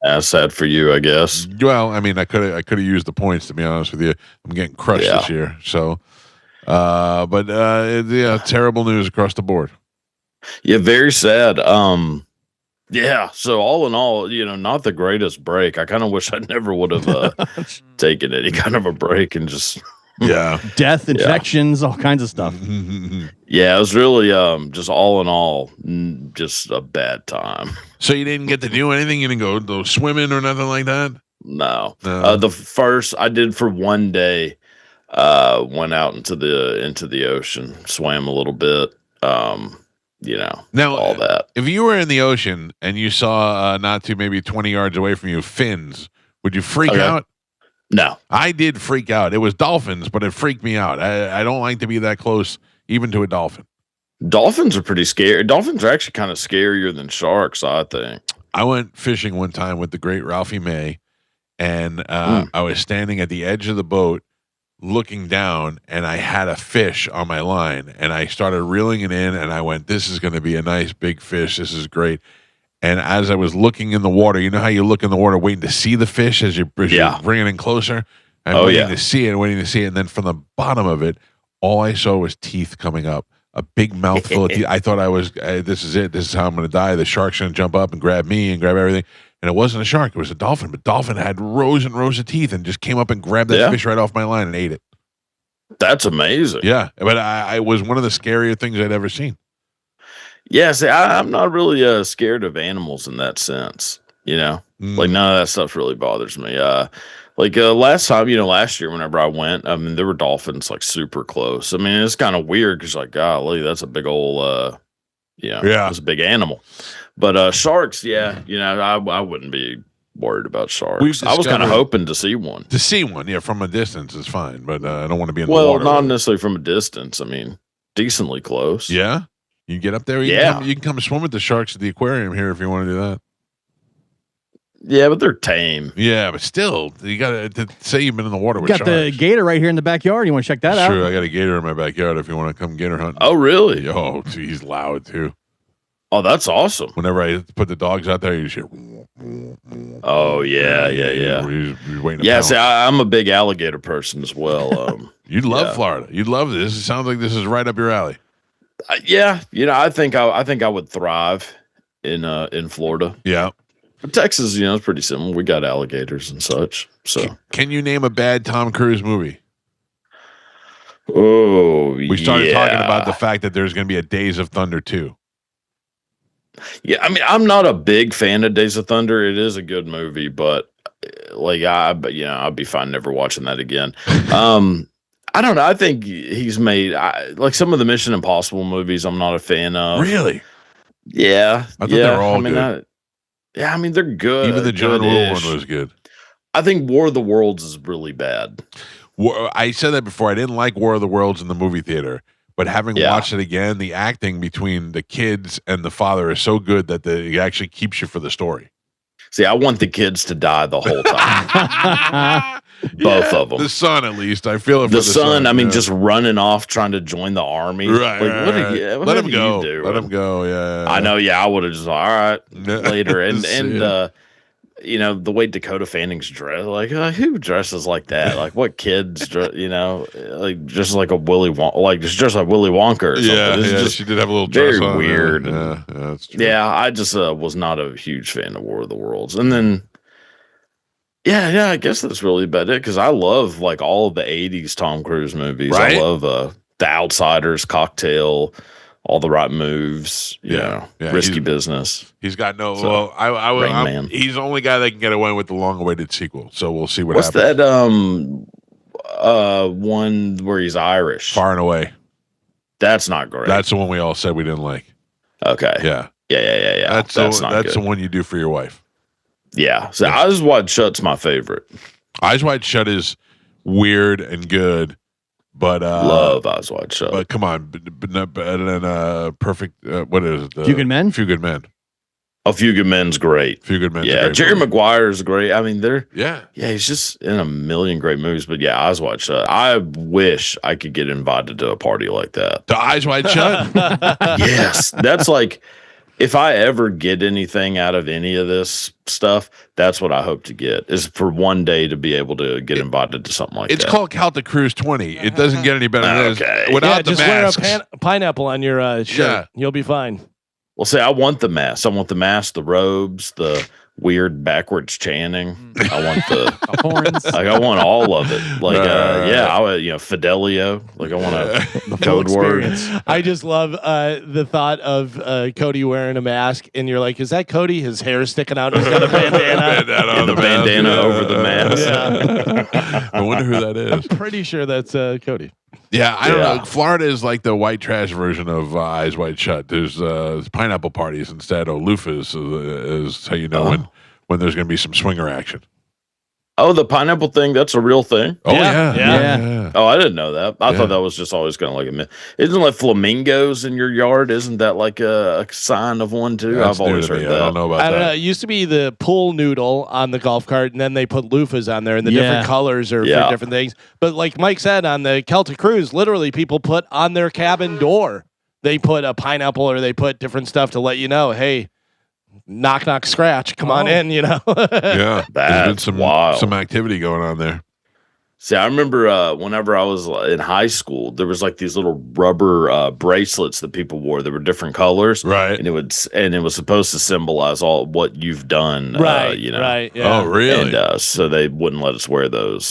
That's sad for you, I guess. Well, I mean, I could have used the points, to be honest with you. I'm getting crushed this year. So, terrible news across the board. Yeah, very sad. Yeah. So all in all, not the greatest break. I kind of wish I never would have taken any kind of a break and just death, infections, all kinds of stuff. Yeah, it was really just all in all just a bad time. So you didn't get to do anything? You didn't go swimming or nothing like that? No. The first I did for one day, went out into the ocean, swam a little bit. Now all that. If you were in the ocean and you saw not too maybe 20 yards away from you fins, would you freak out? No. I did freak out. It was dolphins, but it freaked me out. I don't like to be that close even to a dolphin. Dolphins are pretty scary. Dolphins are actually kind of scarier than sharks, I think. I went fishing one time with the great Ralphie May, and I was standing at the edge of the boat looking down, and I had a fish on my line, and I started reeling it in, and I went, this is going to be a nice big fish. This is great. And as I was looking in the water, you know how you look in the water waiting to see the fish as you bring it in closer? I'm waiting to see it, and then from the bottom of it, all I saw was teeth coming up, a big mouthful of teeth. I thought this is it. This is how I'm going to die. The shark's going to jump up and grab me and grab everything. And it wasn't a shark. It was a dolphin. But dolphin had rows and rows of teeth and just came up and grabbed that fish right off my line and ate it. That's amazing. Yeah. But I was one of the scarier things I'd ever seen. Yeah. See, I'm not really scared of animals in that sense. Like none of that stuff really bothers me. Last time, last year, whenever I went, I mean, there were dolphins like super close. I mean, it's kind of weird because like, golly, that's a big old, it's a big animal. But sharks, I wouldn't be worried about sharks. I was kind of hoping to see one. To see one, from a distance is fine, but I don't want to be in the water. Well, not necessarily from a distance. I mean, decently close. Yeah? You get up there, you can come swim with the sharks at the aquarium here if you want to do that. Yeah, but they're tame. Yeah, but still, you got to say you've been in the water with sharks. Got the gator right here in the backyard. You want to check that out? Sure, I got a gator in my backyard if you want to come gator hunting. Oh, really? Oh, he's loud too. Oh, that's awesome. Whenever I put the dogs out there, you just hear. Oh, yeah. He's waiting to pounce. See, I'm a big alligator person as well. You'd love Florida. You'd love this. It sounds like this is right up your alley. Yeah, I think I would thrive in Florida. Yeah. Texas, it's pretty similar. We got alligators and such. So, can you name a bad Tom Cruise movie? Oh, we started talking about the fact that there's going to be a Days of Thunder 2. Yeah, I mean, I'm not a big fan of Days of Thunder. It is a good movie, but I'd be fine never watching that again. I don't know. I think he's made like some of the Mission Impossible movies. I'm not a fan of. Really? Yeah. I thought they were all good. I mean, they're good. Even the John Woo one was good. I think War of the Worlds is really bad. I said that before. I didn't like War of the Worlds in the movie theater, but having watched it again, the acting between the kids and the father is so good that it actually keeps you for the story. See, I want the kids to die the whole time. Both of them. The son, at least. I feel it for the son. I mean, yeah. just running off trying to join the army. Right. Like, what Let him go. Let him go. Yeah. I know. Yeah, I would have just all right later. And the way Dakota Fanning's dressed, like who dresses like that? Like what kids, like just like a Willy Wonka, like just dressed like Willy Wonka or something. Yeah, just she did have a little dress very on. weird. Yeah, that's true. Yeah, I just was not a huge fan of War of the Worlds, and then. Yeah, I guess that's really about it because I love like all of the '80s Tom Cruise movies. Right? I love The Outsiders, Cocktail, All the Right Moves. Risky Business. He's got no. So, well, Man. He's the only guy that can get away with the long-awaited sequel. So we'll see what What's happens. that? one where he's Irish. Far and Away. That's not great. That's the one we all said we didn't like. Okay. Yeah. Yeah. That's not good. the one you do for your wife. Yeah. So Eyes Wide Shut's my favorite. Eyes Wide Shut is weird and good, but love Eyes Wide Shut. But come on, but not better than Perfect. What is it? Few Good Men. Few Good Men. A Few Good Men's great. Few Good Men. Yeah, Jerry Maguire's great. I mean, yeah, he's just in a million great movies. But yeah, Eyes Wide Shut. I wish I could get invited to a party like that. The Eyes Wide Shut. Yes, that's like if I ever get anything out of any of this stuff, that's what I hope to get is for one day to be able to get invited to something like that. It's called Calta Cruise 20. It doesn't get any better than this. Without the just masks. wear a pineapple on your shirt. Yeah. You'll be fine. Well, see, I want the mask. I want the mask, the robes, the weird backwards chanting. I want the horns. Like I want all of it. Like Fidelio. Like I want a code word. I just love the thought of Cody wearing a mask, and you're like, "Is that Cody? His hair is sticking out. He's got a bandana, And the bandana over the mask. Yeah. I wonder who that I'm is. pretty sure that's Cody. Yeah, I don't know. Florida is like the white trash version of Eyes Wide Shut. There's pineapple parties instead. Loofahs is how you know when there's going to be some swinger action. Oh, the pineapple thing, that's a real thing? Oh, yeah. Oh, I didn't know that. I Yeah. thought that was just always kind of like a myth. Isn't like flamingos in your yard? Isn't that like a sign of one too? That's I've always new to heard me. that. I don't know about I don't that. know. It used to be the pool noodle on the golf cart, and then they put loofahs on there, and the different colors are for different things. But like Mike said, on the Celtic Cruise, literally people put on their cabin door, they put a pineapple or they put different stuff to let you know, hey, knock, knock, scratch, come on in, Yeah, there's been That's wild. some activity going on there. See, I remember whenever I was in high school, there was like these little rubber bracelets that people wore that were different colors, right? And it was supposed to symbolize all what you've done, right? Right. Yeah. Oh, really? And so they wouldn't let us wear those.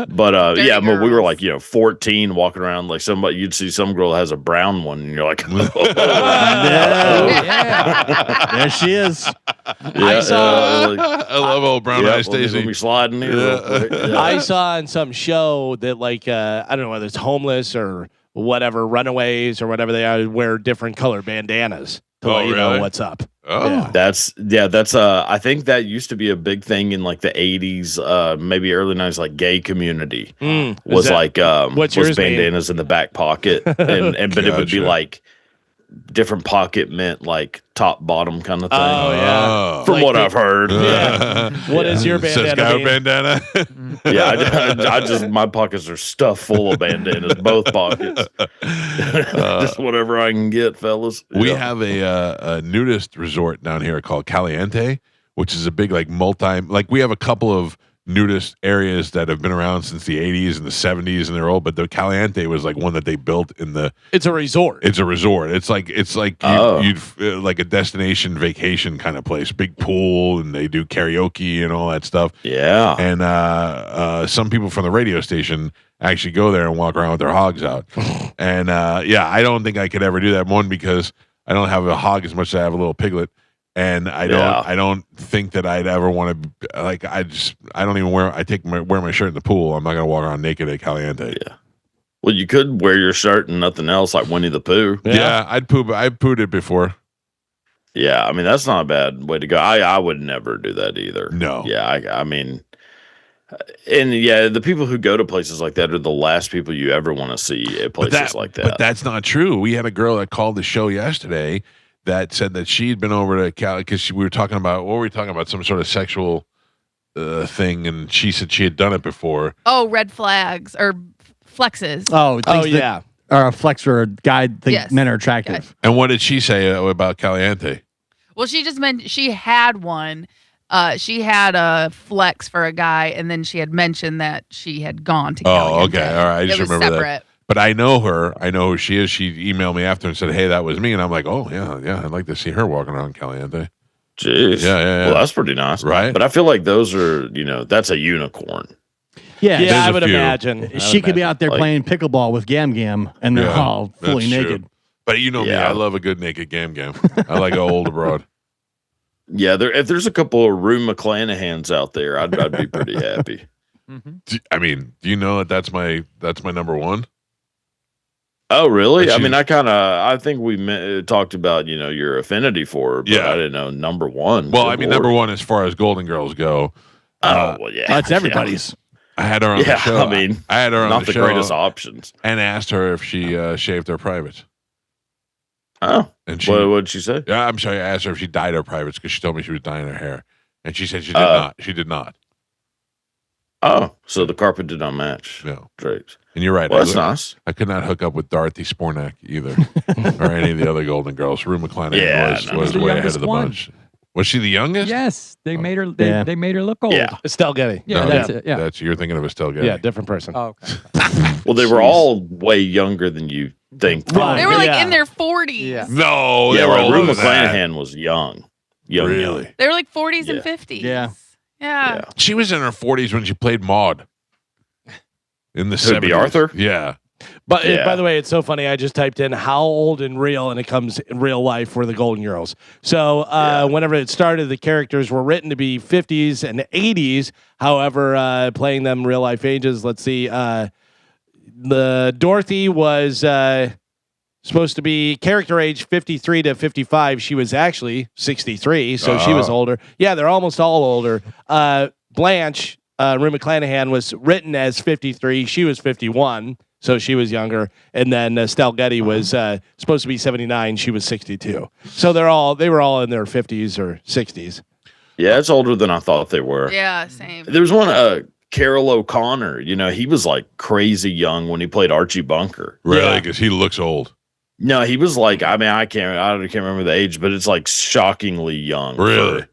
But we were like 14, walking around like somebody. You'd see some girl that has a brown one, and you're like, There she is. I saw. I love old brown eyes, Let Stacy. me slide in here. real quick. Yeah. I saw on some show that like I don't know whether it's homeless or whatever, runaways or whatever they are, wear different color bandanas to let you know what's up. Oh, Yeah. That's I think that used to be a big thing in like the 80s, maybe early 90s, like gay community was like what's was yours mean? bandanas in the back pocket and but it would be Gotcha. like different pocket meant like top bottom kind of thing. Oh yeah. From Like what the- I've heard. Yeah. What is your Says bandana? guy with mean? bandana. Yeah, I just my pockets are stuffed full of bandanas, both pockets. Just whatever I can get, fellas. We Yeah. have a nudist resort down here called Caliente, which is a big like we have a couple of nudist areas that have been around since the 80s and the 70s and they're old, but the Caliente was like one that they built in the It's a resort. it's a resort. It's like you'd like a destination vacation kind of place, big pool, and they do karaoke and all that stuff. Yeah. And some people from the radio station actually go there and walk around with their hogs out. And I don't think I could ever do that. One, because I don't have a hog as much as I have a little piglet, and I don't think that I'd ever want to like. I don't even wear my shirt in the pool. I'm not gonna walk around naked at Caliente. Yeah. Well, you could wear your shirt and nothing else, like Winnie the Pooh. Yeah, I'd poop. I've pooed it before. Yeah, I mean that's not a bad way to go. I would never do that either. No. Yeah, I mean, and yeah, the people who go to places like that are the last people you ever want to see at places like that. But that's not true. We had a girl that called the show yesterday that said that she'd been over to Cali because we were talking about some sort of sexual thing, and she said she had done it before. Oh, red flags or flexes. Oh, yeah. Or a flex or a guy think Yes. men are attractive. And what did she say about Caliente? Well, she just meant she had one. She had a flex for a guy, and then she had mentioned that she had gone to Oh, Caliente. okay. All right. I just It was remember separate. that. But I know her. I know who she is. She emailed me after and said, "Hey, that was me." And I'm like, "Oh, yeah. I'd like to see her walking around Caliente." Jeez. Yeah. Well, that's pretty nice, Right? But I feel like those are, that's a unicorn. Yeah, Yeah, There's I a would few. imagine. she could be out there Like- playing pickleball with Gam Gam, and they're all fully that's true. naked. But you know me, Yeah. I love a good naked gam. I like a old abroad. Yeah, if there's a couple of Rue McClanahans out there, I'd be pretty happy. Mm-hmm. Do you know that's my number one? Oh, really? But I mean, I think we talked about, your affinity for her, but Yeah. I didn't know number one. Well, Good I mean, Lord. number one as far as Golden Girls go. Oh, well, yeah. That's everybody's. I had her on the show. I mean, I had her on not the the show greatest options. and asked her if she shaved her privates. Oh, And she, what'd she say? Yeah, I'm sorry. I asked her if she dyed her privates because she told me she was dyeing her hair, and she said she did not. She did not. Oh, so the carpet did not match. No. Drapes. And you're right. Well, that's nice. I could not hook up with Dorothy Spornak either, or any of the other Golden Girls. Rue McClanahan was way ahead of the bunch. Was she the youngest? Yes, they made her. They made her look old. Yeah. Estelle Getty. Yeah, No, that's it. Yeah. That's you're thinking of Estelle Getty. Yeah, different person. Oh, okay. Well, they were all way younger than you think. Right. They were like Yeah. in their 40s. Yeah. No, Yeah, they were right. Rue older than that. McClanahan was young. Really? They were like 40s Yeah. and 50s. Yeah. Yeah. She was in her 40s when she played Maude. In the Who'd be 70s. Arthur? Yeah. But Yeah. by the way, it's so funny. I just typed in how old in real, and it comes in real life for the Golden Girls. So whenever it started, the characters were written to be 50s and 80s. However, playing them real life ages. Let's see. The Dorothy was supposed to be character age 53 to 55. She was actually 63, so she was older. Yeah, they're almost all older. Blanche, Rue McClanahan, was written as 53. She was 51. So she was younger, and then Estelle Getty was supposed to be 79. She was 62. So they were all in their 50s or 60s. Yeah, it's older than I thought they were. Yeah, same. There was one, Carol O'Connor. He was like crazy young when he played Archie Bunker. Really? Because he looks old. No, he was like, I can't remember the age, but it's like shockingly young. Really?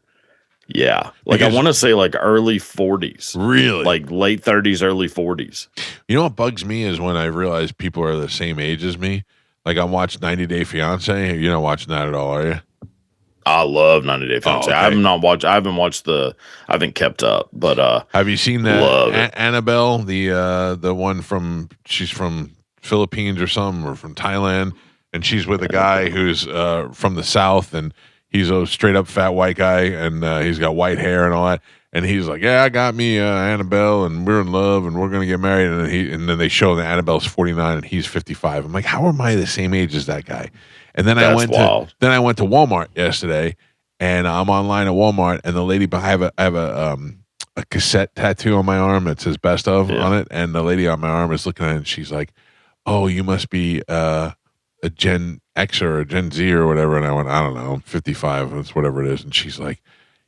Yeah. Like Because- I want to say like early 40s. Really? Like late 30s, early 40s. You know what bugs me is when I realize people are the same age as me. Like I watched 90 Day Fiance. You're not watching that at all, are you? I love 90 Day Fiance. okay. I haven't kept up, but Have you seen that love it. Annabelle, the one she's from Philippines or something, or from Thailand, and she's with a guy who's from the South, and he's a straight up fat white guy, and he's got white hair and all that. And he's like, yeah, I got me Annabelle, and we're in love, and we're gonna get married. And then they show that Annabelle's 49 and he's 55. I'm like, how am I the same age as that guy? And then I went to Walmart yesterday, and I'm online at Walmart, and the lady behind I have a cassette tattoo on my arm that says "Best of" on it, and the lady on my arm is looking at it, and she's like, "Oh, you must be a Gen X or a Gen Z or whatever." And I went, "I don't know, I'm 55, it's whatever it is." And she's like,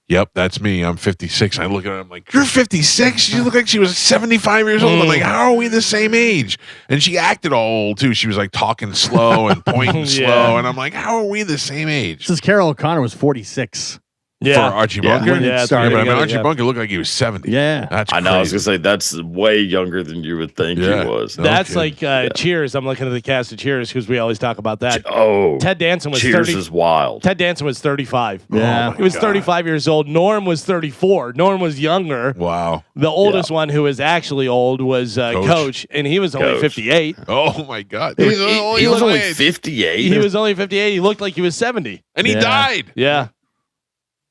"Yep, that's me. I'm 56." I look at her, I'm like, "You're 56? You look like she was 75 years old." I'm like, "How are we the same age?" And she acted all old too. She was like talking slow and pointing slow, and I'm like, "How are we the same age?" Since Carol O'Connor was 46. For Archie Bunker? When it Yeah, started. but I mean, Archie Bunker looked like he was 70. Yeah. That's I crazy. know. I was gonna say that's way younger than you would think Yeah. he was. That's like Cheers. I'm looking at the cast of Cheers because we always talk about that. Oh, Ted Danson was Cheers 30. is wild. Ted Danson was 35. Yeah. He was 35 years old. Norm was 34. Norm was younger. Wow. The oldest one who was actually old was Coach, and he was only Coach. 58. Oh my God. He, He's he was only age. 58. He was only 58. He looked like he was 70. And he died. Yeah.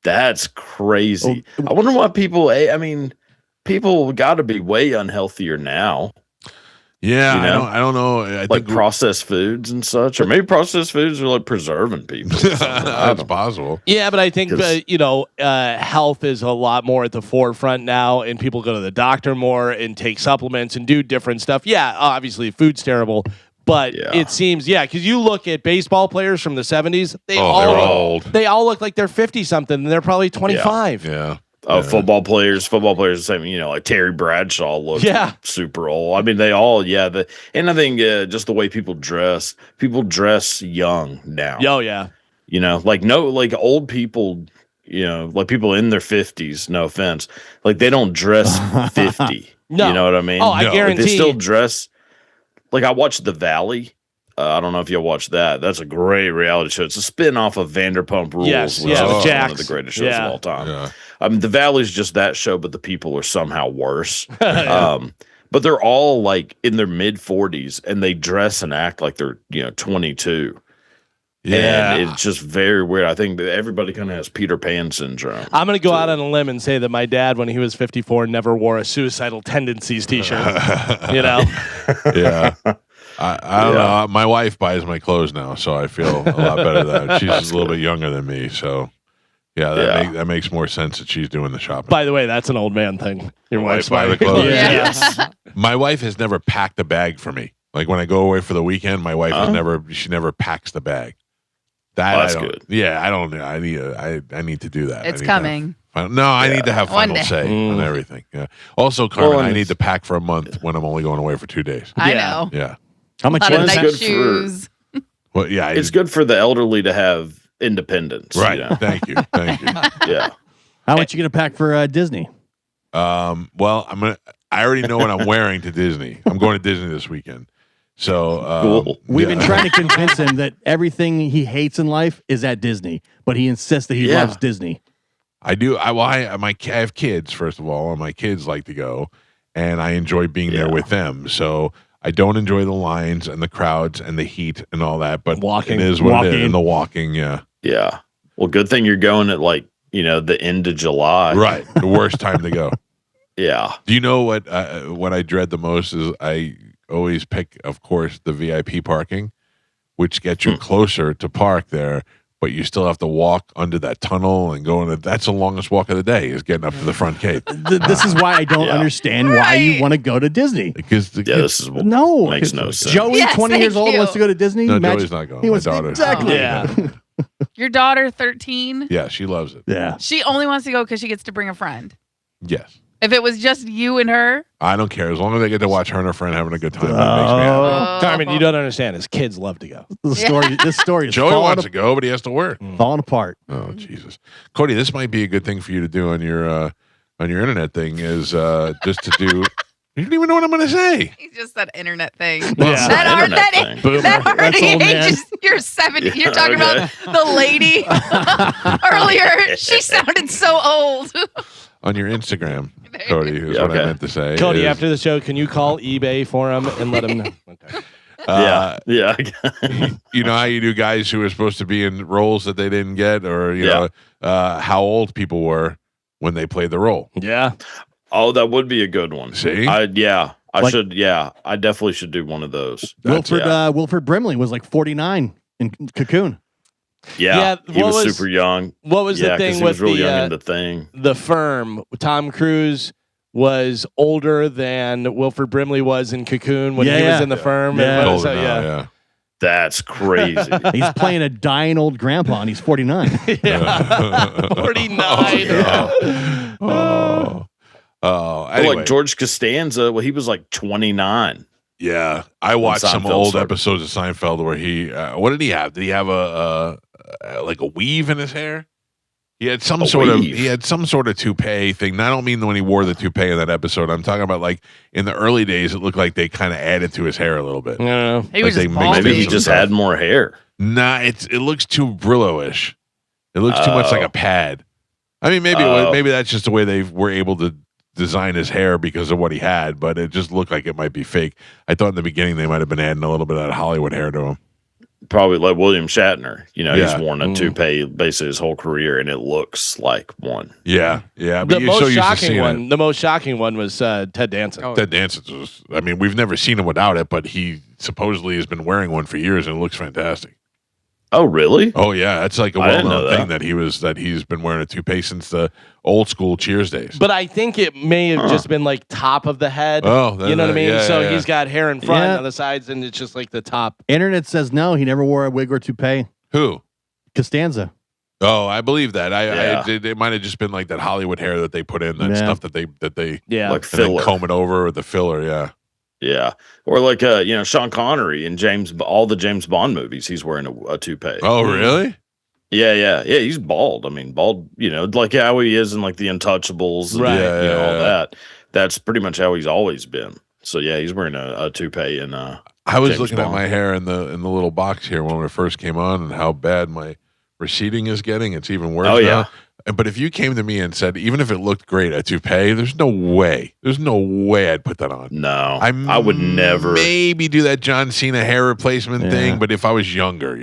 That's crazy. I wonder why people. I mean, people got to be way unhealthier now. Yeah, You know? I don't know. I Like think processed foods and such, or maybe processed foods are like preserving people. or something. I that's don't- possible. Yeah, but I think 'Cause- health is a lot more at the forefront now, and people go to the doctor more and take supplements and do different stuff. Yeah, obviously, food's terrible, but Yeah. it seems because you look at baseball players from the 70s, they They were all old. they all look like they're 50 something, and they're probably 25. Yeah. Football players, the same. Like Terry Bradshaw looked super old. I mean, they all, and I think just the way people dress young now. Oh yeah. Like old people, like people in their 50s, no offense, like they don't dress 50. No. You know what I mean? Oh, I Like, guarantee. they still dress. Like I watched The Valley. I don't know if you'll watch that. That's a great reality show. It's a spin-off of Vanderpump Rules, Yes, which is with one of Jax. the greatest shows Yeah. of all time. Yeah. I mean, The Valley's just that show, but the people are somehow worse. But they're all like in their mid 40s, and they dress and act like they're 22. Yeah. And it's just very weird. I think that everybody kind of has Peter Pan syndrome. I'm going to go out on a limb and say that my dad, when he was 54, never wore a suicidal tendencies T-shirt. Yeah. I don't know. My wife buys my clothes now, so I feel a lot better that she's a little bit younger than me. So, that makes more sense that she's doing the shopping. By the way, that's an old man thing. Your wife's buy the buying clothes. Yes. My wife has never packed a bag for me. Like when I go away for the weekend, my wife she never packs the bag. That's good. Yeah, I don't. I need to do that. It's coming. I need to have final say on everything. Yeah. Also, Carmen, I need to pack for a month when I'm only going away for 2 days. I know. Yeah. How much? A lot of nice good shoes. Well, yeah, It's good for the elderly to have independence. right. You know? Thank you. Yeah. How much you gonna pack for Disney? Well, I already know what I'm wearing to Disney. I'm going to Disney this weekend. So Cool. We've been trying to convince him that everything he hates in life is at Disney, but he insists that he loves Disney. I do. I have kids, first of all, and my kids like to go, and I enjoy being there with them. So I don't enjoy the lines and the crowds and the heat and all that, but Walking. it is what it is. And the walking, yeah. Yeah. Well, good thing you're going at the end of July. Right. The worst time to go. Yeah. Do you know what I dread the most is I always pick, of course, the VIP parking, which gets you closer to park there, but you still have to walk under that tunnel and go in. That's the longest walk of the day is getting up to the front gate. This is why I don't understand why you want to go to Disney. Because this is what makes no sense. Joey, Yes, 20 years thank old, you. wants to go to Disney. No, Joey's not going. He My wants daughter. exactly. Yeah. Your daughter, 13. Yeah, she loves it. Yeah. She only wants to go because she gets to bring a friend. Yes. If it was just you and her, I don't care. As long as I get to watch her and her friend having a good time, that makes me happy. Carmen, you don't understand. His kids love to go. This story is Joey falling, wants to go, but he has to work. falling apart. Oh, Jesus. Cody, this might be a good thing for you to do on your internet thing is just to do. You don't even know what I'm going to say. he's just that internet thing. Yeah. That already old man. ages. You're 70. You're talking about the lady earlier. She sounded so old. On your Instagram, Cody, is what I meant to say. Cody, is- after the show, can you call eBay for him and let him know? Okay. Yeah. You know how you do guys who are supposed to be in roles that they didn't get, or you know how old people were when they played the role. Yeah. Oh, that would be a good one. See? I should. Yeah, I definitely should do one of those. Wilford Brimley was like 49 in Cocoon. Yeah, he what was super young. What was the 'cause thing he with was real the young in the thing? The Firm? Tom Cruise was older than Wilford Brimley was in Cocoon when he was in the Firm. Yeah. And what was Older that? now, Yeah. That's crazy. He's playing a dying old grandpa and he's 49. 49. Anyway. Like George Costanza, well, he was like 29. Yeah, I watched some Seinfeld old started. episodes of Seinfeld where he. What did he have? Did he have a like a weave in his hair? He had some sort of toupee thing. I don't mean when he wore the toupee in that episode. I'm talking about like in the early days. It looked like they kind of added to his hair a little bit. Yeah. He was Like just they mixed Maybe balding. he some just stuff. had more hair. Nah, it looks too Brillo-ish. It looks too much like a pad. I mean, maybe that's just the way they were able to design his hair because of what he had, but it just looked like it might be fake. I thought in the beginning they might have been adding a little bit of that Hollywood hair to him. Probably like William Shatner. You know, Yeah. he's worn a toupee basically his whole career, and it looks like one. Yeah. But The you're so most used to shocking seeing one. it. The most shocking one was Ted Danson. Oh, Ted Danson's was, I mean, we've never seen him without it, but he supposedly has been wearing one for years and it looks fantastic. Oh, really? Oh yeah, that's like a I didn't know well-known thing that he's been wearing a toupee since the old school Cheers days. But I think it may have just been like top of the head. Oh, you know what I mean? yeah, So yeah. he's got hair in front Yeah. on the sides, and it's just like the top. Internet says no, he never wore a wig or toupee. Who? Costanza. Oh, I believe that. Yeah. It might have just been like that Hollywood hair that they put in, that Yeah. stuff that they Yeah. Like and then filler. comb it over with the filler. Yeah. Yeah. Or like Sean Connery in all the James Bond movies, he's wearing a toupee. Oh, really? Yeah. He's bald. I mean, bald, like how he is in like the Untouchables, and, Right. all that. That's pretty much how he's always been. So yeah, he's wearing a toupee and I was James looking at Bond. my hair in the little box here when we first came on, and how bad my receding is getting. It's even worse. Oh, now. yeah. But if you came to me and said, even if it looked great at toupee, there's no way I'd put that on. No, I would never. Maybe do that John Cena hair replacement thing, but if I was younger,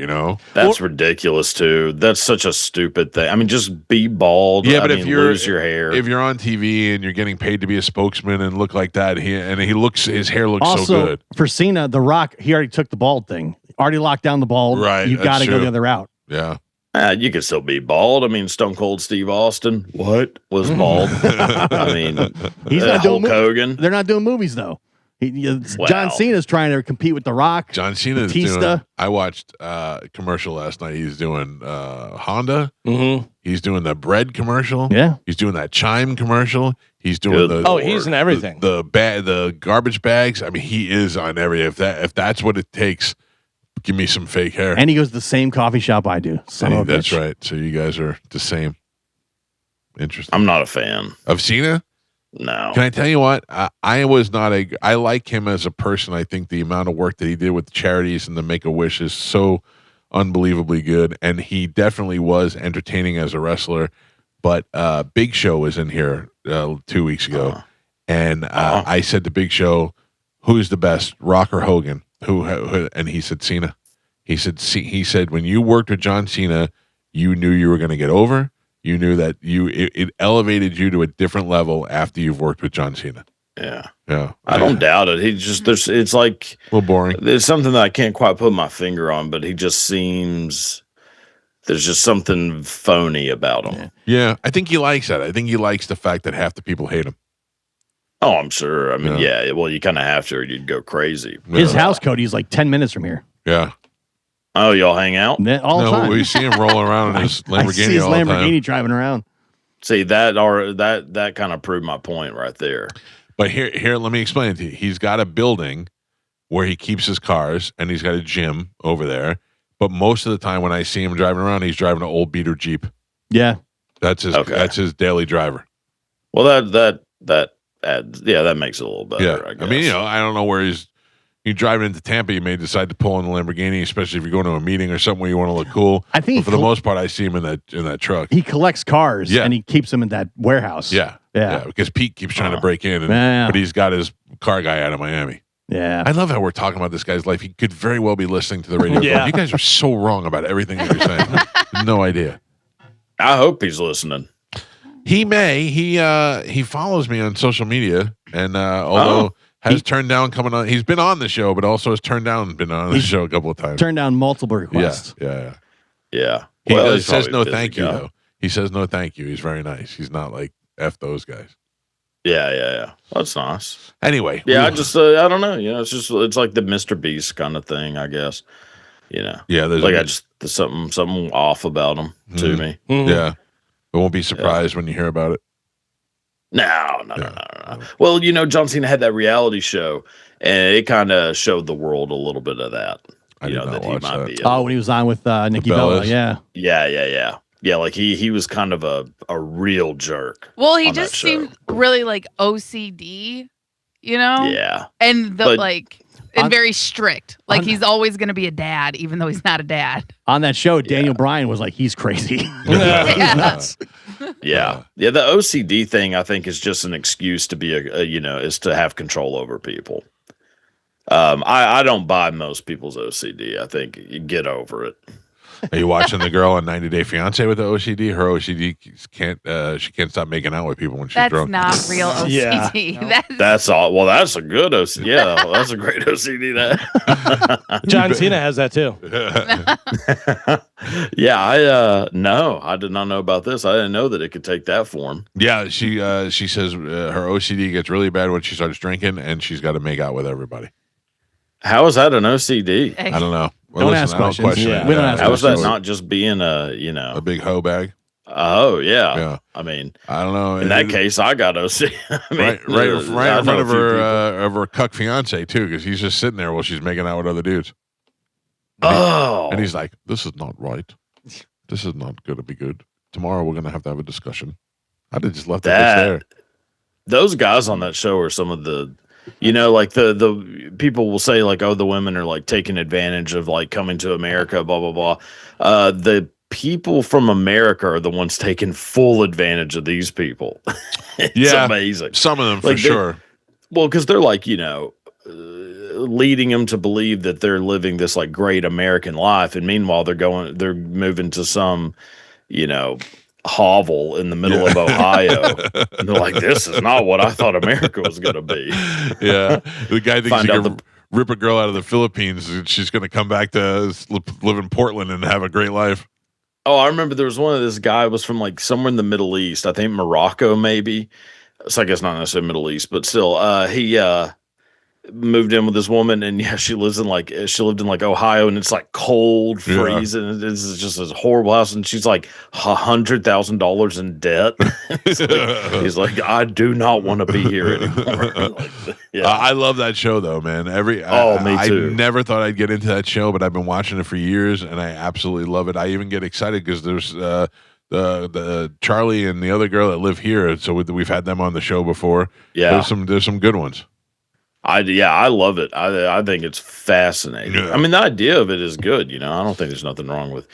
That's ridiculous too. That's such a stupid thing. I mean, just be bald. Yeah, but I if mean, you're lose your hair, if you're on TV and you're getting paid to be a spokesman and look like that, his hair looks also, so good. For Cena, The Rock, he already took the bald thing. Already locked down the bald. Right, You got to go the other route. Yeah. you can still be bald. I mean, Stone Cold Steve Austin, was bald. I mean, He's not doing Hulk Hogan. They're not doing movies though. John Cena's trying to compete with The Rock. John Cena's doing. I watched a commercial last night. He's doing Honda. Mm-hmm. He's doing the bread commercial. Yeah. He's doing that chime commercial. He's doing he's in everything. The garbage bags. I mean, he is on everything. If that's what it takes, give me some fake hair. And he goes to the same coffee shop I do. That's right. So you guys are the same. Interesting. I'm not a fan of Cena. No. Can I tell you what? I was not I like him as a person. I think the amount of work that he did with the charities and the Make-A-Wish is so unbelievably good. And he definitely was entertaining as a wrestler. But Big Show was in here 2 weeks ago. And I said to Big Show, who's the best, Rock or Hogan? Who? And he said Cena. He said when you worked with John Cena, you knew you were going to get over. You knew that it elevated you to a different level after you've worked with John Cena. Yeah. Yeah. I don't doubt it. It's like a little boring. There's something that I can't quite put my finger on, but he just seems there's just something phony about him. Yeah. I think he likes that. I think he likes the fact that half the people hate him. Oh, I'm sure. I mean, well, you kind of have to or you'd go crazy. His house, Cody's like 10 minutes from here. Yeah. Oh, y'all hang out? All the time. We see him rolling around in his Lamborghini. I see his all the time. Lamborghini driving around. See, that kind of proved my point right there. But here, let me explain it to you. He's got a building where he keeps his cars, and he's got a gym over there. But most of the time when I see him driving around, he's driving an old beater Jeep. Yeah. That's his daily driver. Well, that makes it a little better. Yeah. I guess. I mean, I don't know where you driving into Tampa, you may decide to pull in the Lamborghini, especially if you're going to a meeting or something where you want to look cool. I think but for the most part, I see him in that truck. He collects cars and he keeps them in that warehouse. Yeah. Because Pete keeps trying to break in, but he's got his car guy out of Miami. Yeah. I love how we're talking about this guy's life. He could very well be listening to the radio. Yeah. You guys are so wrong about everything that you're saying. No idea. I hope he's listening. He may. He follows me on social media, and although has turned down coming on, he's been on the show, but also has been on the show a couple of times. Turned down multiple requests. Yeah. Well, He says no thank you though. He says no thank you. He's very nice. He's not like F those guys. Yeah. That's nice. Anyway. Yeah, I just I don't know. It's like the Mr. Beast kind of thing, I guess. Yeah, there's something off about him to me. Mm-hmm. Yeah. I won't be surprised when you hear about it. No. Well, John Cena had that reality show, and it kind of showed the world a little bit of that. That he might be. When he was on with Nikki Bella, yeah. Yeah, like he was kind of a real jerk. Well, he just seemed really like OCD, Yeah. And very strict. Like he's always going to be a dad, even though he's not a dad. On that show, Daniel Bryan was like, he's crazy. Yeah. The OCD thing, I think, is just an excuse to be is to have control over people. I don't buy most people's OCD. I think you get over it. Are you watching the girl on 90 Day Fiance with the OCD? Her OCD can't stop making out with people when she's drunk. That's not real OCD. Yeah. That's all. Well, that's a good OCD. Yeah, that's a great OCD. That John Cena has that too. Yeah, I did not know about this. I didn't know that it could take that form. Yeah, she says her OCD gets really bad when she starts drinking, and she's got to make out with everybody. How is that an OCD? I don't know. Well, don't ask questions. Yeah. We don't ask How is that questions. not just being a big hoe bag? Oh yeah. I mean, I don't know. In that case, I got OCD. Right in front of her cuck fiance too, because he's just sitting there while she's making out with other dudes. And he's like, "This is not right. This is not going to be good. Tomorrow we're going to have a discussion." I'd have just left that there. Those guys on that show are some of the. Like the people will say like, oh, the women are like taking advantage of like coming to America, blah, blah, blah. The people from America are the ones taking full advantage of these people. It's amazing. Some of them Like for sure. Well, because they're like, leading them to believe that they're living this like great American life, and meanwhile they're moving to some, hovel in the middle of Ohio, and they're like, this is not what I thought America was going to be. Yeah, the guy thinks he can rip a girl out of the Philippines, and she's going to come back to live in Portland and have a great life. Oh, I remember there was this guy was from like somewhere in the Middle East, I think Morocco maybe. So I guess not necessarily Middle East, but still, he moved in with this woman, and she lived in like Ohio, and it's like cold, freezing. Yeah. This is just this horrible house, and she's like $100,000 in debt. He's like, I do not want to be here anymore. I love that show though, man. Me too. I never thought I'd get into that show, but I've been watching it for years, and I absolutely love it. I even get excited because there's the Charlie and the other girl that live here, so we've had them on the show before. Yeah, there's some good ones. I love it. I think it's fascinating. Yeah. I mean, the idea of it is good. I don't think there's nothing wrong with,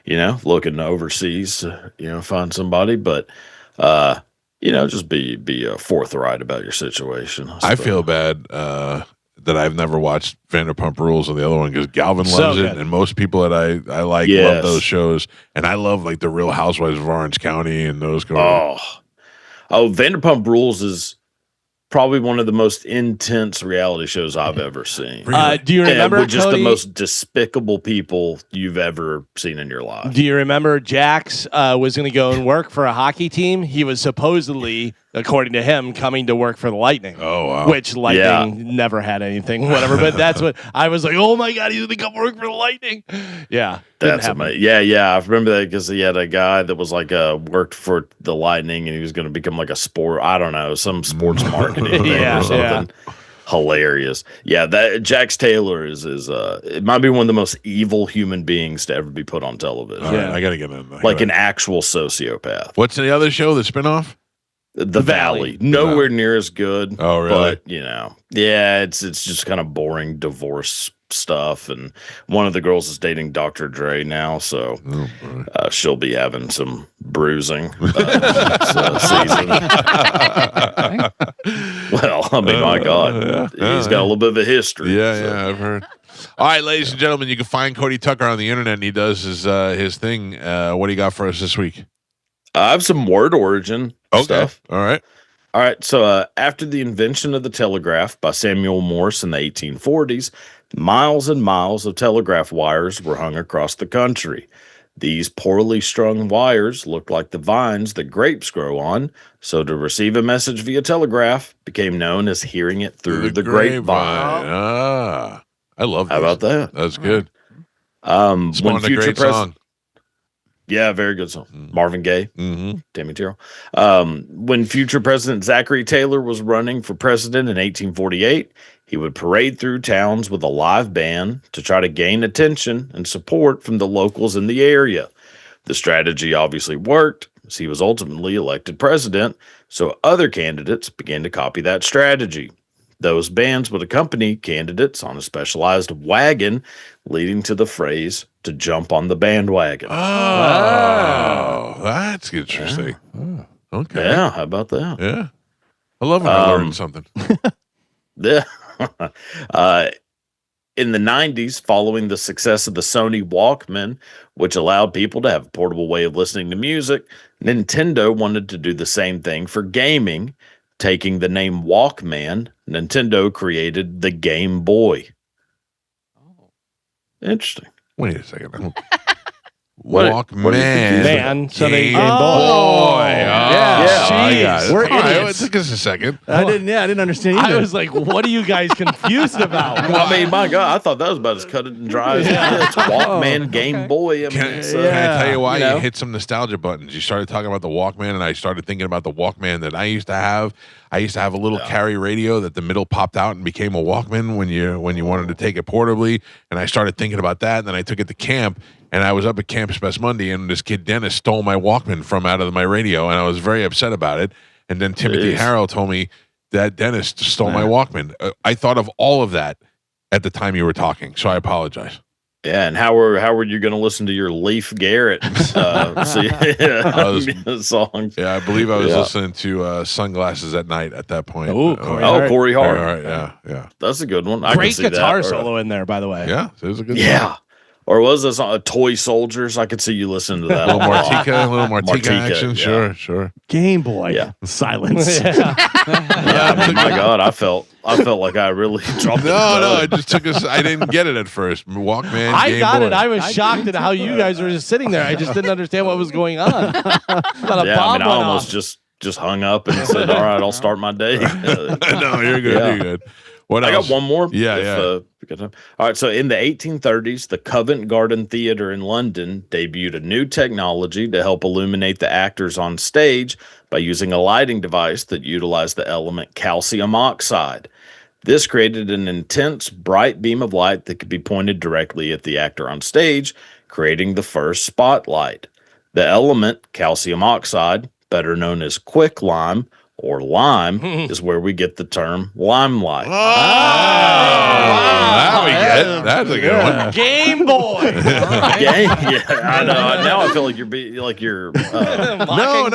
looking overseas to, find somebody, but, just be forthright about your situation. I feel bad that I've never watched Vanderpump Rules or the other one because Galvin loves it, and most people that I like love those shows, and I love like the Real Housewives of Orange County and those guys. Vanderpump Rules is probably one of the most intense reality shows I've ever seen. Do you remember just the most despicable people you've ever seen in your life? Do you remember Jax was going to go and work for a hockey team? He was supposedly, according to him, coming to work for the Lightning. Oh, wow. Which Lightning never had anything, whatever. But that's what I was like, oh my God, he's going to come work for the Lightning. Yeah. That's amazing. Yeah. I remember that because he had a guy that was like worked for the Lightning, and he was going to become like some sports marketing thing or something. Yeah. Hilarious. Yeah, that Jax Taylor is it might be one of the most evil human beings to ever be put on television. Yeah, I got to get in there. Like an actual sociopath. What's the other show, the spinoff? The Valley. Nowhere near as good. Oh, really? But, it's just kind of boring divorce stuff, and one of the girls is dating Dr. Dre now, so she'll be having some bruising this season. Well, I mean, my God, he's got a little bit of a history. Yeah, I've heard. All right, ladies and gentlemen, you can find Cody Tucker on the internet, and he does his thing. What do you got for us this week? I have some word origin stuff. All right. So after the invention of the telegraph by Samuel Morse in the 1840s, miles and miles of telegraph wires were hung across the country. These poorly strung wires looked like the vines that grapes grow on, so to receive a message via telegraph became known as hearing it through the grapevine. I love that. How about that? That's good. When future great song. Yeah, very good song. Marvin Gaye, Tammy Terrell. When future President Zachary Taylor was running for president in 1848, he would parade through towns with a live band to try to gain attention and support from the locals in the area. The strategy obviously worked, as he was ultimately elected president, so other candidates began to copy that strategy. Those bands would accompany candidates on a specialized wagon, leading to the phrase, to jump on the bandwagon. Oh, that's interesting. Yeah. Okay. Yeah, how about that? Yeah. I love when I learn something. Yeah. In the 90s, following the success of the Sony Walkman, which allowed people to have a portable way of listening to music, Nintendo wanted to do the same thing for gaming. Taking the name Walkman, Nintendo created the Game Boy. Oh. Interesting. Wait a second. Walkman. So they Game Boy. Yeah. We're idiots. It took us a second. I didn't understand either. I was like, what are you guys confused about? I mean, my God, I thought that was about as cut it and dry as it is. Walkman, Game Boy. I mean, can I tell you why you hit some nostalgia buttons? You started talking about the Walkman, and I started thinking about the Walkman that I used to have. I used to have a little carry radio that the middle popped out and became a Walkman when you wanted to take it portably. And I started thinking about that. And then I took it to camp, and I was up at Campus Best Monday, and this kid Dennis stole my Walkman from out of my radio, and I was very upset about it. And then Timothy Harrell told me that Dennis stole my Walkman. I thought of all of that at the time you were talking, so I apologize. Yeah, and how were you going to listen to your Leif Garrett songs? Yeah, I believe I was Yeah. listening to Sunglasses at Night at that point. Ooh, Corey Oh, Hart. Corey Hart. All right, yeah. That's a good one. I can Great see that. guitar Or, solo in there, by the way. Yeah, it was a good Yeah. Or was this Toy Soldiers? I could see you listening to that. little a lot. Martika action. yeah. Sure. Game Boy. Yeah. Silence. Yeah, I mean, my God, I felt like I really dropped it. No, it just took us. I didn't get it at first. Walkman. I Game got Boy. it. I was shocked at how you guys were just sitting there. I just didn't understand what was going on. I almost just hung up and said, "All right, I'll start my day." No, you're good. Yeah. You're good. What I else? got one more. Yeah. We got time. All right. So in the 1830s, the Covent Garden Theatre in London debuted a new technology to help illuminate the actors on stage by using a lighting device that utilized the element calcium oxide. This created an intense, bright beam of light that could be pointed directly at the actor on stage, creating the first spotlight. The element, calcium oxide, better known as quicklime or lime, is where we get the term limelight. Now we get it. That's a good one. Game Boy. Yeah, I know. Now I feel like you're No.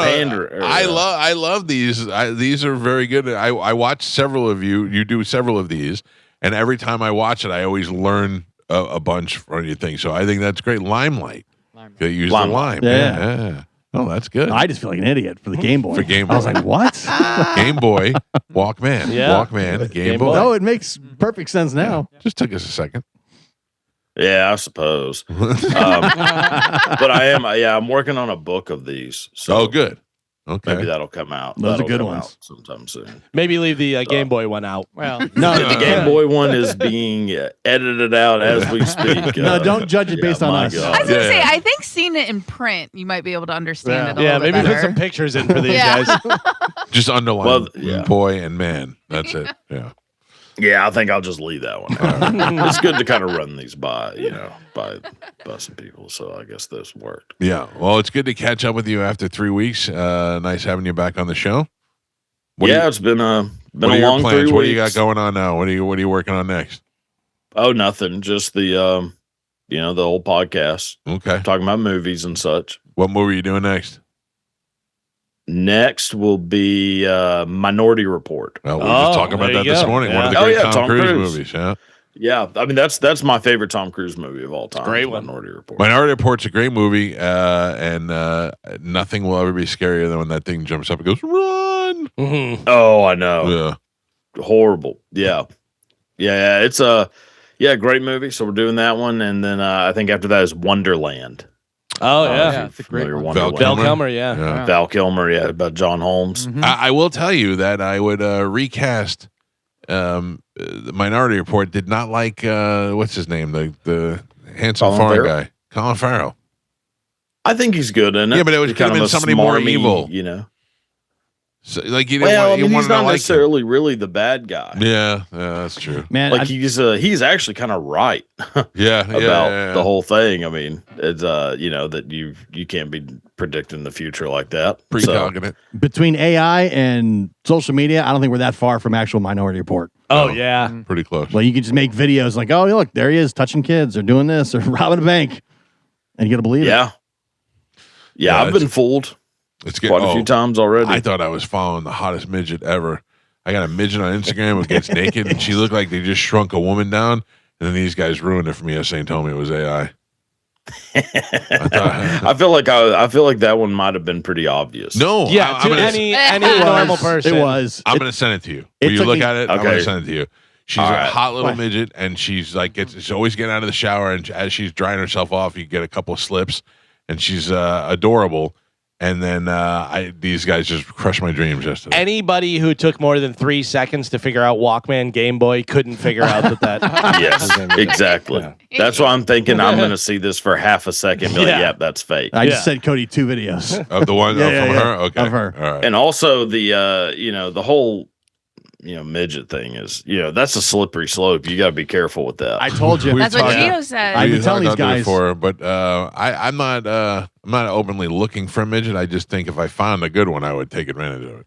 pander. I love these. These are very good. I watch several of you. You do several of these, and every time I watch it, I always learn a bunch from your thing. So I think that's great. Limelight. They use the lime. Yeah. Oh, that's good. I just feel like an idiot for the Game Boy. For Game Boy. I was like, what? Game Boy, Walkman. Yeah. Walkman, Game Boy. No, it makes perfect sense now. Just took us a second. Yeah, I suppose. But I'm working on a book of these. So good. Okay. maybe that'll come out. Those are That'll good come ones. out sometime soon. Maybe leave the Game Boy one out. Well, No, The Game Boy one is being edited out as we speak. No, don't judge it based on my us. God. I was gonna say, I think seeing it in print, you might be able to understand it a Yeah, little bit maybe put better. some pictures in for these Yeah. guys. Just underline Well, yeah. boy and man. That's it. Yeah. Yeah, I think I'll just leave that one out. It's good to kind of run these by some people. So I guess this worked. Yeah. Well, it's good to catch up with you after 3 weeks. Nice having you back on the show. It's been a What are your long 3 plans? weeks. What do you got going on now? What are you working on next? Oh, nothing. Just the the old podcast. Okay. Talking about movies and such. What movie are you doing next? Next will be Minority Report. Well, we were just talking about there that you this go. morning. One of the Yeah. great Tom Tom Cruise Cruise. movies. Yeah. Yeah, I mean that's my favorite Tom Cruise movie of all time. great is one. Minority Report. Minority Report's a great movie, and nothing will ever be scarier than when that thing jumps up and goes, run! Mhm. Oh, I know. Yeah. Horrible. Yeah. It's a great movie. So we're doing that one, and then I think after that is Wonderland. Oh, yeah, yeah. it's a great Familiar one. Wonderland. Val Kilmer, yeah. Yeah. Val Kilmer, about John Holmes. Mhm. I will tell you that I would recast the Minority Report. Did not like what's his name, the handsome Colin foreign Farrell? guy, Colin Farrell. I think he's good in it. Yeah, but it was He's could have kind been of a somebody more smarmy, evil. So, like you didn't Well, I want, you mean, he's wanted to not like him. necessarily really the bad guy. Yeah, that's true. Man, Like he's actually kind of right Yeah, about the whole thing. I mean, it's that you can't be predicting the future like that. Precognitive. between AI and social media, I don't think we're that far from actual Minority Report. Oh, yeah. Pretty close. Like you can just make videos like, oh, look, there he is touching kids or doing this or robbing a bank. And you got to believe it. Yeah, Yeah, I've been fooled It's good. quite a few times already. I thought I was following the hottest midget ever. I got a midget on Instagram who gets naked, and she looked like they just shrunk a woman down. And then these guys ruined it for me. Saying told me it was AI. I feel like that one might have been pretty obvious. No, Yeah, I'm to gonna, any normal person. It was. I'm gonna send it to you. It Will you took look me- at it? I'm Okay. gonna send it to you. She's All a right. hot little What? midget, and she's always getting out of the shower, and as she's drying herself off, you get a couple of slips, and she's adorable. And then these guys just crushed my dreams yesterday. Anybody who took more than 3 seconds to figure out Walkman Game Boy couldn't figure out that. Yes, exactly. Yeah. That's why I'm thinking I'm going to see this for half a second. Be like, Yeah. yep, that's fake. I Yeah. just sent Cody 2 videos. Of the one Yeah, from yeah, her, okay, of her. All right. And also the the whole midget thing is that's a slippery slope. You got to be careful with that. I told you. That's what talked- Gio said. I've been We telling talked these about it guys. before, but I'm not openly looking for a midget. I just think if I found a good one, I would take advantage of it.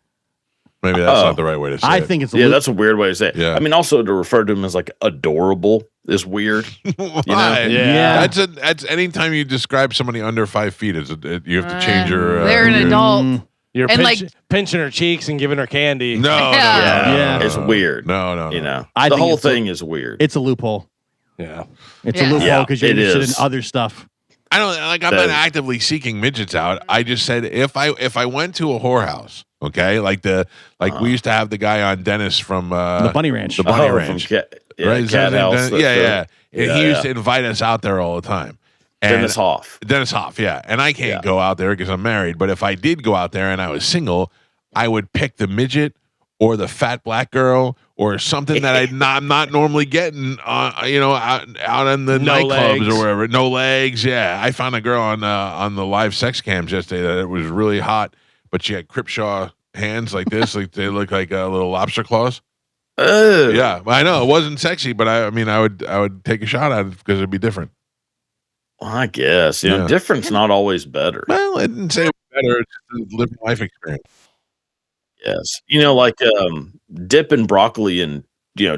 Maybe that's not the right way to say it. I think it's that's a weird way to say it. Yeah. I mean, also to refer to him as like adorable is weird. Why? Yeah. That's anytime you describe somebody under 5 feet, you have to change your. They're an adult. You're And, pinching her cheeks and giving her candy. No, Yeah. It's weird. No. You know, I the think whole it's thing is weird. It's a loophole. Yeah. It's Yeah. a loophole Yeah, because you're it interested in is. other stuff. I don't like. I'm not actively seeking midgets out. I just said if I went to a whorehouse, okay, we used to have the guy on Dennis from The Bunny Ranch. the Bunny from Ranch, Cat right? Cat House. Yeah. And he used to invite us out there all the time. And Dennis Hoff. Dennis Hoff, yeah. And I can't go out there because I'm married. But if I did go out there and I was single, I would pick the midget or the fat black girl or something that I'm not normally getting, out in the No nightclubs legs. or wherever. No legs, yeah. I found a girl on the live sex cams yesterday that it was really hot, but she had Cripshaw hands like this, like they look like little lobster claws. Yeah, I know it wasn't sexy, but I would take a shot at it because it'd be different. Well, I guess different's not always better. Well, I didn't say it was better. It's just a living life experience. Yes, like dipping broccoli in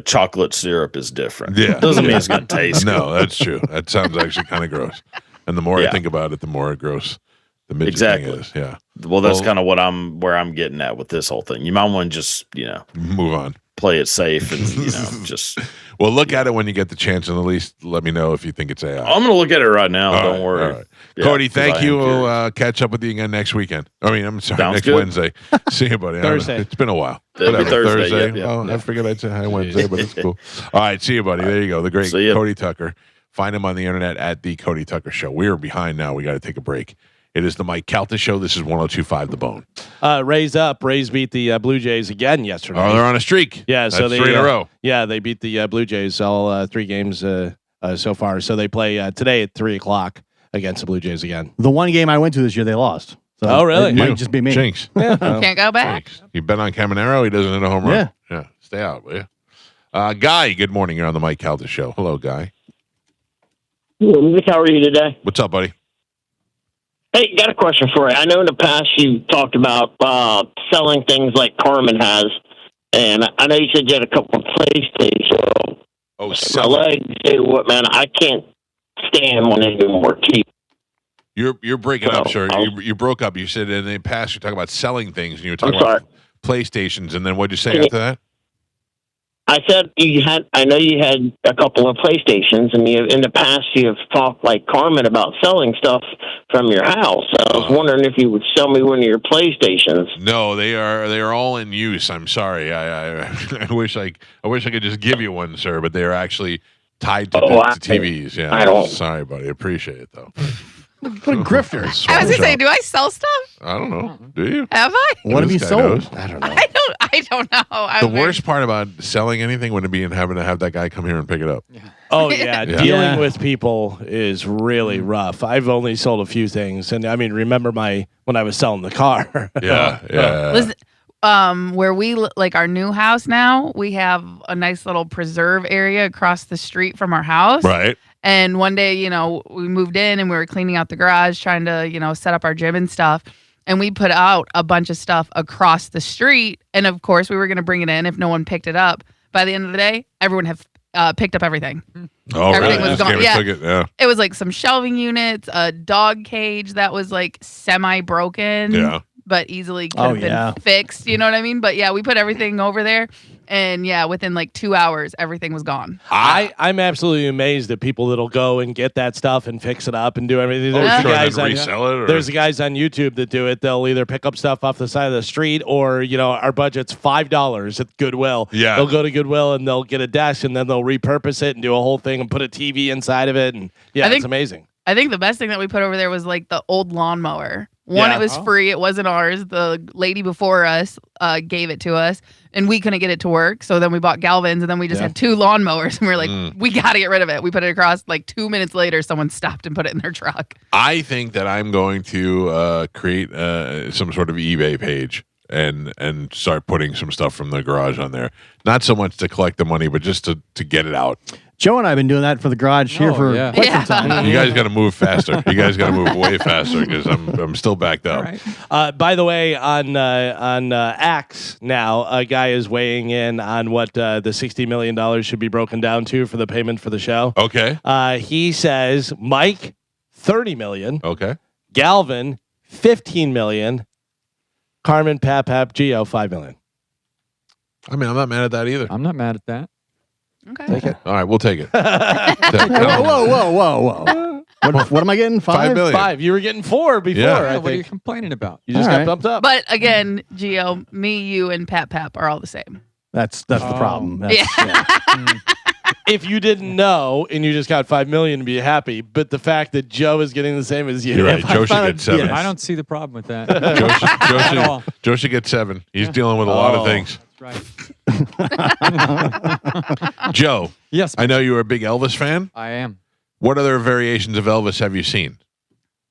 chocolate syrup is different. Yeah, doesn't mean it's gonna taste. No, that's true. That sounds actually kind of gross. And the more I think about it, the more gross the midget thing is. Yeah. Well, that's kind of where I'm getting at with this whole thing. You might want to just move on, play it safe, and just. Well, look at it when you get the chance, and at least let me know if you think it's AI. I'm going to look at it right now. Don't worry. All right. Cody, thank you. We'll catch up with you again next weekend. I'm sorry, Sounds next good. Wednesday. See you, buddy. Thursday. It's been a while. It'll be Whatever. Thursday. Yeah. Oh, I figured I'd say hi Wednesday, but it's cool. All right, see you, buddy. There you go. The great See ya. Cody Tucker. Find him on the internet at The Cody Tucker Show. We are behind now. We got to take a break. It is the Mike Calta Show. This is 102.5 The Bone. Rays up. Rays beat the Blue Jays again yesterday. Oh, they're on a streak. Yeah, so That's they 3 in a row. Yeah, they beat the Blue Jays all 3 games so far. So they play today at 3:00 against the Blue Jays again. The one game I went to this year, they lost. So Oh, really? It might just be me. Jinx. Can't go back. Jinx. You bet on Caminero. He doesn't hit a home run. Yeah. Stay out, will you? Guy, good morning. You're on the Mike Calta Show. Hello, Guy. Nick, how are you today? What's up, buddy? Hey, got a question for you. I know in the past you talked about selling things like Carmen has, and I know you said you had a couple of PlayStations. Oh, my legs, say what, man? I can't stand one anymore. Cheap. You're breaking up, sir. You broke up. You said in the past you're talking about selling things, and you were talking about PlayStations, and then what'd you say after that? I said I know you had a couple of PlayStations, and in the past you have talked like Carmen about selling stuff from your house. I was wondering if you would sell me one of your PlayStations. No, they are all in use. I'm sorry. I wish I could just give you one, sir, but they are actually tied to TVs. Yeah. I don't. Sorry, buddy. Appreciate it though. What a grifter. I was gonna say, do I sell stuff? I don't know. Do you? Have I? What have you This guy sold? knows. I don't know. I don't know. The worst part about selling anything would be in having to have that guy come here and pick it up. Oh yeah, Yeah. dealing with people is really rough. I've only sold a few things, and I mean, remember when I was selling the car? Yeah. Listen, where we like our new house now, we have a nice little preserve area across the street from our house. Right. And one day, we moved in and we were cleaning out the garage, trying to, set up our gym and stuff. And we put out a bunch of stuff across the street. And of course, we were going to bring it in if no one picked it up. By the end of the day, everyone had picked up everything. Oh, Everything really? was Just gone. came and Yeah. took it. Yeah. It was like some shelving units, a dog cage that was like semi-broken. Yeah. But easily could have been fixed. You know what I mean? But yeah, we put everything over there. And yeah, within like 2 hours, everything was gone. I'm absolutely amazed at people that'll go and get that stuff and fix it up and do everything. There's the guys on, resell it. Or? there's the guys on YouTube that do it. They'll either pick up stuff off the side of the street, or our budget's $5 at Goodwill. Yeah, they'll go to Goodwill and they'll get a desk and then they'll repurpose it and do a whole thing and put a TV inside of it. And it's amazing. I think the best thing that we put over there was like the old lawnmower. One, it was free. It wasn't ours. The lady before us gave it to us, and we couldn't get it to work. So then we bought Galvin's, and then we just had 2 lawnmowers, and we were like, we got to get rid of it. We put it across. Like 2 minutes later, someone stopped and put it in their truck. I think that I'm going to create some sort of eBay page and start putting some stuff from the garage on there. Not so much to collect the money, but just to get it out. Joe and I have been doing that for the garage here for quite some time. You guys got to move faster. You guys got to move way faster because I'm still backed up. By the way, on Axe now, a guy is weighing in on what the $60 million should be broken down to for the payment for the show. Okay. He says Mike, $30 million. Okay. Galvin, $15 million. Carmen, Pap, Geo, $5 million. I mean, I'm not mad at that either. I'm not mad at that. Okay. Take it. All right, we'll take it. Whoa. What am I getting? 5 million. 5. You were getting 4 before. Yeah. I What are you think. complaining about? You just got bumped up. But again, Gio, me, you, and Pap are all the same. That's the problem. That's, If you didn't know and you just got 5 million to be happy, but the fact that Joe is getting the same as you. You're right. Joe should get 7. I don't see the problem with that. Joe should get 7. He's dealing with a lot of things. That's right. Joe. Yes. I know you were a big Elvis fan. I am. What other variations of Elvis have you seen?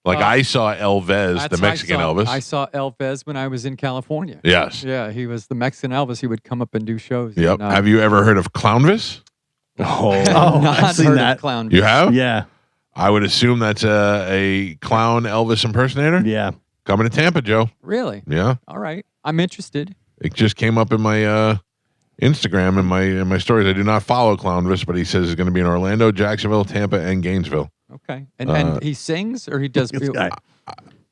Like I saw Elvis, the Mexican Elvis. I saw Elvis when I was in California. Yes. Yeah, he was the Mexican Elvis. He would come up and do shows. Yep. And, have you ever heard of Clownvis? I've seen that. Clown. You have? Yeah. I would assume that's a clown Elvis impersonator. Yeah. Coming to Tampa, Joe. Really? Yeah. All right. I'm interested. It just came up in my Instagram and my stories. I do not follow Clownvis, but he says he's going to be in Orlando, Jacksonville, Tampa, and Gainesville. Okay. And he sings or he does.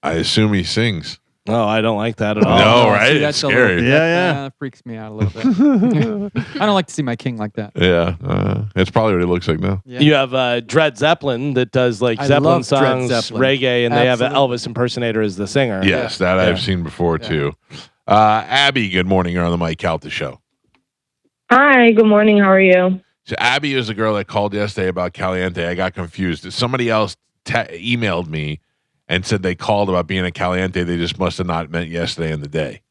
I assume he sings. Oh, I don't like that at all. No, Oh, right? see, It's that's a scary. little- Yeah. That freaks me out a little bit. I don't like to see my king like that. Yeah. It's probably what he looks like now. Yeah. You have Dred Zeppelin that does like I Zeppelin love Dred songs, Zeppelin. reggae, and they have an Absolutely. Elvis impersonator as the singer. Yes, that I've seen before too. Abby, good morning. You're on the Mike Calta show. Hi, good morning. How are you? So Abby is the girl that called yesterday about Caliente. I got confused. Somebody else emailed me and said they called about being at Caliente. They just must have not meant yesterday in the day.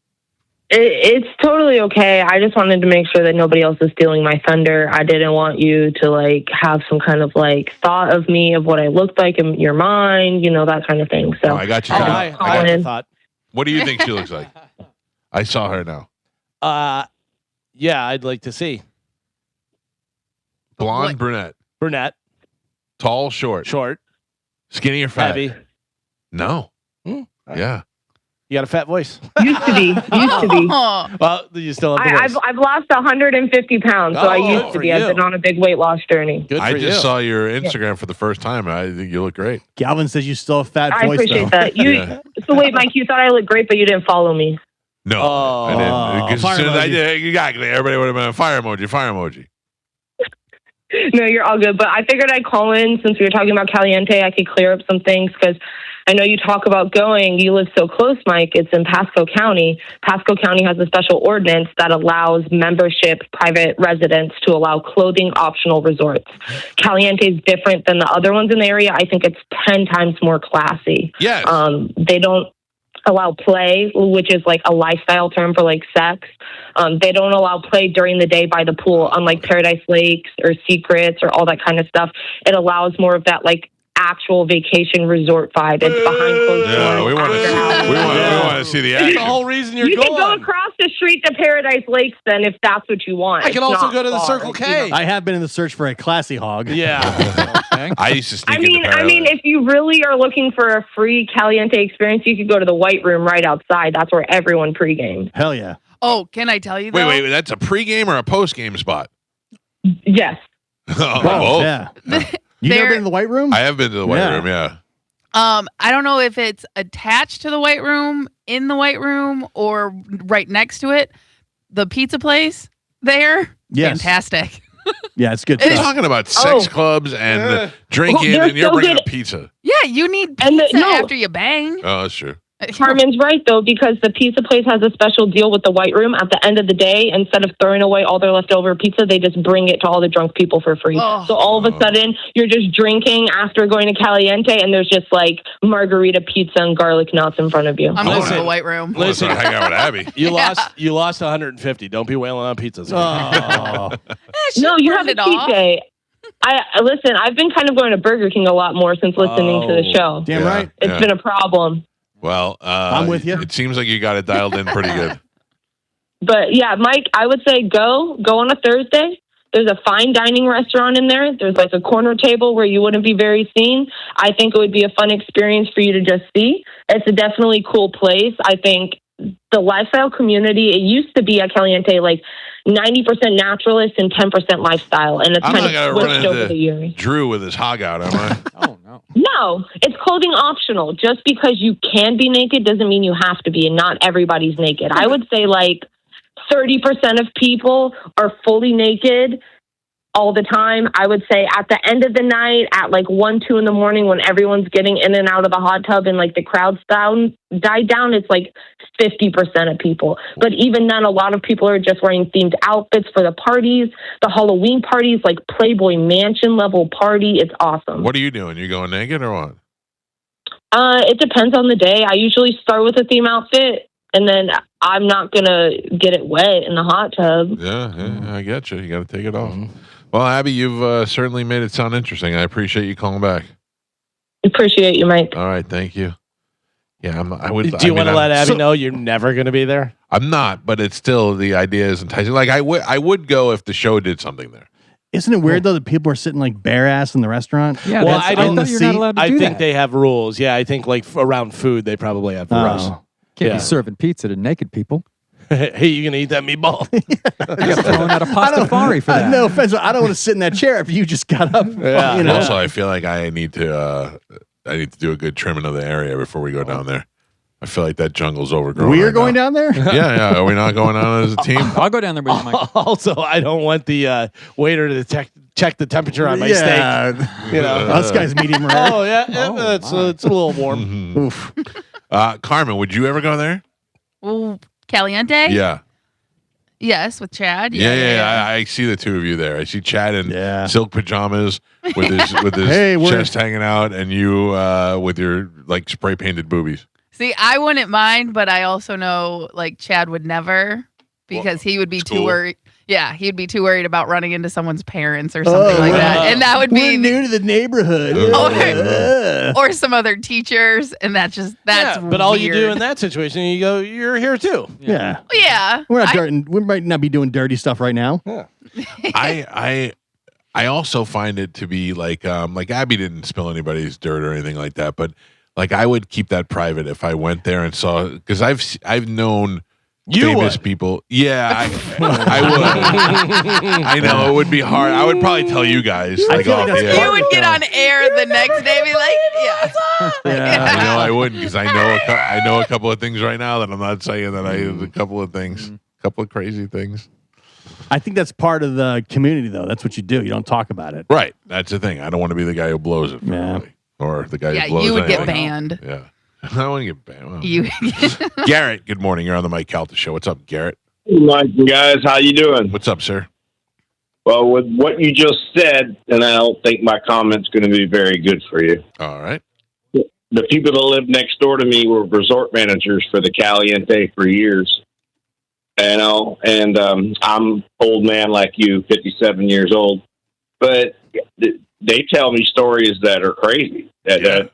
It's totally okay. I just wanted to make sure that nobody else is stealing my thunder. I didn't want you to like have some kind of like thought of me of what I looked like in your mind, that kind of thing. So I got you. I got the thought. What do you think she looks like? I saw her now. Yeah, I'd like to see. Blonde, brunette, tall, short, skinny or fat? heavy. No. Yeah. You got a fat voice. Used to be. Well, you still have the voice. I've lost 150 pounds, so I Oh, used good to for be. I've you. been on a big weight loss journey. Good for I just you. saw your Instagram for the first time. And I think you look great. Galvin says you still have fat I voice. appreciate though. that. So wait, Mike, you thought I looked great, but you didn't follow me. No, Oh. I didn't. Because Fire as soon as I emoji. did, exactly, everybody would have been a fire emoji. No, you're all good. But I figured I'd call in since we were talking about Caliente. I could clear up some things because I know you talk about going. You live so close, Mike. It's in Pasco County. Pasco County has a special ordinance that allows membership private residents to allow clothing optional resorts. Caliente is different than the other ones in the area. I think it's 10 times more classy. Yes. They don't allow play, which is like a lifestyle term for like sex. They don't allow play during the day by the pool, unlike Paradise Lakes or Secrets or all that kind of stuff. It allows more of that like actual vacation resort vibe. It's behind closed doors. Yeah, we want to see. We want to see the That's action. the whole reason you're You going. can go across the street to Paradise Lakes then if that's what you want. I It's can also not go to the far. Circle K. I have been in the search for a classy hog. Yeah. I used to sneak I mean, if you really are looking for a free Caliente experience, you could go to the White Room right outside. That's where everyone pregame. Hell yeah. Oh, can I tell you though? Wait. That's a pregame or a postgame spot? Yes. Oh, Yeah. You never been in the White Room? I have been to the White Room. Yeah. I don't know if it's attached to the White Room, in the White Room, or right next to it. The pizza place there, Yes. fantastic. Yeah, it's good You're stuff. talking about sex clubs and drinking, They're and you're so bringing good. pizza. Yeah, you need And pizza no. after you bang. Oh, that's true. Carmen's right, though, because the pizza place has a special deal with the White Room. At the end of the day, instead of throwing away all their leftover pizza, they just bring it to all the drunk people for free. Oh. So all of a sudden, you're just drinking after going to Caliente, and there's just like margarita pizza and garlic knots in front of you. I'm going to Listen. the White Room. Listen, hang out with Abby. You lost 150. Don't be wailing on pizzas. Oh. No, you have a it cheat off. day. Listen, I've been kind of going to Burger King a lot more since listening to the show. Damn right. It's been a problem. Well, I'm with you. It seems like you got it dialed in pretty good. But yeah, Mike, I would say go on a Thursday. There's a fine dining restaurant in there. There's like a corner table where you wouldn't be very seen. I think it would be a fun experience for you to just see. It's a definitely cool place. I think the lifestyle community, it used to be at Caliente like 90% naturalist and 10% lifestyle. And it's I'm kind not of going to switched run over the years. into Drew with his hog out, am I? Oh, no. No, it's clothing optional. Just because you can be naked doesn't mean you have to be, and not everybody's naked. I would say like 30% of people are fully naked all the time. I would say at the end of the night, at like 1, 2 in the morning, when everyone's getting in and out of the hot tub and like the crowd's died down, it's like 50% of people. But even then, a lot of people are just wearing themed outfits for the parties. The Halloween parties, like Playboy Mansion level party. It's awesome. What are you doing? You going naked or what? It depends on the day. I usually start with a theme outfit, and then I'm not gonna get it wet in the hot tub. Yeah, I get you. You got to take it off. Well, Abby, you've certainly made it sound interesting. I appreciate you calling back. Appreciate you, Mike. All right, thank you. Yeah, I would. Do you want to let Abby know you're never going to be there? I'm not, but it's still, the idea is enticing. Like I would go if the show did something there. Isn't it weird though that people are sitting like bare ass in the restaurant? Yeah, Well, that's, I don't thought you're not allowed to I do think that. they have rules. Yeah, I think like around food, they probably have rules. Oh. Can't Yeah. be serving pizza to naked people. Hey, you going to eat that meatball? I got thrown out of pastafari for that. No offense, but I don't want to sit in that chair if you just got up. Yeah. You know? Also, I feel like I need to do a good trimming of the area before we go down there. I feel like that jungle's overgrown. We're going down there? Yeah. Are we not going down as a team? I'll go down there with you, Mike. Also, I don't want the waiter to check the temperature on my steak. You know, this guy's medium rare. Oh yeah, it's a little warm. Oof. Carmen, would you ever go there? Well, Caliente? Yeah. Yes, with Chad. Yeah. I see the two of you there. I see Chad in silk pajamas with his Hey, chest hanging out, and you with your like spray painted boobies. See, I wouldn't mind, but I also know like Chad would never because he would be too worried. Yeah, he'd be too worried about running into someone's parents or something like that, and that would be We're new to the neighborhood. or some other teachers, and that's but all you do in that situation, you go, you're here too. Yeah. Yeah, We're not dirty. We might not be doing dirty stuff right now. Yeah. I also find it to be like Abby didn't spill anybody's dirt or anything like that, but like I would keep that private if I went there and saw, because I've known famous people. Yeah, I would. I know it would be hard. I would probably tell you guys. Like, feel like that's yeah. you would get on air the next day, and be like, yeah. I know I wouldn't, because I know a couple of things right now that I'm not saying that a couple of things, a couple of crazy things. I think that's part of the community, though. That's what you do. You don't talk about it. Right. That's the thing. I don't want to be the guy who blows it for everybody, or the guy who blows you would get anything. banned. Yeah. I don't want to get banned. Well, You Garrett, good morning. You're on the Mike Calta show. What's up, Garrett? Hey, Mike, guys, how you doing? What's up, sir? Well, with what you just said, and I don't think my comment's going to be very good for you. All right. The people that lived next door to me were resort managers for the Caliente for years. You know, and I'm old man like you, 57 years old, but they tell me stories that are crazy. That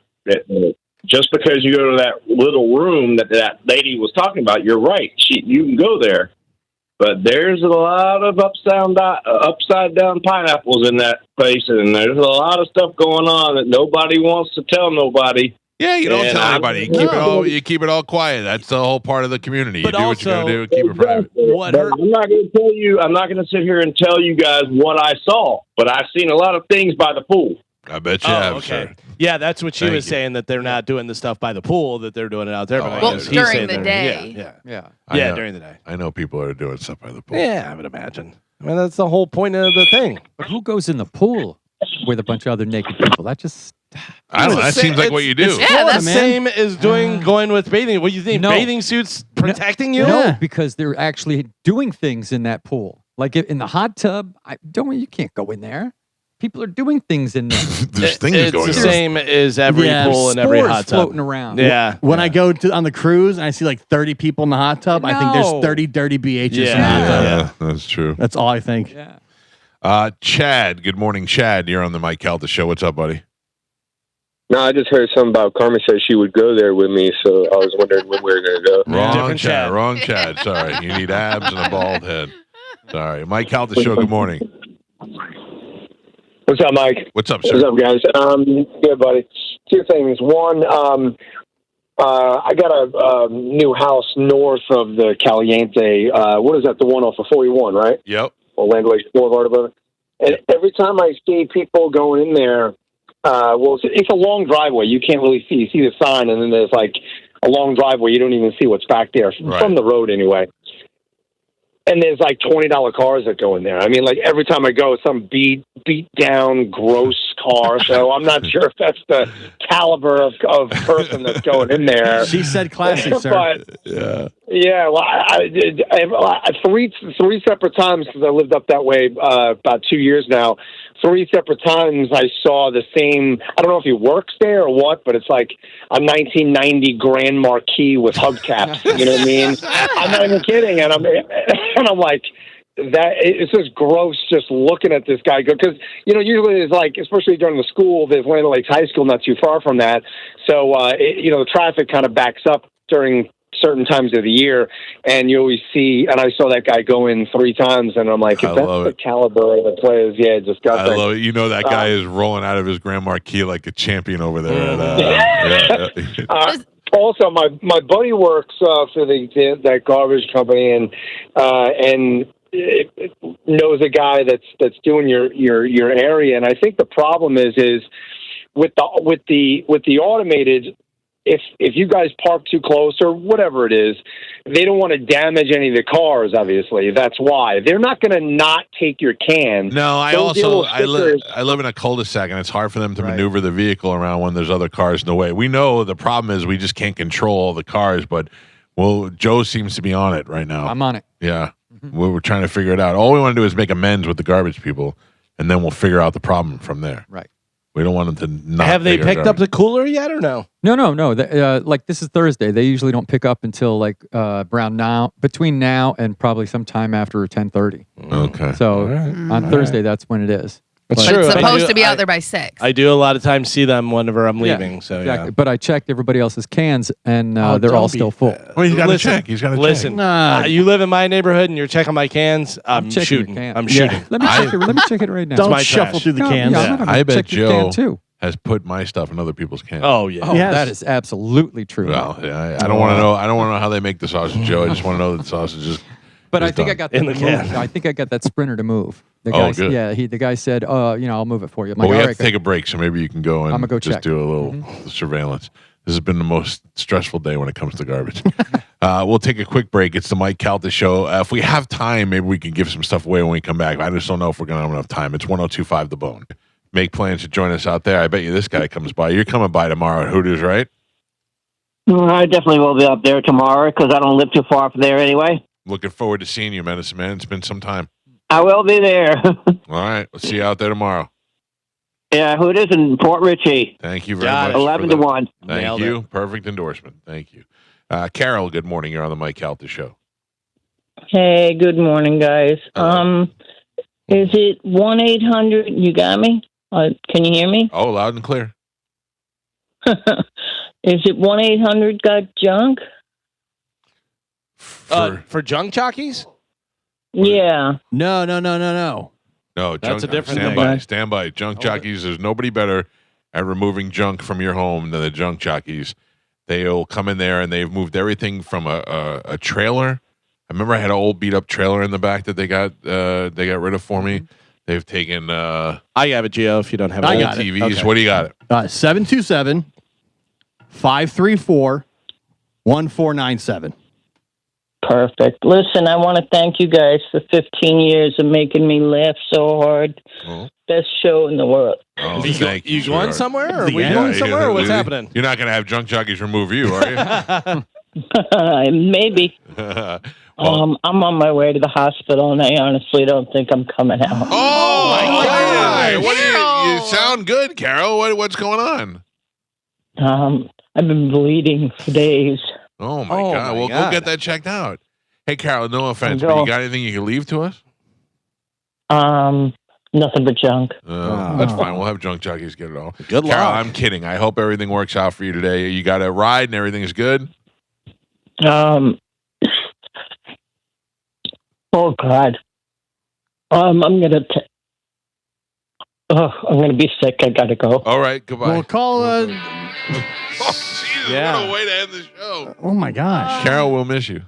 just because you go to that little room that lady was talking about, you're right. You can go there, but there's a lot of upside down pineapples in that place, and there's a lot of stuff going on that nobody wants to tell nobody. Yeah, you don't tell anybody. You keep it all quiet. That's the whole part of the community. But you do what you're going to do. Keep it private. I'm not going to tell you. I'm not going to sit here and tell you guys what I saw, but I've seen a lot of things by the pool. I bet you have, okay. sir. Yeah, that's what she Thank was you. saying, that they're not doing the stuff by the pool, that they're doing it out there. But I Well, guess he's during saying the they're- day. Yeah, during the day. I know people are doing stuff by the pool. Yeah, I would imagine. I mean, that's the whole point of the thing. But who goes in the pool with a bunch of other naked people? That just I don't know. That seems like what you do. It's the same as going with bathing. What do you think? No. Bathing suits protecting you? No, because they're actually doing things in that pool. Like in the hot tub, you can't go in there. People are doing things in there. There's things It's going the on. same as every pool and every spores hot tub. floating around. Yeah. When I go on the cruise and I see like 30 people in the hot tub, I think No. there's 30 dirty BHs in the hot Yeah, tub. that's true. That's all I think. Yeah. Chad, good morning, Chad. You're on the Mike Calta show. What's up, buddy? No, I just heard something about Carmen said she would go there with me, so I was wondering when we were going to go. Wrong Different Chad. Chad. Wrong Chad. Sorry. You need abs and a bald head. Sorry. Mike Calta show, good morning. What's up, Mike? What's up, sir? What's up, guys? Good, buddy. Two things. One, I got a new house north of the Caliente. What is that? The one off of 41, right? Yep. Orlando Lakes Boulevard above it. And every time I see people going in there, well, it's a long driveway. You can't really see. You see the sign, and then there's like a long driveway. You don't even see what's back there from the road anyway. And there's like $20 cars that go in there. I mean, like every time I go, some beat down, gross car. So I'm not sure if that's the caliber of person that's going in there. She said classy, sir. But, yeah. Well, I three separate times, because I lived up that way about 2 years now. 3 separate times I saw the same. I don't know if he works there or what, but it's like a 1990 Grand Marquis with hubcaps. You know what I mean? I'm not even kidding, and I'm like, that it's just gross just looking at this guy go, because usually there's like, especially during the school, there's Land Lakes High School not too far from that, so the traffic kind of backs up during certain times of the year, and you always see, and I saw that guy go in 3 times, and I'm like, if that's the caliber of the players, yeah, disgusting. I love it. That guy is rolling out of his Grand Marquis like a champion over there. Also, my buddy works for that garbage company, and knows a guy that's doing your area, and I think the problem is with the automated. If you guys park too close or whatever it is, they don't want to damage any of the cars. Obviously, that's why they're not going to not take your can. No, I live in a cul-de-sac, and it's hard for them to maneuver the vehicle around when there's other cars in the way. We know the problem is we just can't control all the cars, but Joe seems to be on it right now. I'm on it. Yeah, we're trying to figure it out. All we want to do is make amends with the garbage people, and then we'll figure out the problem from there. Right. We don't want them to not. Have they picked up the cooler yet or no? No. Like this is Thursday. They usually don't pick up until like between now and probably sometime after 10:30. Okay. So on Thursday, that's when it is. That's But true. it's supposed to be out there by 6. I do a lot of times see them whenever I'm leaving. So exactly. yeah. But I checked everybody else's cans, and they're don't all be- still full. Well, he's got to Listen, check. He's got to Listen, check. you live in my neighborhood and you're checking my cans. I'm checking your shooting. can. I'm Yeah. shooting. Let me check it. Let me check it right now. Don't my shuffle trash. through the No, cans. yeah, I'm gonna I bet check your Joe can too. has put my stuff in other people's cans. Oh yeah. Oh, Yes. that is absolutely true. Well, yeah, I don't want to know. I don't want to know how they make the sausage, Joe. I just want to know that the sausage is. But I is think I done. got that In the to move. can. I think I got that sprinter to move. The Oh, guy, good. Yeah, the guy said, I'll move it for you. I'm Well, like, we all have right, to take a break, so maybe you can go and I'ma go just check. do a little surveillance. This has been the most stressful day when it comes to garbage. We'll take a quick break. It's the Mike Calta Show. If we have time, maybe we can give some stuff away when we come back. I just don't know if we're going to have enough time. It's 102.5 The Bone. Make plans to join us out there. I bet you this guy comes by. You're coming by tomorrow at Hooters, right? I definitely will be up there tomorrow because I don't live too far from there anyway. Looking forward to seeing you, Medicine Man. It's been some time. I will be there. All right. We'll see you out there tomorrow. Yeah, Hooters in Port Richey. Thank you very Got much. it. 11 for to that. 1. Thank Nailed you. Perfect endorsement. Thank you. Carol, good morning. You're on the Mike Calta Show. Hey, good morning, guys. Is it 1-800? You got me? Can you hear me? Oh, loud and clear. Is it 1-800 got junk? For junk jockeys? Yeah. No. No, That's a different stand thing. by. Stand by. Junk jockeys, there's nobody better at removing junk from your home than the junk jockeys. They'll come in there and they've moved everything from a trailer. I remember I had an old beat up trailer in the back that they got rid of for me. They've taken I have it, Gio, if you don't have it. I old got it. TVs. Okay. What do you got it? 727-534-1497. Perfect. Listen, I want to thank you guys for 15 years of making me laugh so hard. Oh. Best show in the world. Oh, You thank you. going sweetheart. somewhere? Or are The we end. going somewhere? Or what's Yeah, happening? You're not going to have junk jockeys remove you, are you? Maybe. Well, I'm on my way to the hospital, and I honestly don't think I'm coming out. oh, my God. What Carol. you sound good, Carol. What's going on? I've been bleeding for days. Oh, my Oh, God. my Well, God. go get that checked out. Hey, Carol, no offense, Go. but you got anything you can leave to us? Nothing but junk. That's fine. We'll have junk jockeys get it all. Good luck. Carol, I'm kidding. I hope everything works out for you today. You got a ride and everything's good? Oh God. I'm gonna. Oh, I'm going to be sick. I got to go. All right, goodbye. Well, call. Oh, Jesus, Yeah. what a way to end the show. Oh my gosh. Carol will miss you.